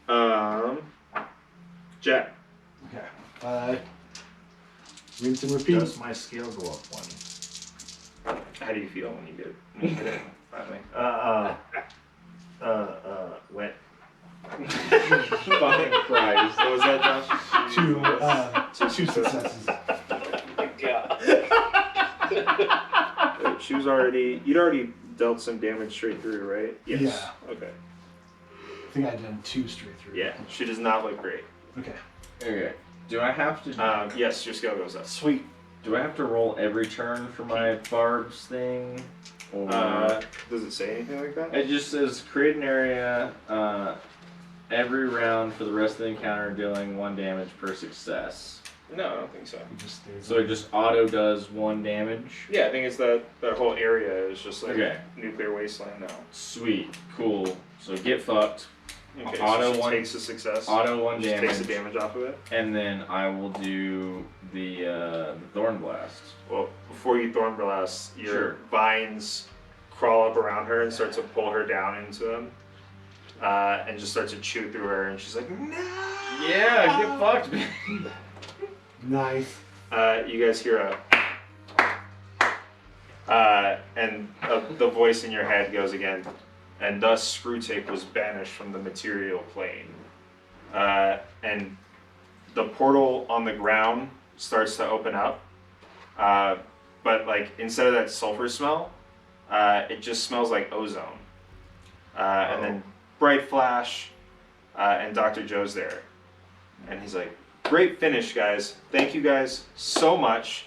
Alright. Jack. Okay. Rinse and repeat. Does my scale go up one? How do you feel when you get it finally? Wet. Fucking Christ. What was that, Josh? Two successes. She was already. You'd already dealt some damage straight through, right? Yes. Yeah. Okay. I think I done 2 straight through. Yeah. She does not look great. Okay. Okay. Do I have to? Yes, your scale goes up. Sweet. Do I have to roll every turn for my barbs thing? Or Does it say anything like that? it just says create an area every round for the rest of the encounter, dealing 1 damage per success. No, I don't think so. It just stays So it just auto does 1 damage. Yeah, I think it's that whole area is just like Okay. nuclear wasteland now. Sweet. Cool. So get fucked. Okay, Auto so she one- takes a success. Auto 1 Just damage. takes the damage off of it. And then I will do the Thorn Blast. Well, before you Thorn Blast, your Sure. vines crawl up around her and start to pull her down into them. And just start to chew through her, and she's like, no! Yeah, get fucked, man. Nice. You guys hear and the voice in your head goes again, and thus Screwtape was banished from the material plane. And the portal on the ground starts to open up, but like instead of that sulfur smell, it just smells like ozone. And then bright flash, and Dr. Joe's there, and he's like, "Great finish, guys! Thank you guys so much."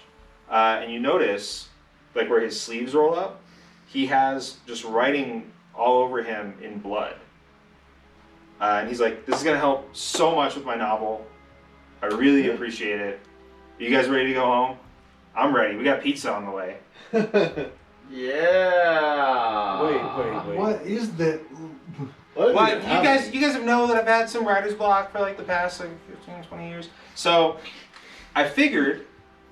And you notice, like where his sleeves roll up, he has just writing all over him in blood. And he's like, "This is gonna help so much with my novel. I really appreciate it. Are you guys ready to go home? I'm ready. We got pizza on the way." Yeah. Wait. What is that? What? You guys have known that I've had some writer's block for like the past like 15, 20 years. So I figured,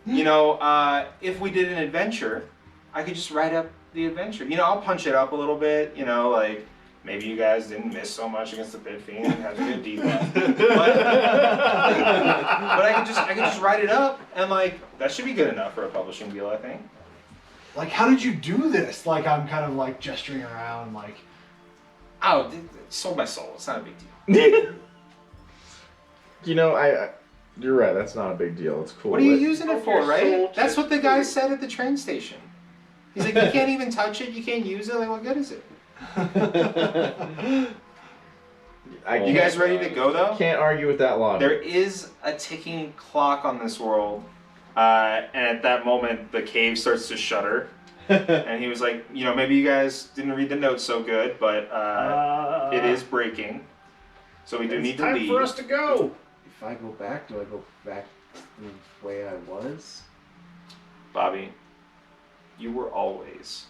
if we did an adventure, I could just write up the adventure. I'll punch it up a little bit, like maybe you guys didn't miss so much against the Pit Fiend and had a good debuff. but I could just write it up, and like that should be good enough for a publishing deal, I think. Like, how did you do this? Like, I'm kind of like gesturing around, like. Oh, it sold my soul. It's not a big deal. I you're right. That's not a big deal. It's cool. What are you but- using it for, right? That's what the guy said at the train station. He's like, you can't even touch it. You can't use it. Like, what good is it? You guys ready to go, though? Can't argue with that logic. There is a ticking clock on this world. And at that moment, the cave starts to shudder. And he was like, maybe you guys didn't read the notes so good, but it is breaking. So we do need to Time leave. for us to go. If I go back, do I go back the way I was? Bobby, you were always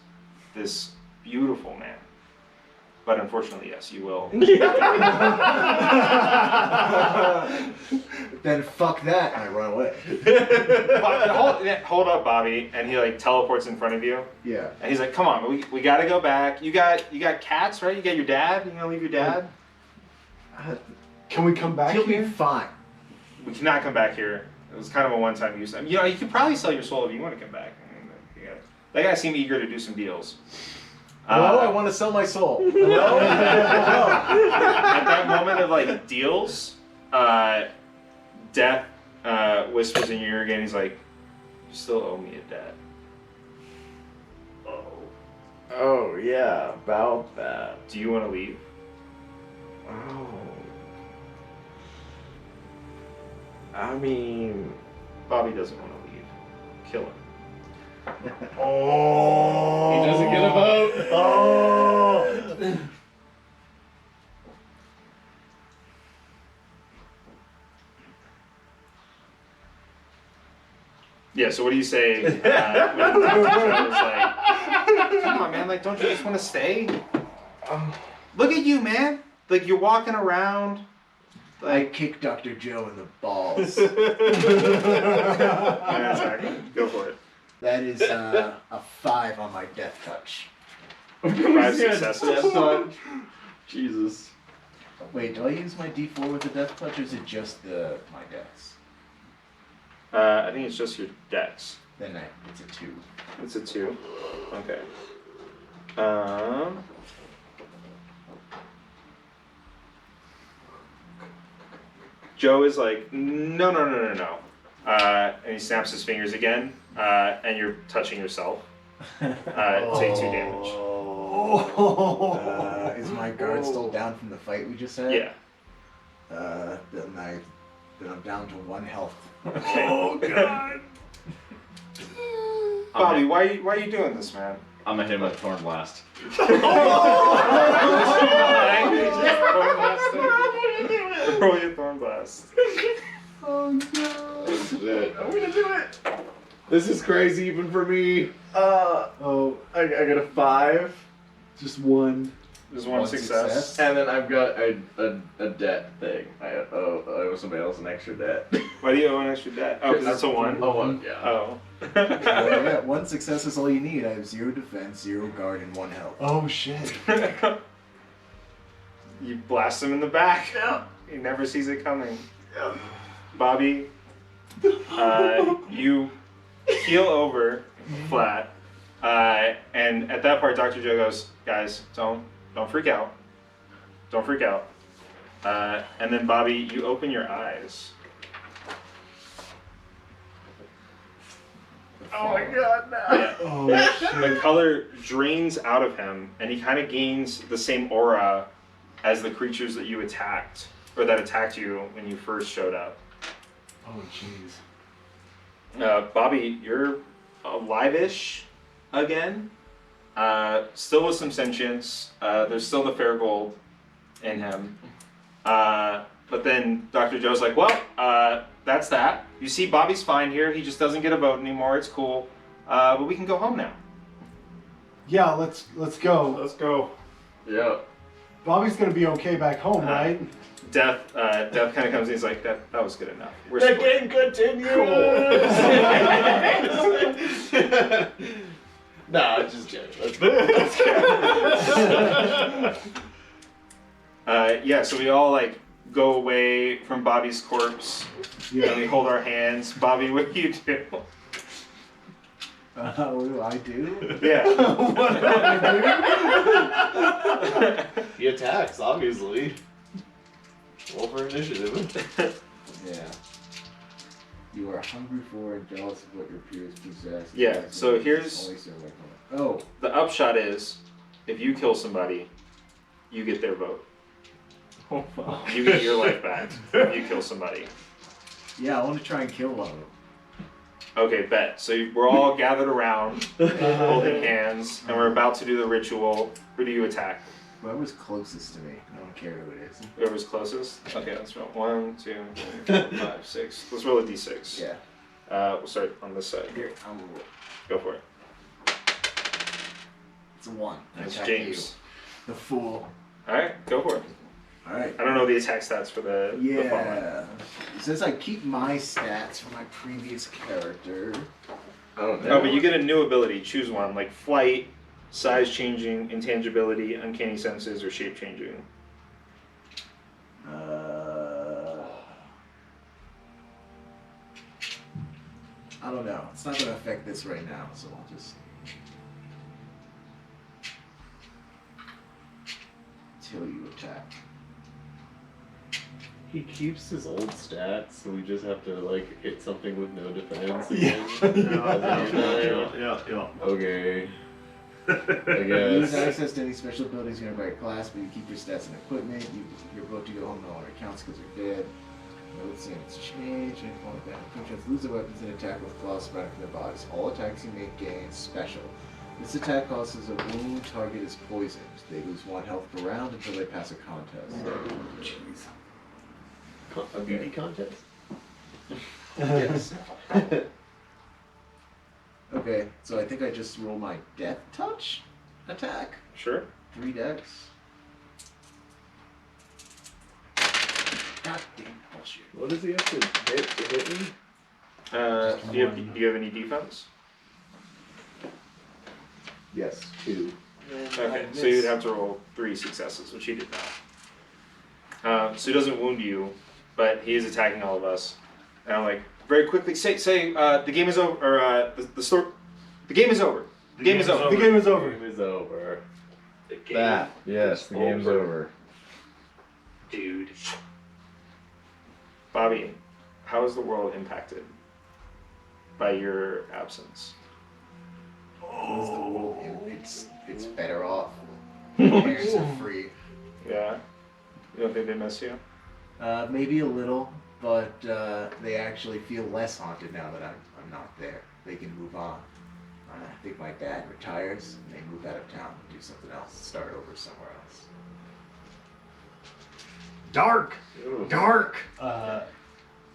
this beautiful man. But unfortunately, yes, you will. Then fuck that, and I run away. Hold up, Bobby, and he like teleports in front of you, Yeah. and he's like, "Come on, we gotta go back. You got cats, right? You got your dad. You gonna leave your dad? Can we come back He'll be here? fine. We cannot come back here. It was kind of a one-time use. You could probably sell your soul if you want to come back. That guy seemed eager to do some deals. Hello, I want to sell my soul. Hello? At that moment of like deals, Death whispers in your ear again. He's like, "You still owe me a debt." Oh yeah, about that. Do you want to leave? Oh. I mean, Bobby doesn't want to leave. Kill him. Oh. He doesn't get a vote. Oh. Yeah, so what do you say when Dr. Joe is like, come on, man, like, don't you just want to stay? Look at you, man. Like, you're walking around. I kick Dr. Joe in the balls. Yeah, exactly. Go for it. That is a 5 on my death touch. 5 successes. Death touch. Jesus. Wait, do I use my D4 with the death touch, or is it just my deaths? I think it's just your dex. Then it's a 2. It's a 2. Okay. Joe is like, no. And he snaps his fingers again, and you're touching yourself. Take 2 damage. Is my guard still down from the fight we just had? Yeah. Then I'm down to 1 health. Okay. Oh god. Bobby, why are you doing this, man? I'm gonna hit him with a Thorn Blast. Roll your Thorn Blast. Oh god. Oh, shit. I'm gonna do it! This is crazy even for me. Oh, I got a 5. just one. There's one success. And then I've got a debt thing. I owe somebody else an extra debt. Why do you owe an extra debt? Oh, because that's a 1. Oh, 1, yeah. Oh. Yeah, 1 success is all you need. I have 0 defense, 0 guard, and 1 health. Oh shit. You blast him in the back. Yeah. He never sees it coming. Yeah. Bobby, you keel over flat, and at that part, Dr. Joe goes, "Guys, don't freak out. Don't freak out." And then Bobby, you open your eyes. Oh my god, no. Yeah. Oh The color drains out of him, and he kind of gains the same aura as the creatures that you attacked, or that attacked you when you first showed up. Oh jeez. Bobby, you're alive-ish again. Still with some sentience. There's still the fair gold in him. But then Dr. Joe's like, well, that's that. You see, Bobby's fine here. He just doesn't get a vote anymore. It's cool. But we can go home now. Yeah, let's go. Let's go. Yeah. Bobby's gonna be okay back home, right? Death kind of comes in. He's like, that was good enough. We're The split." game continues! Nah, it's just joking. Yeah, so we all like go away from Bobby's corpse, and we hold our hands. Bobby, what do you do? What do I do? Yeah. What do I do? He attacks, obviously. Roll for initiative. Yeah. You are hungry for and jealous of what your peers possess. Yeah, so here's- Only serve like one. Oh, The upshot is, if you kill somebody, you get their vote. You get your life back if you kill somebody. yeah, I want to try and kill one of them. Okay, bet. So we're all gathered around, holding hands, and we're about to do the ritual. Who do you attack? Whoever's closest to me. I don't care who it is. Whoever's closest? Okay, let's roll. 1, 2, 3, 4, 5, 6. Let's roll a d6. Yeah. We'll start on this side. Here, I'm gonna roll. Go for it. It's a 1. I It's attack James. you. The fool. Alright, go for it. Alright. I don't know the attack stats for the fallen. Yeah. It says I keep my stats from my previous character. I don't know. No, but you get a new ability. Choose one, like flight, size changing, intangibility, uncanny senses, or shape changing. I don't know. It's not going to affect this right now, so I'll just. Till you attack. He keeps his old stats, so we just have to like hit something with no defense. Yeah. Yeah. Okay. I Use guess. access to any special abilities granted by your class, but you keep your stats and equipment. Your vote to go home no longer counts because you're dead. No sense change. Any form of damage. Chance lose their weapons and attack with claws sprouting from their bodies. All attacks you make gain special. This attack causes a wound target is poisoned. They lose 1 health per round until they pass a contest. Jeez. A beauty contest? Yes. Okay, so I think I just roll my death touch attack. Sure. 3 decks. God damn bullshit. What does he have to hit to hit me? Do you have any defense? Yes, 2. Okay, so you'd have to roll 3 successes, which he did not. So he doesn't wound you, but he is attacking all of us. And I'm like, very quickly, say, the game is over, or the game is over. The game is over. The game is over. Game is over. The game, That. Yes, the game's over. dude. Bobby, how is the world impacted by your absence? What is the world? It's better off. Parents are free. Yeah? You don't think they miss you? Maybe a little, but they actually feel less haunted now that I'm not there. They can move on. I think my dad retires and they move out of town and do something else, start over somewhere else. Dark! Dark!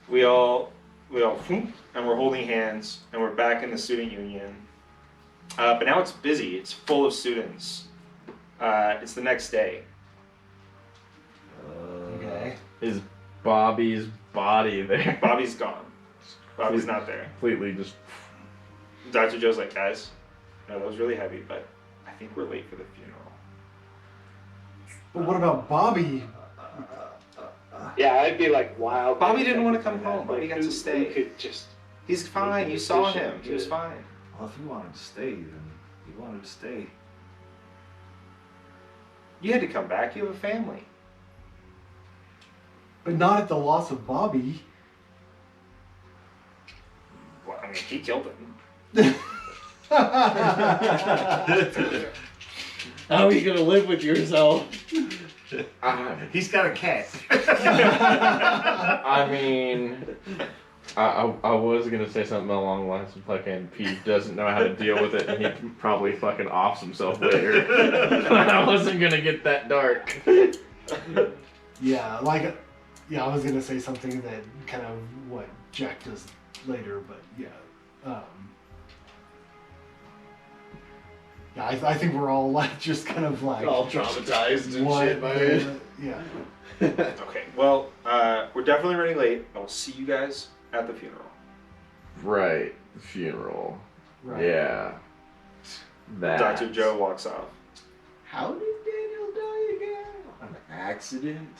We all, and we're holding hands, and we're back in the student union. But now it's busy. It's full of students. It's the next day. Okay. Is Bobby's body there? Bobby's gone. Bobby's not there. Completely just. Dr. Joe's like, guys, no, that was really heavy, but I think we're late for the funeral. But what about Bobby? Yeah, I'd be like wild. Bobby didn't want to come home. Bobby got to stay. Who could just He's fine. You saw him. He was fine. Well, if he wanted to stay, then he wanted to stay. You had to come back. You have a family. But not at the loss of Bobby. Well, I mean, he killed him. How are you gonna live with yourself? He's got a cat. I mean, I was gonna say something along the lines of fucking Pete doesn't know how to deal with it, and he probably fucking offs himself later. But I wasn't gonna get that dark. Yeah, I was gonna say something that kind of what Jack does later, but yeah. Yeah, I think we're all like just kind of like All traumatized and what shit by the- it. Yeah. Okay. Well, we're definitely running late. I will see you guys at the funeral. Right, the funeral. Right. Yeah. That. Dr. Joe walks off. How did Daniel die again? An accident?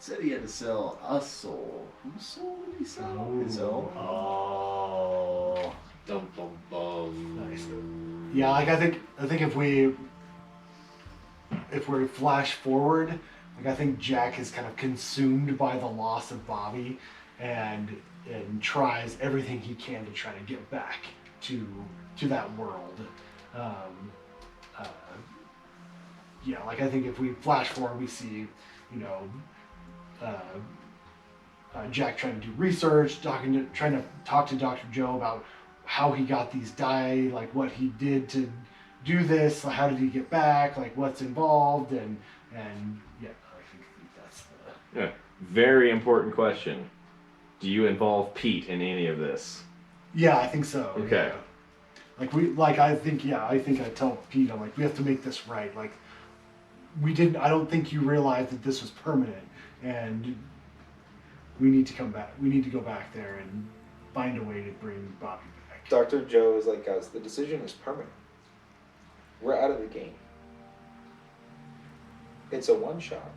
Said he had to sell a soul. Whose soul did he sell? His own. Oh. Dum bum bum. Nice. Yeah, like I think if we flash forward, like I think Jack is kind of consumed by the loss of Bobby, and tries everything he can to try to get back to that world. Yeah, like I think if we flash forward, we see, Jack trying to do research, trying to talk to Dr. Joe about how he got these dye, like what he did to do this, how did he get back, like what's involved, and yeah, I think that's the. Yeah. Very important question. Do you involve Pete in any of this? Yeah, I think so. Okay. Yeah. I think I tell Pete, I'm like, we have to make this right. Like, I don't think you realized that this was permanent, and we need to come back. We need to go back there and find a way to bring Bobby back. Dr. Joe is like, guys, the decision is permanent. We're out of the game. It's a one shot.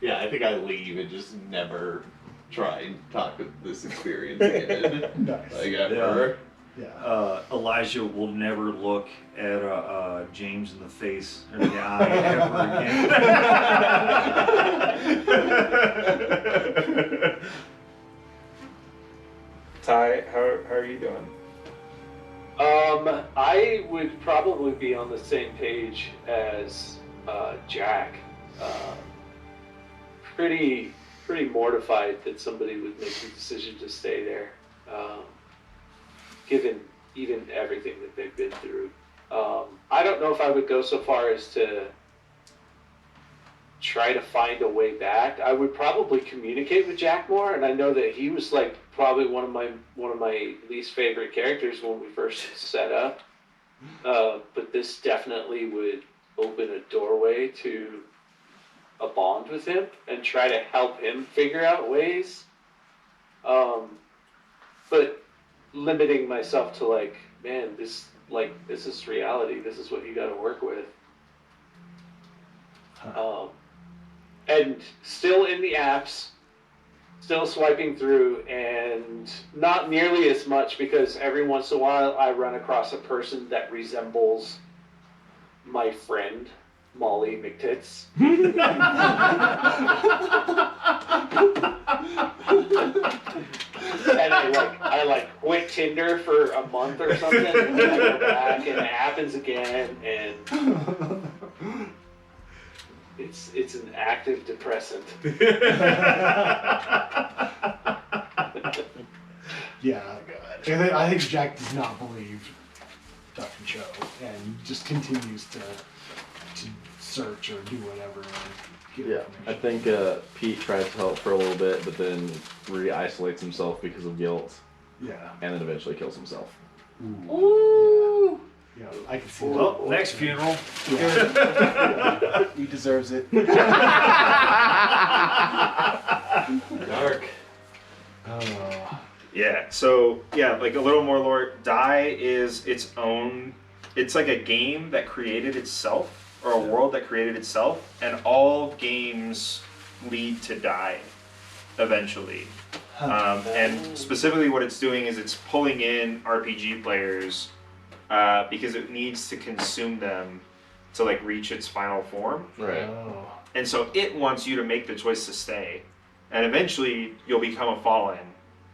Yeah, I think I leave and just never try and talk with this experience again. Nice. Like ever. Yeah. Elijah will never look at James in the face or the eye ever again. Ty, how are you doing? I would probably be on the same page as Jack. Pretty mortified that somebody would make the decision to stay there, given even everything that they've been through. I don't know if I would go so far as to try to find a way back, I would probably communicate with Jack more. And I know that he was like probably one of my least favorite characters when we first set up. But this definitely would open a doorway to a bond with him and try to help him figure out ways. But limiting myself to like, man, this is reality. This is what you got to work with. And still in the apps, still swiping through, and not nearly as much because every once in a while I run across a person that resembles my friend Molly McTits. And I quit Tinder for a month or something, and then I go back and it happens again, and it's an active depressant. Yeah. I think Jack does not believe Duck and Joe and just continues to search or do whatever. And get I information. think Pete tries to help for a little bit, but then re-isolates himself because of guilt, Yeah. and then eventually kills himself. Ooh. Yeah, I can see that. Well, next funeral. Yeah. He deserves it. Dark. Oh. Yeah, so yeah, like a little more lore. Die is its own. It's like a game that created itself, or a world that created itself, and all games lead to die eventually. And specifically, what it's doing is it's pulling in RPG players because it needs to consume them to like reach its final form. Right. Oh. And so it wants you to make the choice to stay, and eventually you'll become a fallen.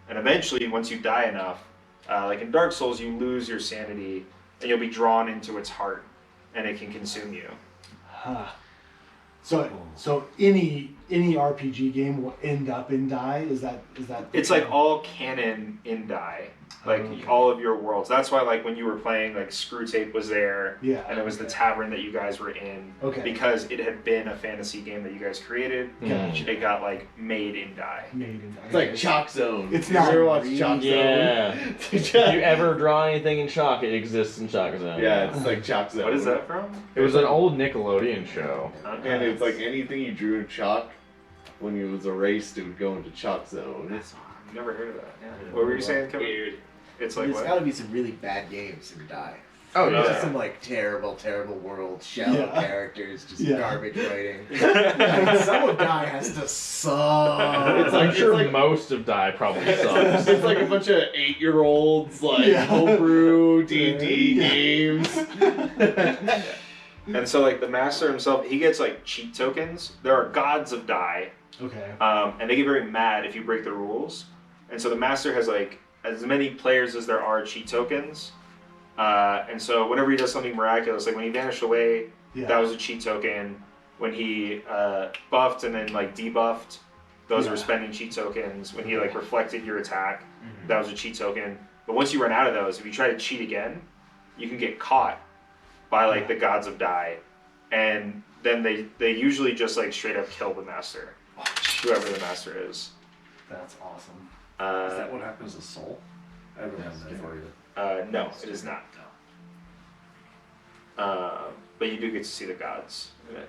And eventually, once you die enough, like in Dark Souls, you lose your sanity, and you'll be drawn into its heart, and it can consume you. Huh. So any RPG game will end up in Die? Is that? It's like all canon in Die, like Okay. all of your worlds. That's why, like when you were playing, like Screwtape was there, Yeah. and it was the tavern that you guys were in, Okay. because it had been a fantasy game that you guys created. Gotcha. It got like made in Die. Made in Die. It's like Chalk Zone. It's You not ever watch really- Chalk Yeah. Zone? If you ever draw anything in chalk, it exists in Chalk Zone. Yeah, it's like Chalk Zone. What is that from? It was an old Nickelodeon show. And it's like anything you drew in chalk, when it was erased, it would go into Chalk Zone. I've never heard of that. Yeah. What were you saying, Kevin? Weird. It's like There's what? gotta be some really bad games in Die. Oh, There's yeah. just some like terrible worlds, shallow Yeah. characters, just Yeah. garbage writing. Like, some of Die has to suck. It's like- I'm sure like- most of Die probably sucks. It's like a bunch of 8-year-olds, like Yeah. homebrew D&D Yeah. games. And so, like the master himself, he gets like cheat tokens. There are gods of Die, Okay. and they get very mad if you break the rules. And so the master has like as many players as there are cheat tokens. And so whenever he does something miraculous, like when he vanished away, Yeah. that was a cheat token. When he buffed and then like debuffed, those Yeah. were spending cheat tokens. When he like reflected your attack, that was a cheat token. But once you run out of those, if you try to cheat again, you can get caught by like the gods of Die, and then they usually just like straight up kill the master, whoever the master is. That's awesome. Is that what happens to Soul? I haven't had that for you. No, it is not. But you do get to see the gods in it.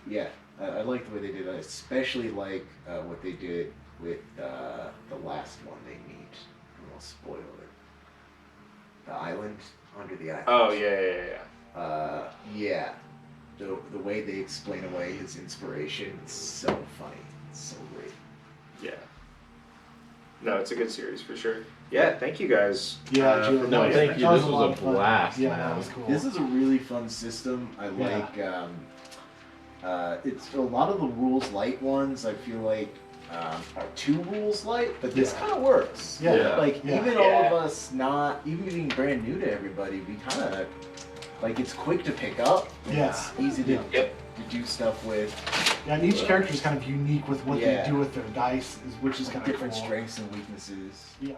Yeah, I like the way they did that, especially like what they did with the last one they meet. I won't spoil it. The island under the island. Oh yeah. Yeah. The way they explain away his inspiration is so funny. It's so great. Yeah. No, it's a good series for sure. Yeah, thank you guys. Yeah, for Julian, no, playing. thank you. that This a was lot a of fun. blast, Yeah, man. that was cool. This is a really fun system. I like it's a lot of the rules light ones I feel like are too rules light, but this Yeah. kind of works. Yeah. Like Yeah. even all of us even being brand new to everybody, we kind of like it's quick to pick up. And Yeah. It's easy to, Yep. to do stuff with. Yeah, and each character is kind of unique with what Yeah. they do with their dice, which is kind of Different cool. strengths and weaknesses. Yeah.